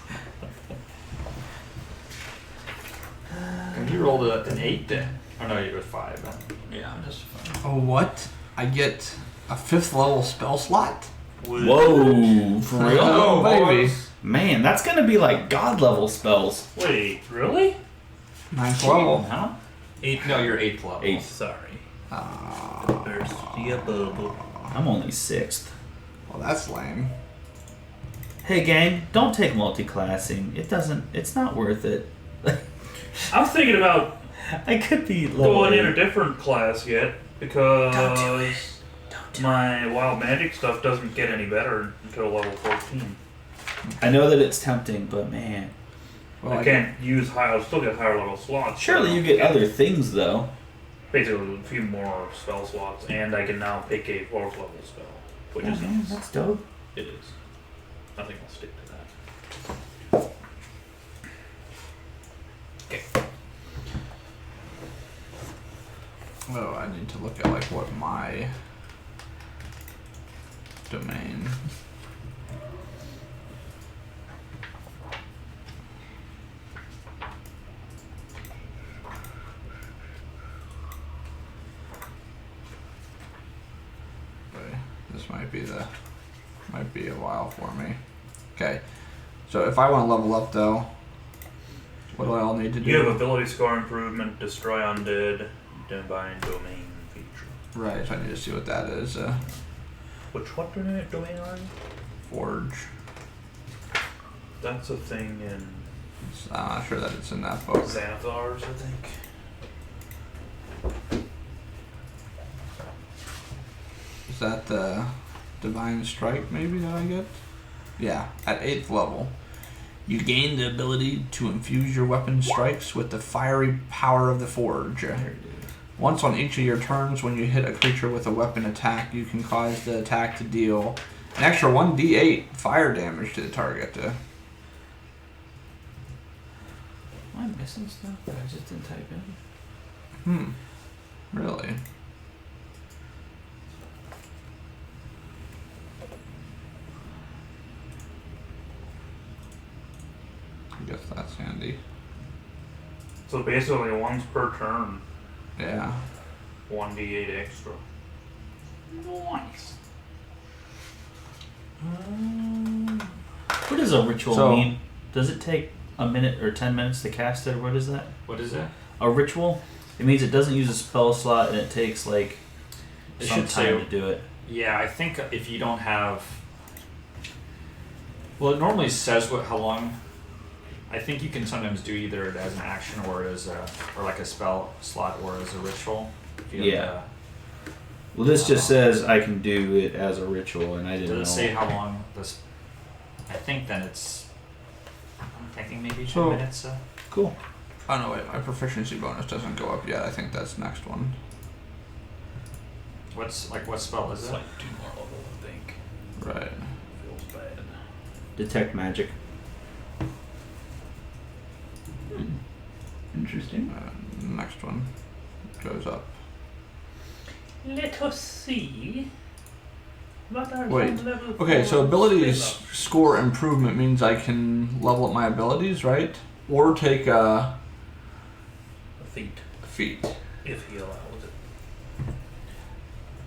[SPEAKER 1] And you rolled an 8 then. Oh no, you were 5 then.
[SPEAKER 2] Yeah, I'm just.
[SPEAKER 5] Oh, what? I get a 5th level spell slot?
[SPEAKER 4] Whoa, for real?
[SPEAKER 5] Oh, baby.
[SPEAKER 4] Man, that's gonna be like god level spells.
[SPEAKER 3] Wait, really?
[SPEAKER 5] 9th level.
[SPEAKER 1] Huh? 8. No, you're 8th level.
[SPEAKER 4] 8th.
[SPEAKER 3] Sorry.
[SPEAKER 5] Ah,
[SPEAKER 3] There's the bubble.
[SPEAKER 4] I'm only 6th.
[SPEAKER 5] well, that's lame.
[SPEAKER 4] Hey gang, don't take multi-classing. It's not worth it.
[SPEAKER 3] I was thinking about
[SPEAKER 4] I could be level
[SPEAKER 3] going in a
[SPEAKER 4] 8.
[SPEAKER 3] different class yet because my wild magic stuff doesn't get any better until level 14.
[SPEAKER 4] I know that it's tempting, but man.
[SPEAKER 5] Well,
[SPEAKER 3] I can't use high. I'll still get higher level slots.
[SPEAKER 4] Surely you get other things though.
[SPEAKER 3] Basically, a few more spell slots, and I can now pick a 4th level spell, which
[SPEAKER 4] Oh,
[SPEAKER 3] is
[SPEAKER 4] man,
[SPEAKER 3] nice.
[SPEAKER 4] that's dope.
[SPEAKER 3] It is. I think I'll stick to that.
[SPEAKER 5] Oh, I need to look at like what my domain. Okay, this might be a while for me. Okay, so if I want to level up though, what do I all need to do?
[SPEAKER 3] You have ability score improvement, destroy undead, divine domain feature.
[SPEAKER 5] Right, so I need to see what that is.
[SPEAKER 3] What domain are you?
[SPEAKER 5] Forge.
[SPEAKER 3] That's a thing in
[SPEAKER 5] I'm not sure that it's in that book.
[SPEAKER 3] Xanathars, I think.
[SPEAKER 5] Is that the Divine Strike maybe that I get? Yeah, at 8th level. You gain the ability to infuse your weapon strikes with the fiery power of the Forge. Once on each of your turns, when you hit a creature with a weapon attack, you can cause the attack to deal an extra 1d8 fire damage to the target.
[SPEAKER 4] Am I missing stuff that I just didn't type in?
[SPEAKER 5] Really? I guess that's handy.
[SPEAKER 3] So basically, once per turn,
[SPEAKER 5] Yeah.
[SPEAKER 3] 1d8 extra.
[SPEAKER 1] Nice.
[SPEAKER 4] What does a ritual
[SPEAKER 5] So-
[SPEAKER 4] mean? Does it take a minute or 10 minutes to cast it? Or what is that?
[SPEAKER 1] What is that?
[SPEAKER 4] A ritual? It means it doesn't use a spell slot and it takes like
[SPEAKER 1] It
[SPEAKER 4] some
[SPEAKER 1] should
[SPEAKER 4] time
[SPEAKER 1] say-
[SPEAKER 4] to do it.
[SPEAKER 1] Yeah, I think if you don't have. Well, it normally says how long. I think you can sometimes do either it as an action or as or like a spell slot or as a ritual. If you have
[SPEAKER 4] Yeah. Well, this just says I can do it as a ritual, and I didn't know.
[SPEAKER 1] Does it say how long this? I think then it's. I'm thinking maybe 10
[SPEAKER 5] So-
[SPEAKER 1] minutes.
[SPEAKER 4] Cool.
[SPEAKER 5] Oh no, wait, my proficiency bonus doesn't go up yet. I think that's next one.
[SPEAKER 1] What spell is
[SPEAKER 3] It's
[SPEAKER 1] it?
[SPEAKER 3] like 2 more level, I think.
[SPEAKER 5] Right.
[SPEAKER 3] Feels bad.
[SPEAKER 4] detect magic.
[SPEAKER 2] Interesting.
[SPEAKER 5] Next one goes up.
[SPEAKER 3] Let us see. What are
[SPEAKER 5] Wait.
[SPEAKER 3] some level
[SPEAKER 5] Okay, so
[SPEAKER 3] 4
[SPEAKER 5] abilities
[SPEAKER 3] spell-ups?
[SPEAKER 5] score improvement means I can level up my abilities, right? Or take a
[SPEAKER 3] Feat,
[SPEAKER 5] feat.
[SPEAKER 3] if he allows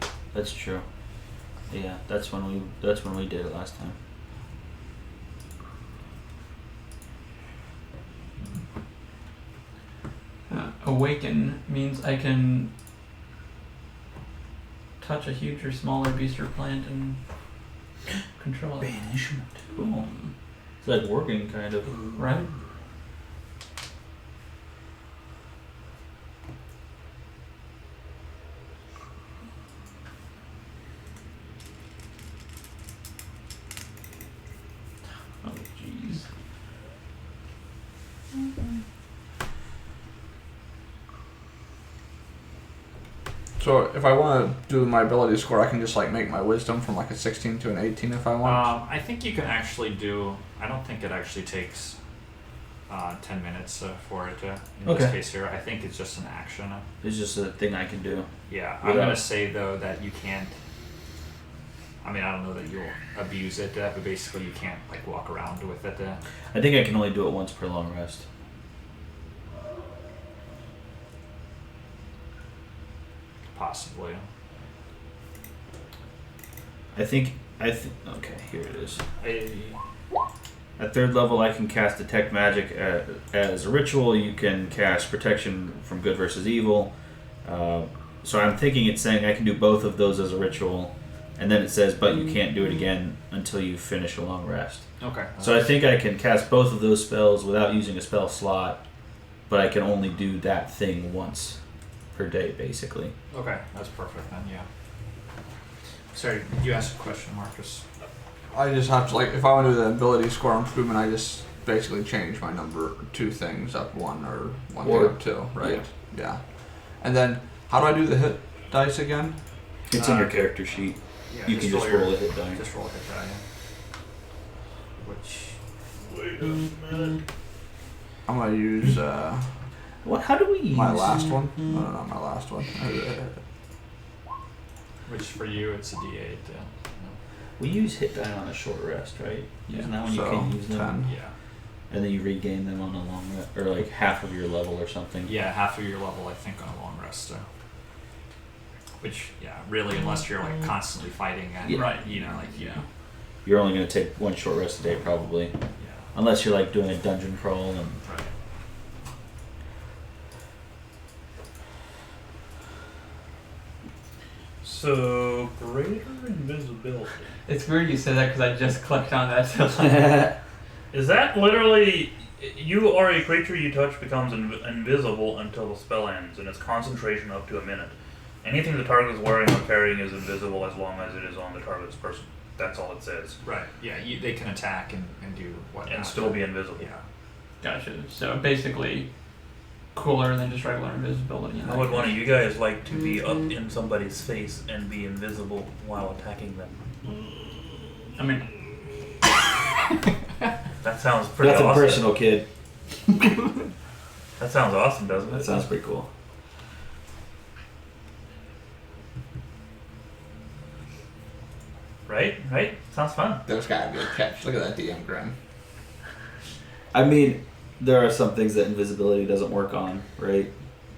[SPEAKER 3] it.
[SPEAKER 4] That's true. Yeah, that's when we did it last time.
[SPEAKER 2] Awaken means I can touch a huge or smaller beast or plant and control it.
[SPEAKER 3] Banishment.
[SPEAKER 4] Cool. It's like working, kind of.
[SPEAKER 2] Right? Oh, jeez.
[SPEAKER 5] So if I want to do my ability score, I can just like make my wisdom from like a 16 to an 18 if I want.
[SPEAKER 1] I think you can actually do. I don't think it actually takes 10 minutes for it to. In
[SPEAKER 4] Okay.
[SPEAKER 1] this case here, I think it's just an action.
[SPEAKER 4] It's just a thing I can do.
[SPEAKER 1] Yeah, I'm
[SPEAKER 4] Without-
[SPEAKER 1] gonna say though that you can't. I mean, I don't know that you'll abuse it, but basically you can't like walk around with it.
[SPEAKER 4] I think I can only do it once per long rest.
[SPEAKER 1] Possibly.
[SPEAKER 4] Okay, here it is.
[SPEAKER 1] I,
[SPEAKER 4] At 3rd level, I can cast Detect Magic as a ritual. You can cast Protection from Good versus Evil. So I'm thinking it's saying I can do both of those as a ritual, and then it says, but you can't do it again until you finish a long rest.
[SPEAKER 1] okay.
[SPEAKER 4] So I think I can cast both of those spells without using a spell slot, but I can only do that thing once per day, basically.
[SPEAKER 1] Okay, that's perfect then. Yeah. Sorry, you asked a question, Marcus.
[SPEAKER 5] I just have to like if I want to do the ability score improvement, I just basically change my number 2 things up 1 or 1
[SPEAKER 4] Or-
[SPEAKER 5] up 2, right? Yeah. And then how do I do the hit dice again?
[SPEAKER 4] It's in your character sheet.
[SPEAKER 1] Yeah,
[SPEAKER 4] You can just
[SPEAKER 1] your-
[SPEAKER 4] roll a hit die.
[SPEAKER 1] Just roll a hit die. Yeah. Which.
[SPEAKER 3] Wait a minute.
[SPEAKER 5] I'm gonna use
[SPEAKER 4] What? How do we use
[SPEAKER 5] my last one. No, not my last one.
[SPEAKER 1] Which for you it's a D8.
[SPEAKER 4] We use hit die on a short rest, right?
[SPEAKER 2] Yeah.
[SPEAKER 4] Isn't that when you
[SPEAKER 5] So,
[SPEAKER 4] can use them?
[SPEAKER 5] 10.
[SPEAKER 1] Yeah.
[SPEAKER 4] And then you regain them on a long rest, or like half of your level or something.
[SPEAKER 1] Yeah, half of your level, I think, on a long rest. Which, yeah, really, unless you're like constantly fighting and
[SPEAKER 4] Yeah.
[SPEAKER 2] Right.
[SPEAKER 1] you know, like
[SPEAKER 4] You're only going to take 1 short rest a day, probably,
[SPEAKER 1] yeah,
[SPEAKER 4] unless you're like doing a dungeon crawl. And
[SPEAKER 1] right.
[SPEAKER 3] So, greater invisibility.
[SPEAKER 2] It's weird you say that because I just clicked on that.
[SPEAKER 3] Is that literally... You are a creature you touch becomes invisible until the spell ends, and its concentration up to a minute. Anything the target is wearing or carrying is invisible as long as it is on the target's person. That's all it says.
[SPEAKER 1] Right. Yeah, they can attack and do whatnot.
[SPEAKER 3] And still be invisible.
[SPEAKER 1] Yeah.
[SPEAKER 2] Gotcha. So basically, cooler than just regular invisibility. in
[SPEAKER 3] How
[SPEAKER 2] that
[SPEAKER 3] would
[SPEAKER 2] case.
[SPEAKER 3] one of you guys like to be up in somebody's face and be invisible while attacking them?
[SPEAKER 2] I mean,
[SPEAKER 3] That sounds pretty
[SPEAKER 4] Nothing
[SPEAKER 3] awesome.
[SPEAKER 4] personal, kid.
[SPEAKER 3] That sounds awesome, doesn't
[SPEAKER 4] That
[SPEAKER 3] it?
[SPEAKER 4] sounds pretty cool.
[SPEAKER 3] Right? Sounds fun.
[SPEAKER 5] There's gotta be a catch. Look at that DM grin.
[SPEAKER 4] I mean, there are some things that invisibility doesn't work on, right?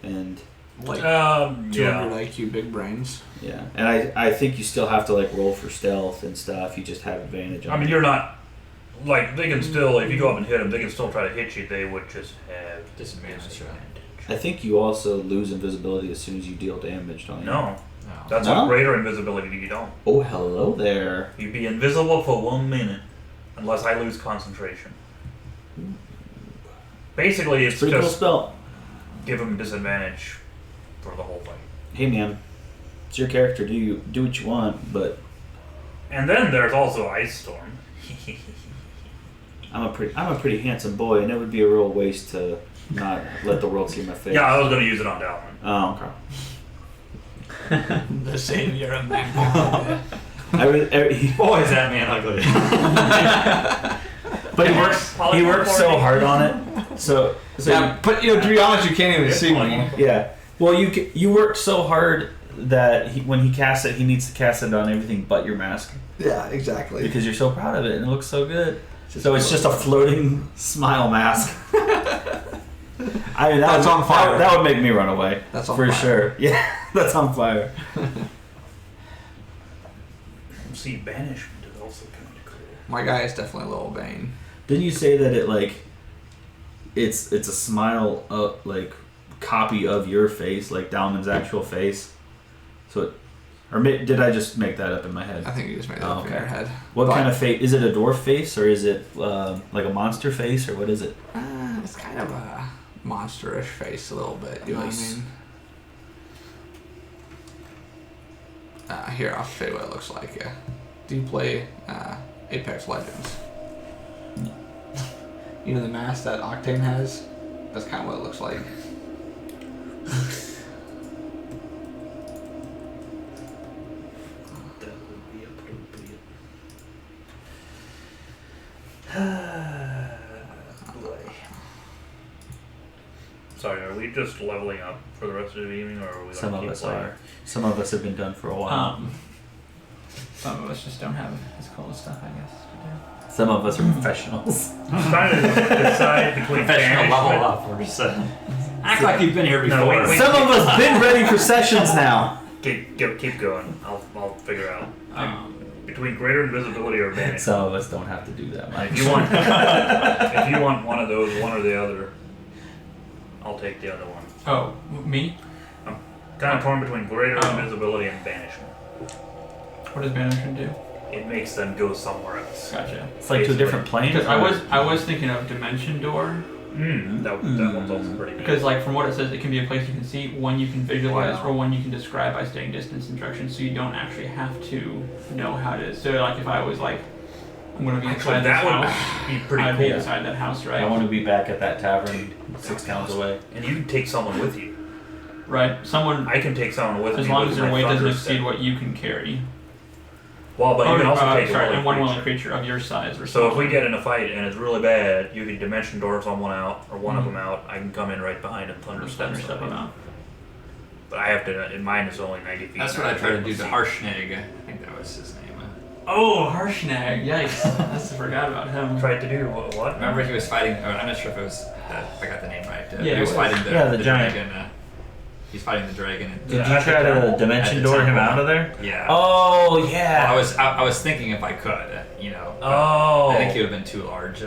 [SPEAKER 4] And
[SPEAKER 5] Like 200
[SPEAKER 3] yeah.
[SPEAKER 5] IQ big brains.
[SPEAKER 4] yeah, and I think you still have to like roll for stealth and stuff. You just have advantage on
[SPEAKER 3] I mean,
[SPEAKER 4] it.
[SPEAKER 3] you're not... Like, they can still, if you go up and hit them, they can still try to hit you. They would just have
[SPEAKER 1] Disadvantage,
[SPEAKER 4] I think you also lose invisibility as soon as you deal damage, don't you?
[SPEAKER 3] No.
[SPEAKER 1] No.
[SPEAKER 3] That's
[SPEAKER 4] No?
[SPEAKER 3] a greater invisibility you don't.
[SPEAKER 4] Oh, hello there.
[SPEAKER 3] You'd be invisible for 1 minute, unless I lose concentration. Basically, it's
[SPEAKER 4] Pretty cool
[SPEAKER 3] just
[SPEAKER 4] spell.
[SPEAKER 3] give them disadvantage for the whole fight.
[SPEAKER 4] Hey man, it's your character. Do what you want, but
[SPEAKER 3] And then there's also Ice Storm.
[SPEAKER 4] I'm a pretty handsome boy, and it would be a real waste to not let the world see my face.
[SPEAKER 3] Yeah, I was going to use it on Dalvin.
[SPEAKER 4] Oh, okay.
[SPEAKER 5] The savior of mankind.
[SPEAKER 1] Boy, is that man ugly.
[SPEAKER 4] But he works so hard on it. So
[SPEAKER 5] Yeah, but to be honest, you can't even see me.
[SPEAKER 4] yeah. Well, you worked so hard that when he casts it, he needs to cast it on everything but your mask
[SPEAKER 5] Yeah, exactly.
[SPEAKER 4] because you're so proud of it and it looks so good.
[SPEAKER 5] Just
[SPEAKER 4] So it's just a floating smile mask. I mean,
[SPEAKER 5] That's on fire.
[SPEAKER 4] That would make me run away.
[SPEAKER 5] That's on
[SPEAKER 4] for
[SPEAKER 5] fire.
[SPEAKER 4] sure. Yeah, that's on fire.
[SPEAKER 3] See, banishment is also kind of cool.
[SPEAKER 5] My guy is definitely a little vain.
[SPEAKER 4] Didn't you say that it's a smile copy of your face, like Dalman's actual face? So, did I just make that up in my head?
[SPEAKER 5] I think you just made that up in your head.
[SPEAKER 4] What
[SPEAKER 5] But-
[SPEAKER 4] kind of face? Is it a dwarf face or is it like a monster face or what is it?
[SPEAKER 5] It's kind of a monsterish face a little bit. You
[SPEAKER 4] Nice.
[SPEAKER 5] know what I mean? Here, I'll show you what it looks like. Yeah. Do you play Apex Legends? You know the mask that Octane has? That's kind of what it looks like.
[SPEAKER 3] That would be appropriate. Sorry, are we just leveling up for the rest of the evening, or are we?
[SPEAKER 4] Some
[SPEAKER 3] gonna
[SPEAKER 4] of
[SPEAKER 3] keep
[SPEAKER 4] us
[SPEAKER 3] playing?
[SPEAKER 4] are. Some of us have been done for a while.
[SPEAKER 2] Some of us just don't have as cool stuff, I guess.
[SPEAKER 4] Some of us are professionals.
[SPEAKER 3] I'm trying to decide between
[SPEAKER 1] Professional level
[SPEAKER 3] banishment.
[SPEAKER 1] up. We're just act like you've been here before.
[SPEAKER 3] No, wait.
[SPEAKER 4] Some of us been ready for sessions now.
[SPEAKER 3] Keep going. I'll figure out.
[SPEAKER 2] Um,
[SPEAKER 3] Between greater invisibility or banishment.
[SPEAKER 4] Some of us don't have to do that much.
[SPEAKER 3] If you want one of those, one or the other, I'll take the other one.
[SPEAKER 2] oh, me?
[SPEAKER 3] Kind of torn between greater
[SPEAKER 2] Oh.
[SPEAKER 3] invisibility and banishment.
[SPEAKER 2] What does banishment do?
[SPEAKER 3] It makes them go somewhere else.
[SPEAKER 2] Gotcha.
[SPEAKER 4] It's like to a different plane.
[SPEAKER 2] Because I was thinking of Dimension Door.
[SPEAKER 3] That one's also pretty good.
[SPEAKER 2] Because like from what it says, it can be a place you can see, one you can visualize,
[SPEAKER 3] Yeah.
[SPEAKER 2] or one you can describe by staying distance and direction, so you don't actually have to know how to. So like if I was like, I'm gonna be
[SPEAKER 3] Actually,
[SPEAKER 2] inside this
[SPEAKER 3] that
[SPEAKER 2] house,
[SPEAKER 3] would be pretty
[SPEAKER 2] I'd be
[SPEAKER 3] cool.
[SPEAKER 2] inside that house, right?
[SPEAKER 4] I want to be back at that tavern 6 towns away.
[SPEAKER 3] And you can take someone with you.
[SPEAKER 2] Right. Someone,
[SPEAKER 3] I can take someone with me.
[SPEAKER 2] as long
[SPEAKER 3] with
[SPEAKER 2] as their
[SPEAKER 3] my
[SPEAKER 2] weight doesn't
[SPEAKER 3] thunder
[SPEAKER 2] exceed
[SPEAKER 3] step.
[SPEAKER 2] what you can carry.
[SPEAKER 3] Well, but you can also take a
[SPEAKER 2] sorry,
[SPEAKER 3] willing
[SPEAKER 2] and one
[SPEAKER 3] creature.
[SPEAKER 2] willing creature of your size or
[SPEAKER 3] So if we
[SPEAKER 2] smaller.
[SPEAKER 3] get in a fight and it's really bad, you can dimension door someone out, or one of
[SPEAKER 2] Mhm.
[SPEAKER 3] them out. I can come in right behind and thunder step
[SPEAKER 2] Thunder step
[SPEAKER 3] someone.
[SPEAKER 2] them out.
[SPEAKER 3] But I have to. And mine is only 90 feet.
[SPEAKER 1] That's what I tried to do to Harshnag. I think that was his name.
[SPEAKER 2] Oh, Harshnag! Yikes! I forgot about him.
[SPEAKER 3] Tried to do what?
[SPEAKER 1] Remember he was fighting. Or I'm not sure if it was. If I got the name right.
[SPEAKER 2] Yeah,
[SPEAKER 1] he
[SPEAKER 2] it
[SPEAKER 1] was
[SPEAKER 2] was.
[SPEAKER 1] fighting the,
[SPEAKER 4] Yeah, the
[SPEAKER 1] the
[SPEAKER 4] giant.
[SPEAKER 1] dragon. He's fighting the dragon. And,
[SPEAKER 4] Did
[SPEAKER 3] Yeah,
[SPEAKER 4] you
[SPEAKER 3] at the
[SPEAKER 4] try to
[SPEAKER 3] temple.
[SPEAKER 4] dimension
[SPEAKER 1] At the
[SPEAKER 4] door him
[SPEAKER 1] temple.
[SPEAKER 4] out of there?
[SPEAKER 1] Yeah.
[SPEAKER 4] Oh yeah.
[SPEAKER 1] Well, I was thinking if I could, you know. but
[SPEAKER 3] Oh.
[SPEAKER 1] I think he would have been too large,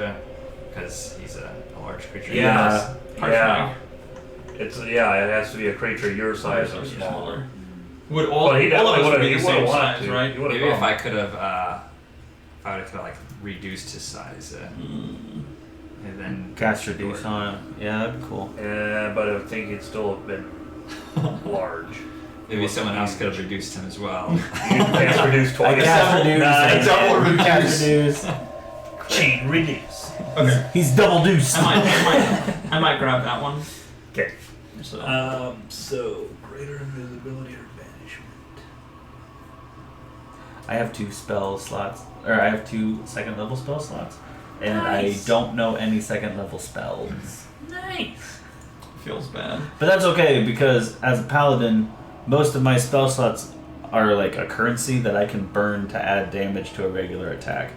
[SPEAKER 1] because he's a large creature.
[SPEAKER 3] Yeah.
[SPEAKER 2] Harshnag.
[SPEAKER 3] Yeah. It has to be a creature your size or
[SPEAKER 2] Or
[SPEAKER 3] smaller.
[SPEAKER 2] Would all
[SPEAKER 3] Well, he
[SPEAKER 2] all of us
[SPEAKER 3] definitely
[SPEAKER 2] would be
[SPEAKER 3] he
[SPEAKER 2] the
[SPEAKER 3] would've
[SPEAKER 2] same
[SPEAKER 3] wanted
[SPEAKER 2] size,
[SPEAKER 3] to.
[SPEAKER 2] right?
[SPEAKER 3] He would've
[SPEAKER 1] Maybe if
[SPEAKER 3] gone.
[SPEAKER 1] I could have, like reduced his size, and then
[SPEAKER 4] Cast reduce on him. Yeah, that'd be cool.
[SPEAKER 3] Yeah, but I think he'd still have been large.
[SPEAKER 1] maybe someone else could have reduced him as well.
[SPEAKER 3] You can cast reduce
[SPEAKER 4] I
[SPEAKER 3] twice.
[SPEAKER 4] cast reduce.
[SPEAKER 3] Nice.
[SPEAKER 4] Cast reduce.
[SPEAKER 3] Chain reduce.
[SPEAKER 2] Okay.
[SPEAKER 4] He's double deuced.
[SPEAKER 2] I might grab that one.
[SPEAKER 3] Okay.
[SPEAKER 2] So
[SPEAKER 3] So greater invisibility or banishment.
[SPEAKER 4] I have 2 spell slots, or I have 2 second level spell slots, and
[SPEAKER 1] Nice.
[SPEAKER 4] I don't know any second level spells.
[SPEAKER 1] Nice.
[SPEAKER 2] feels bad.
[SPEAKER 4] But that's okay because as a paladin, most of my spell slots are like a currency that I can burn to add damage to a regular attack.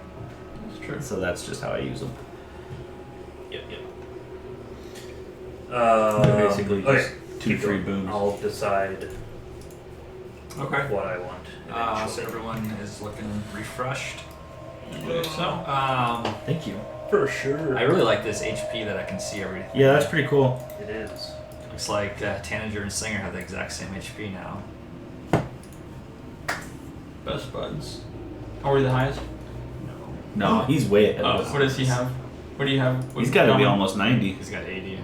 [SPEAKER 2] That's true.
[SPEAKER 4] So that's just how I use them.
[SPEAKER 3] Yep.
[SPEAKER 4] They're basically just
[SPEAKER 3] okay.
[SPEAKER 4] 2
[SPEAKER 3] Keep
[SPEAKER 4] free
[SPEAKER 3] going.
[SPEAKER 4] booms.
[SPEAKER 3] I'll decide
[SPEAKER 1] Okay.
[SPEAKER 3] what I want.
[SPEAKER 1] So
[SPEAKER 3] eventually.
[SPEAKER 1] everyone is looking refreshed.
[SPEAKER 2] So
[SPEAKER 4] Thank you.
[SPEAKER 3] For sure.
[SPEAKER 1] I really like this HP that I can see everything.
[SPEAKER 4] Yeah, that's pretty cool.
[SPEAKER 3] It is.
[SPEAKER 1] Looks like Tanager and Singer have the exact same HP now.
[SPEAKER 2] best buds. Are we the highest?
[SPEAKER 4] No, he's way ahead.
[SPEAKER 2] Oh,
[SPEAKER 4] of us.
[SPEAKER 2] what does he have? What do you have?
[SPEAKER 4] He's got to be
[SPEAKER 2] Gummin?
[SPEAKER 4] almost 90.
[SPEAKER 1] He's got 80.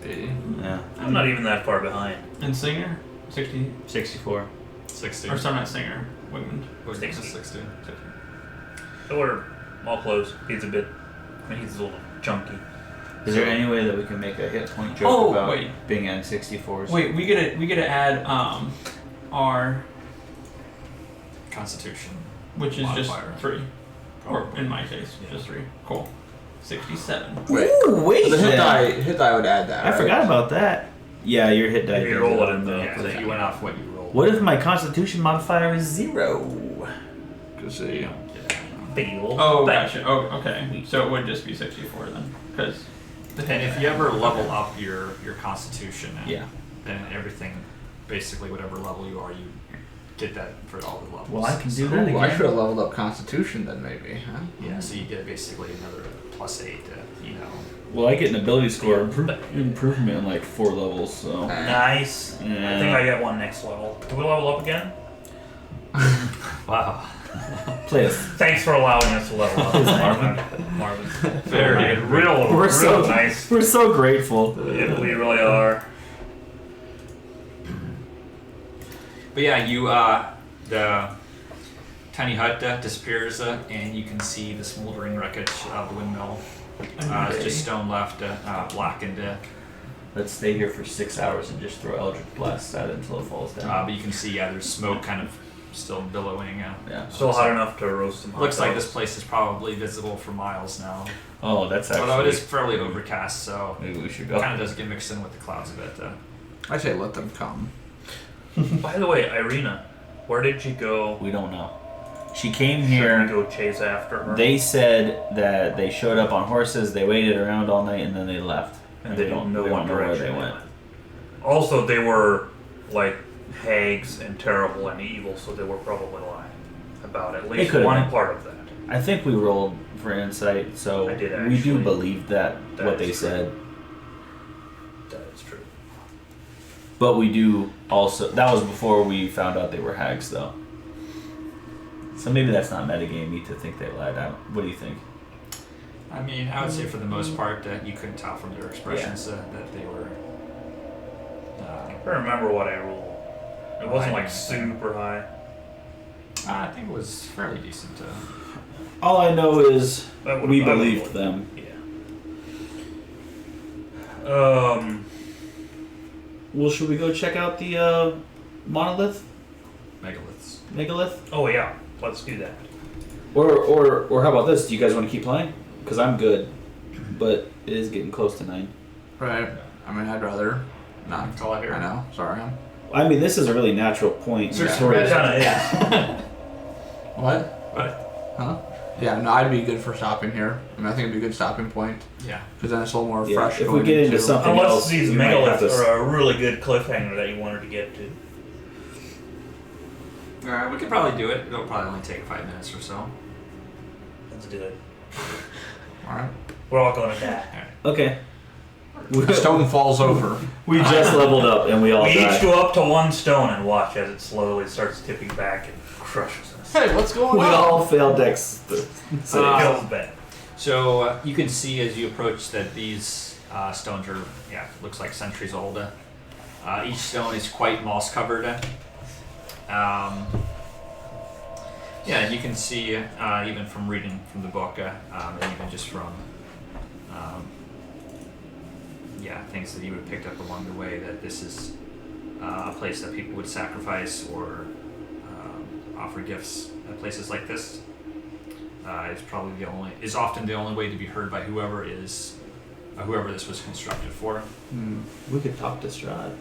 [SPEAKER 2] 80.
[SPEAKER 4] Yeah,
[SPEAKER 3] I'm not even that far behind.
[SPEAKER 2] And Singer? 60.
[SPEAKER 4] 64.
[SPEAKER 1] 60.
[SPEAKER 2] Or sorry, not Singer. Wigmund.
[SPEAKER 1] Wigmund's
[SPEAKER 3] 60.
[SPEAKER 1] 60.
[SPEAKER 3] So we're all close. He's a bit. I mean, he's a little chunky.
[SPEAKER 4] Is there any way that we can make a hit point joke
[SPEAKER 2] Oh,
[SPEAKER 4] about
[SPEAKER 2] wait.
[SPEAKER 4] being N64s?
[SPEAKER 2] Wait, we get to add our
[SPEAKER 1] Constitution.
[SPEAKER 2] Which is
[SPEAKER 1] modifier.
[SPEAKER 2] just 3. Or in my case, just 3. Cool. 67.
[SPEAKER 4] Ooh, wait.
[SPEAKER 5] The
[SPEAKER 4] then.
[SPEAKER 5] hit die would add that.
[SPEAKER 4] I
[SPEAKER 5] right?
[SPEAKER 4] forgot about that. Yeah, your hit die.
[SPEAKER 3] If you
[SPEAKER 4] goes
[SPEAKER 3] roll
[SPEAKER 4] up
[SPEAKER 3] it
[SPEAKER 4] on
[SPEAKER 3] in
[SPEAKER 4] the-
[SPEAKER 3] the-
[SPEAKER 1] Yeah, because you went off what you rolled.
[SPEAKER 4] What if my Constitution modifier is 0?
[SPEAKER 5] Cause
[SPEAKER 1] You
[SPEAKER 5] see.
[SPEAKER 1] don't get that.
[SPEAKER 3] Fail.
[SPEAKER 2] Oh, gotcha. Oh, okay. So it would just be 64 then. Because.
[SPEAKER 1] And if you ever level up your Constitution,
[SPEAKER 4] Yeah.
[SPEAKER 1] then everything, basically whatever level you are, you get that for all the levels.
[SPEAKER 4] Well, I can do
[SPEAKER 1] So-
[SPEAKER 4] that
[SPEAKER 5] Ooh, I
[SPEAKER 4] again.
[SPEAKER 5] should have leveled up Constitution then, maybe. Huh?
[SPEAKER 1] Yeah, so you get basically another +8.
[SPEAKER 4] Well, I get an ability score improvement in like 4 levels, so.
[SPEAKER 3] Nice. I
[SPEAKER 4] Yeah.
[SPEAKER 3] think I get one next level. Do we level up again?
[SPEAKER 1] Wow.
[SPEAKER 4] Play us.
[SPEAKER 3] Thanks for allowing us to level up, Marvin.
[SPEAKER 1] Very good.
[SPEAKER 3] Real
[SPEAKER 4] so
[SPEAKER 3] nice.
[SPEAKER 4] We're so grateful.
[SPEAKER 3] Yeah, we really are.
[SPEAKER 1] But yeah, you the tiny hut disappears, and you can see the smoldering wreckage of the windmill. It's just stone left, blackened.
[SPEAKER 4] Let's stay here for 6 hours and just throw Eldritch Blast at it until it falls down.
[SPEAKER 1] But you can see, there's smoke kind of still billowing.
[SPEAKER 4] Yeah.
[SPEAKER 3] Still hot enough to roast some hot
[SPEAKER 1] Looks like
[SPEAKER 3] dogs.
[SPEAKER 1] this place is probably visible for miles now.
[SPEAKER 4] Oh, that's actually.
[SPEAKER 1] Although it is fairly overcast, so
[SPEAKER 4] Maybe we should
[SPEAKER 1] it
[SPEAKER 4] go.
[SPEAKER 1] kind of does get mixed in with the clouds a bit.
[SPEAKER 5] I say let them come.
[SPEAKER 3] By the way, Irina, where did you go?
[SPEAKER 4] We don't know. She came
[SPEAKER 3] Should we
[SPEAKER 4] here.
[SPEAKER 3] go chase after her?
[SPEAKER 4] They said that they showed up on horses. They waited around all night and then they left.
[SPEAKER 3] and they don't know
[SPEAKER 4] we
[SPEAKER 3] what
[SPEAKER 4] don't know where
[SPEAKER 3] direction
[SPEAKER 4] they went.
[SPEAKER 3] Also, they were like hags and terrible and evil, so they were probably lying about at least
[SPEAKER 4] could've
[SPEAKER 3] one
[SPEAKER 4] been.
[SPEAKER 3] part of that.
[SPEAKER 4] I think we rolled for insight, so
[SPEAKER 3] I did
[SPEAKER 4] we do
[SPEAKER 3] actually.
[SPEAKER 4] believe that
[SPEAKER 3] That
[SPEAKER 4] what they
[SPEAKER 3] is true.
[SPEAKER 4] said.
[SPEAKER 3] That is true.
[SPEAKER 4] But we do also. That was before we found out they were hags, though. So maybe that's not metagamey to think they lied out. What do you think?
[SPEAKER 1] I mean, I would say for the most part, you couldn't tell from their expressions that they were.
[SPEAKER 3] I don't remember what I rolled. It wasn't like
[SPEAKER 1] I-
[SPEAKER 3] super high.
[SPEAKER 1] I think it was fairly decent.
[SPEAKER 4] All I know is
[SPEAKER 3] I would've-
[SPEAKER 4] we
[SPEAKER 3] I would've
[SPEAKER 4] believed
[SPEAKER 3] looked.
[SPEAKER 4] them.
[SPEAKER 3] Yeah.
[SPEAKER 4] Well, should we go check out the monolith,
[SPEAKER 1] Megaliths.
[SPEAKER 4] megalith,
[SPEAKER 3] Oh yeah. Let's do that.
[SPEAKER 4] or how about this? Do you guys want to keep playing? Because I'm good, but it is getting close to 9.
[SPEAKER 5] Right. I mean, I'd rather not.
[SPEAKER 1] Call it here.
[SPEAKER 5] I know. Sorry.
[SPEAKER 4] I mean, this is a really natural point. in the story.
[SPEAKER 3] It kind of is.
[SPEAKER 5] What?
[SPEAKER 1] What?
[SPEAKER 5] Huh? Yeah. No, I'd be good for stopping here. I mean, I think it'd be a good stopping point
[SPEAKER 1] Yeah.
[SPEAKER 5] because then it's a little more
[SPEAKER 4] Yeah,
[SPEAKER 5] fresh.
[SPEAKER 4] if we
[SPEAKER 5] going
[SPEAKER 4] get into something
[SPEAKER 3] Unless
[SPEAKER 4] else,
[SPEAKER 3] these
[SPEAKER 4] we might have
[SPEAKER 3] megaliths
[SPEAKER 4] to.
[SPEAKER 3] are a really good cliffhanger that you wanted to get to.
[SPEAKER 1] We could probably do it. It'll probably only take 5 minutes or so.
[SPEAKER 3] Let's do it.
[SPEAKER 5] All right.
[SPEAKER 3] We're all going to die.
[SPEAKER 4] Okay.
[SPEAKER 5] The stone falls over.
[SPEAKER 4] We just leveled up and we all
[SPEAKER 3] We each
[SPEAKER 4] died.
[SPEAKER 3] go up to one stone and watch as it slowly starts tipping back and crushes us.
[SPEAKER 5] Hey, what's going
[SPEAKER 4] We
[SPEAKER 5] on?
[SPEAKER 4] all failed Dex.
[SPEAKER 1] Uh,
[SPEAKER 3] Kills Ben.
[SPEAKER 1] So you can see as you approach that these stones are, looks like centuries old. Each stone is quite moss covered. And you can see even from reading from the book, and even just from things that you would have picked up along the way, that this is a place that people would sacrifice or offer gifts at places like this. Is often the only way to be heard by whoever this was constructed for.
[SPEAKER 4] We could talk to Strahd.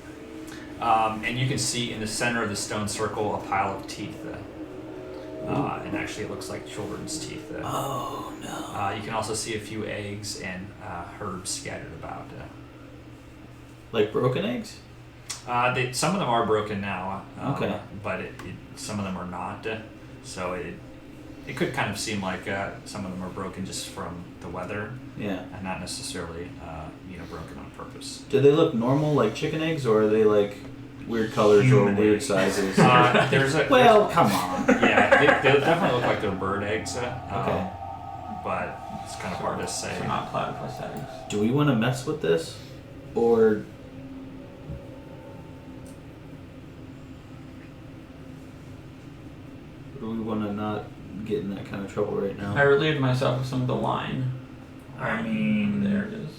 [SPEAKER 1] And you can see in the center of the stone circle a pile of teeth. And actually it looks like children's teeth.
[SPEAKER 4] Oh no.
[SPEAKER 1] You can also see a few eggs and herbs scattered about.
[SPEAKER 4] Like broken eggs?
[SPEAKER 1] Some of them are broken now,
[SPEAKER 4] Okay.
[SPEAKER 1] but some of them are not. So it could kind of seem like some of them are broken just from the weather,
[SPEAKER 4] Yeah.
[SPEAKER 1] and not necessarily broken on purpose.
[SPEAKER 4] Do they look normal like chicken eggs, or are they like weird colors
[SPEAKER 3] Human
[SPEAKER 4] or weird
[SPEAKER 3] eggs.
[SPEAKER 4] sizes?
[SPEAKER 1] Well,
[SPEAKER 4] come on.
[SPEAKER 1] yeah, they definitely look like they're bird eggs.
[SPEAKER 4] Okay.
[SPEAKER 1] But it's kind of hard to say.
[SPEAKER 2] So not platypus eggs.
[SPEAKER 4] Do we want to mess with this, or do we want to not get in that kind of trouble right now?
[SPEAKER 2] I relieved myself of some of the wine.
[SPEAKER 3] I mean,
[SPEAKER 2] There it is.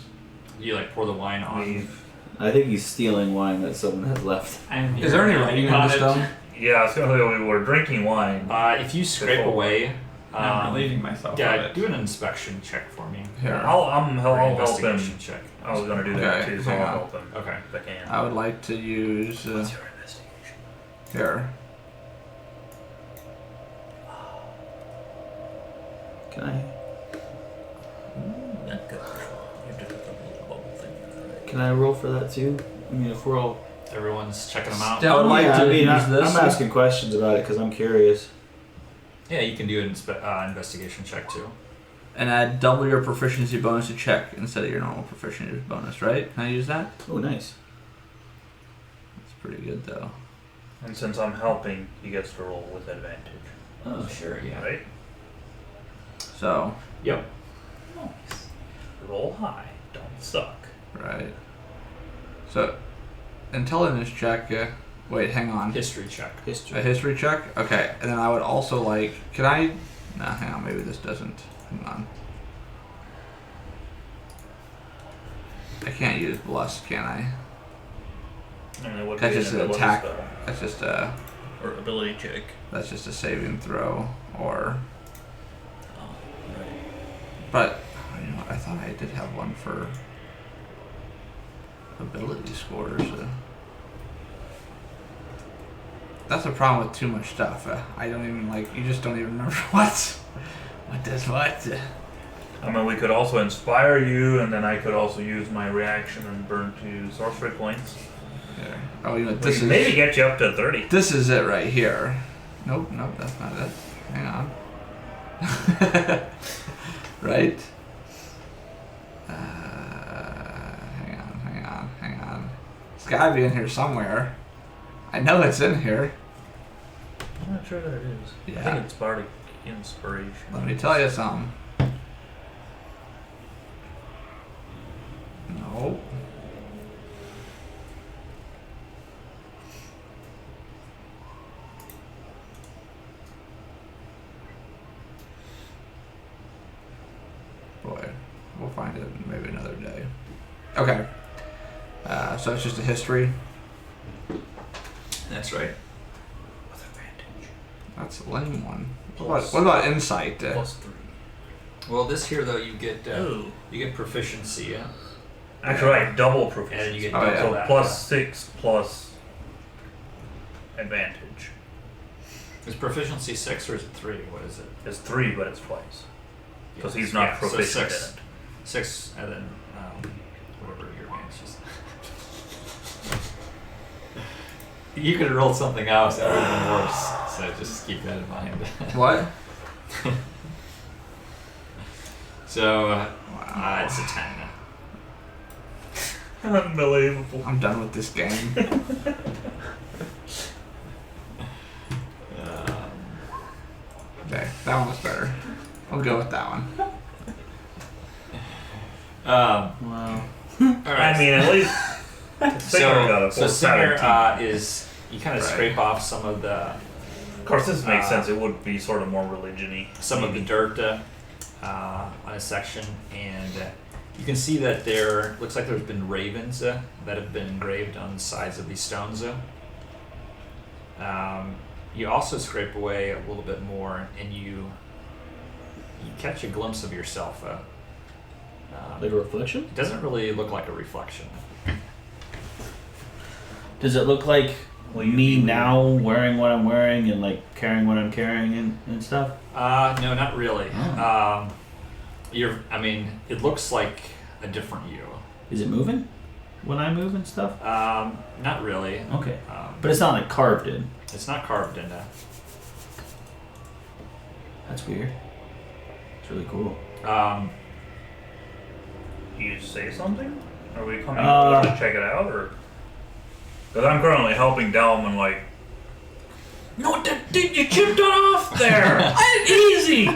[SPEAKER 1] You pour the wine on.
[SPEAKER 3] we've
[SPEAKER 4] I think he's stealing wine that someone has left.
[SPEAKER 2] And
[SPEAKER 5] Is there any writing on the stone?
[SPEAKER 3] Yeah, I was gonna say we were drinking wine.
[SPEAKER 1] If you scrape
[SPEAKER 3] Before.
[SPEAKER 1] away,
[SPEAKER 2] I'm relieving myself of
[SPEAKER 1] yeah,
[SPEAKER 2] it.
[SPEAKER 1] do an inspection check for me.
[SPEAKER 5] Here.
[SPEAKER 3] I'll
[SPEAKER 1] Or
[SPEAKER 3] help him.
[SPEAKER 1] investigation check.
[SPEAKER 3] I was gonna do that
[SPEAKER 5] Okay,
[SPEAKER 3] too, so
[SPEAKER 5] hang
[SPEAKER 3] I'll
[SPEAKER 5] on.
[SPEAKER 3] help him.
[SPEAKER 1] Okay.
[SPEAKER 3] If I can.
[SPEAKER 5] I would like to use.
[SPEAKER 3] What's your investigation?
[SPEAKER 5] Here.
[SPEAKER 4] Can I?
[SPEAKER 3] That's good. You have to put the little bubble thing.
[SPEAKER 4] Can I roll for that too? I mean, if we're all.
[SPEAKER 1] Everyone's checking them out.
[SPEAKER 2] Still- I would like
[SPEAKER 4] yeah,
[SPEAKER 2] to
[SPEAKER 4] I mean,
[SPEAKER 2] use this.
[SPEAKER 4] I'm asking questions about it because I'm curious.
[SPEAKER 1] Yeah, you can do an investigation check too.
[SPEAKER 5] And add double your proficiency bonus to check instead of your normal proficiency bonus, right? Can I use that?
[SPEAKER 4] Oh, nice.
[SPEAKER 5] That's pretty good though.
[SPEAKER 3] And since I'm helping, he gets to roll with advantage.
[SPEAKER 1] Oh, sure, yeah.
[SPEAKER 3] Right?
[SPEAKER 5] So,
[SPEAKER 1] Yep.
[SPEAKER 3] Nice. Roll high. Don't suck.
[SPEAKER 5] right. So, intelligence check. Wait, hang on.
[SPEAKER 1] History check.
[SPEAKER 5] A
[SPEAKER 4] History.
[SPEAKER 5] history check? Okay. And then I would also like. Can I. Nah, hang on. Maybe this doesn't. Hang on. I can't use bless, can I?
[SPEAKER 3] And it would
[SPEAKER 5] That's
[SPEAKER 3] be
[SPEAKER 5] just
[SPEAKER 3] an
[SPEAKER 5] an
[SPEAKER 3] ability
[SPEAKER 5] attack.
[SPEAKER 3] spell.
[SPEAKER 5] That's just a.
[SPEAKER 3] Or ability check.
[SPEAKER 5] That's just a saving throw, or.
[SPEAKER 3] Oh, right.
[SPEAKER 5] But you know, I thought I did have one for ability scores. That's a problem with too much stuff. I don't even like. You just don't even remember what does what.
[SPEAKER 3] I mean, we could also inspire you, and then I could also use my reaction and burn 2 sorcery points.
[SPEAKER 5] Yeah. Oh, you know
[SPEAKER 3] We
[SPEAKER 5] this
[SPEAKER 3] can
[SPEAKER 5] is
[SPEAKER 3] maybe get you up to 30.
[SPEAKER 5] this is it right here. Nope, that's not it. Hang on. Right. Hang on. It's gotta be in here somewhere. I know it's in here.
[SPEAKER 3] I'm not sure that it is. I
[SPEAKER 5] Yeah.
[SPEAKER 3] think it's bardic inspiration.
[SPEAKER 5] Let me tell you something. No. Boy, we'll find it maybe another day. Okay. So it's just a history.
[SPEAKER 1] That's right.
[SPEAKER 3] With advantage.
[SPEAKER 5] That's a lame one.
[SPEAKER 3] Plus-
[SPEAKER 5] What about insight?
[SPEAKER 3] Plus 3.
[SPEAKER 1] Well, this here though, you get
[SPEAKER 3] Ooh.
[SPEAKER 1] you get proficiency, yeah,
[SPEAKER 3] Actually, right, double
[SPEAKER 1] and
[SPEAKER 3] proficiency.
[SPEAKER 1] you get
[SPEAKER 5] Oh,
[SPEAKER 1] double
[SPEAKER 5] yeah.
[SPEAKER 3] So
[SPEAKER 1] that.
[SPEAKER 3] plus 6 plus advantage.
[SPEAKER 1] Is proficiency 6 or is it 3? What is it?
[SPEAKER 3] It's 3, but it's twice. Because
[SPEAKER 1] Yes.
[SPEAKER 3] he's not
[SPEAKER 1] Yeah, so
[SPEAKER 3] proficient in
[SPEAKER 1] 6.
[SPEAKER 3] it.
[SPEAKER 1] 6, and then whatever your advantage is. You could have rolled something else that would have been worse. So just keep that in mind.
[SPEAKER 5] What?
[SPEAKER 1] So
[SPEAKER 5] Wow.
[SPEAKER 1] it's a 10.
[SPEAKER 3] Unbelievable.
[SPEAKER 5] I'm done with this game. Okay, that one was better. I'll go with that one.
[SPEAKER 1] Wow.
[SPEAKER 4] Wow.
[SPEAKER 1] All right.
[SPEAKER 3] I mean, at least Singer got a
[SPEAKER 1] So
[SPEAKER 3] full
[SPEAKER 1] Singer
[SPEAKER 3] 17.
[SPEAKER 1] is you kind of
[SPEAKER 5] Right.
[SPEAKER 1] scrape off some of the
[SPEAKER 3] Of course, this makes sense. It would be sort of more religion-y.
[SPEAKER 1] some of the dirt on a section, and you can see that there looks like there's been ravens that have been engraved on the sides of these stones. You also scrape away a little bit more, and you catch a glimpse of yourself.
[SPEAKER 4] Like a reflection?
[SPEAKER 1] It doesn't really look like a reflection.
[SPEAKER 4] Does it look like
[SPEAKER 3] Well, you-
[SPEAKER 4] me
[SPEAKER 3] you-
[SPEAKER 4] now wearing what I'm wearing and like carrying what I'm carrying and stuff?
[SPEAKER 1] No, not really.
[SPEAKER 4] Oh.
[SPEAKER 1] I mean, it looks like a different you.
[SPEAKER 4] Is it moving when I move and stuff?
[SPEAKER 1] Not really.
[SPEAKER 4] Okay. But it's not like carved in.
[SPEAKER 1] It's not carved in.
[SPEAKER 4] That's weird. It's really cool.
[SPEAKER 3] You say something? Are we coming
[SPEAKER 4] Uh,
[SPEAKER 3] to check it out, or? Because I'm currently helping Delman, like. No, dude, you chipped it off there. Easy.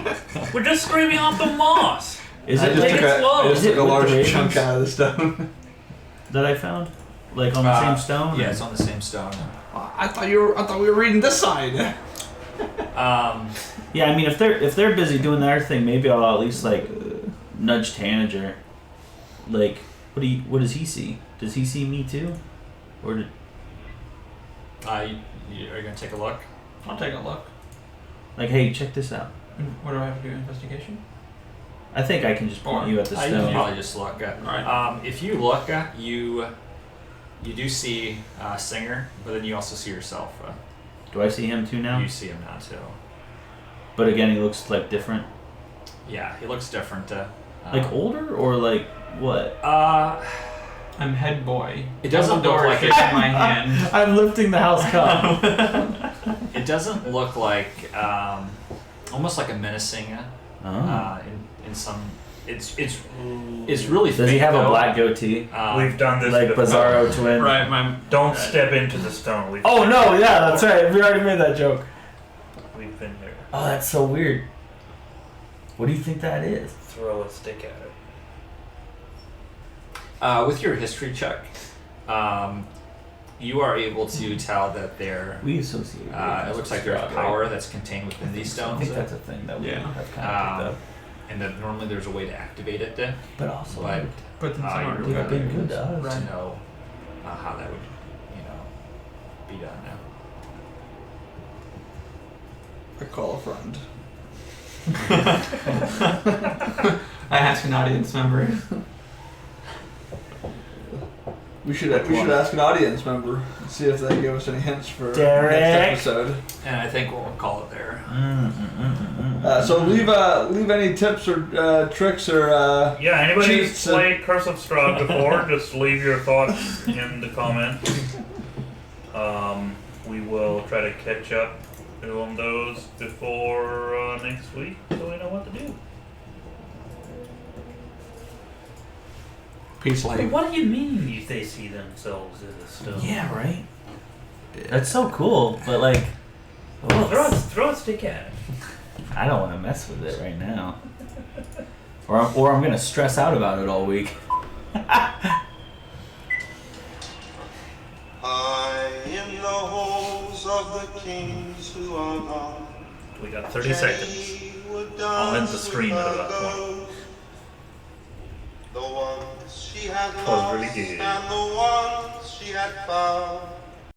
[SPEAKER 3] We're just scraping off the moss.
[SPEAKER 4] Is
[SPEAKER 5] I
[SPEAKER 4] it
[SPEAKER 5] just
[SPEAKER 4] like
[SPEAKER 5] took
[SPEAKER 3] it slow.
[SPEAKER 5] I just
[SPEAKER 4] Is it
[SPEAKER 5] took a
[SPEAKER 4] with the
[SPEAKER 5] large
[SPEAKER 4] ravens?
[SPEAKER 5] chunk out of the stone.
[SPEAKER 4] that I found? Like on the same stone?
[SPEAKER 1] Yeah, it's on the same stone.
[SPEAKER 5] I thought we were reading this side.
[SPEAKER 4] Yeah, I mean if they're busy doing their thing, maybe I'll at least like nudge Tanager. Like, what does he see? Does he see me too? Or did
[SPEAKER 1] Are you gonna take a look?
[SPEAKER 2] I'll take a look.
[SPEAKER 4] Like, hey, check this out.
[SPEAKER 2] What do I have to do? Investigation?
[SPEAKER 4] I think I can just point you at the
[SPEAKER 1] You can
[SPEAKER 4] stone.
[SPEAKER 1] probably just look.
[SPEAKER 2] Alright.
[SPEAKER 1] If you look, you do see Singer, but then you also see yourself.
[SPEAKER 4] Do I see him too now?
[SPEAKER 1] You see him now too.
[SPEAKER 4] But again, he looks like different.
[SPEAKER 1] Yeah, he looks different.
[SPEAKER 4] Like older or like what?
[SPEAKER 2] I'm head boy.
[SPEAKER 1] It doesn't look
[SPEAKER 2] Dumbledore
[SPEAKER 1] like
[SPEAKER 2] shaking
[SPEAKER 1] it.
[SPEAKER 2] my hand.
[SPEAKER 4] I'm lifting the house cup.
[SPEAKER 1] It doesn't look like almost like a menacing. In some, it's really.
[SPEAKER 4] Does he
[SPEAKER 1] fake,
[SPEAKER 4] have a
[SPEAKER 1] though.
[SPEAKER 4] black goatee?
[SPEAKER 3] We've done this
[SPEAKER 4] Like
[SPEAKER 3] before.
[SPEAKER 4] Bizarro twin?
[SPEAKER 2] Right, my.
[SPEAKER 3] Don't step into the stone. We've
[SPEAKER 4] Oh no, yeah, that's right. We already made that joke.
[SPEAKER 3] We've been there.
[SPEAKER 4] Oh, that's so weird. What do you think that is?
[SPEAKER 3] Throw a stick at it.
[SPEAKER 1] With your history check, you are able to tell that there.
[SPEAKER 4] We associate.
[SPEAKER 1] It looks like there's power that's contained within these
[SPEAKER 4] I
[SPEAKER 1] stones,
[SPEAKER 4] think that's a thing that we
[SPEAKER 2] Yeah.
[SPEAKER 4] have kind of picked up.
[SPEAKER 1] and that normally there's a way to activate it.
[SPEAKER 4] But also,
[SPEAKER 1] But
[SPEAKER 2] But then
[SPEAKER 1] you
[SPEAKER 2] someone
[SPEAKER 1] really
[SPEAKER 4] they've been good to us.
[SPEAKER 1] to know how that would, be done now.
[SPEAKER 5] I call a friend.
[SPEAKER 2] I ask an audience member.
[SPEAKER 5] We should ask an audience member and see if they give us any hints for
[SPEAKER 4] Derek?
[SPEAKER 5] next episode.
[SPEAKER 1] And I think we'll call it there.
[SPEAKER 5] So leave any tips or tricks or
[SPEAKER 3] Yeah, anybody who's
[SPEAKER 5] cheats.
[SPEAKER 3] played Curse of Strahd before, just leave your thoughts in the comments. We will try to catch up on those before next week, so we know what to do.
[SPEAKER 5] Peace, lane.
[SPEAKER 3] What do you mean if they see themselves as a stone?
[SPEAKER 4] Yeah, right. That's so cool, but like,
[SPEAKER 3] Throw a stick at it.
[SPEAKER 4] I don't want to mess with it right now. Or I'm gonna stress out about it all week.
[SPEAKER 6] High in the halls of the kings who are gone.
[SPEAKER 3] We got 30 seconds. I'll end the stream at about 20.
[SPEAKER 6] The ones she had
[SPEAKER 3] That was
[SPEAKER 6] lost
[SPEAKER 3] really good.
[SPEAKER 6] and the ones she had found.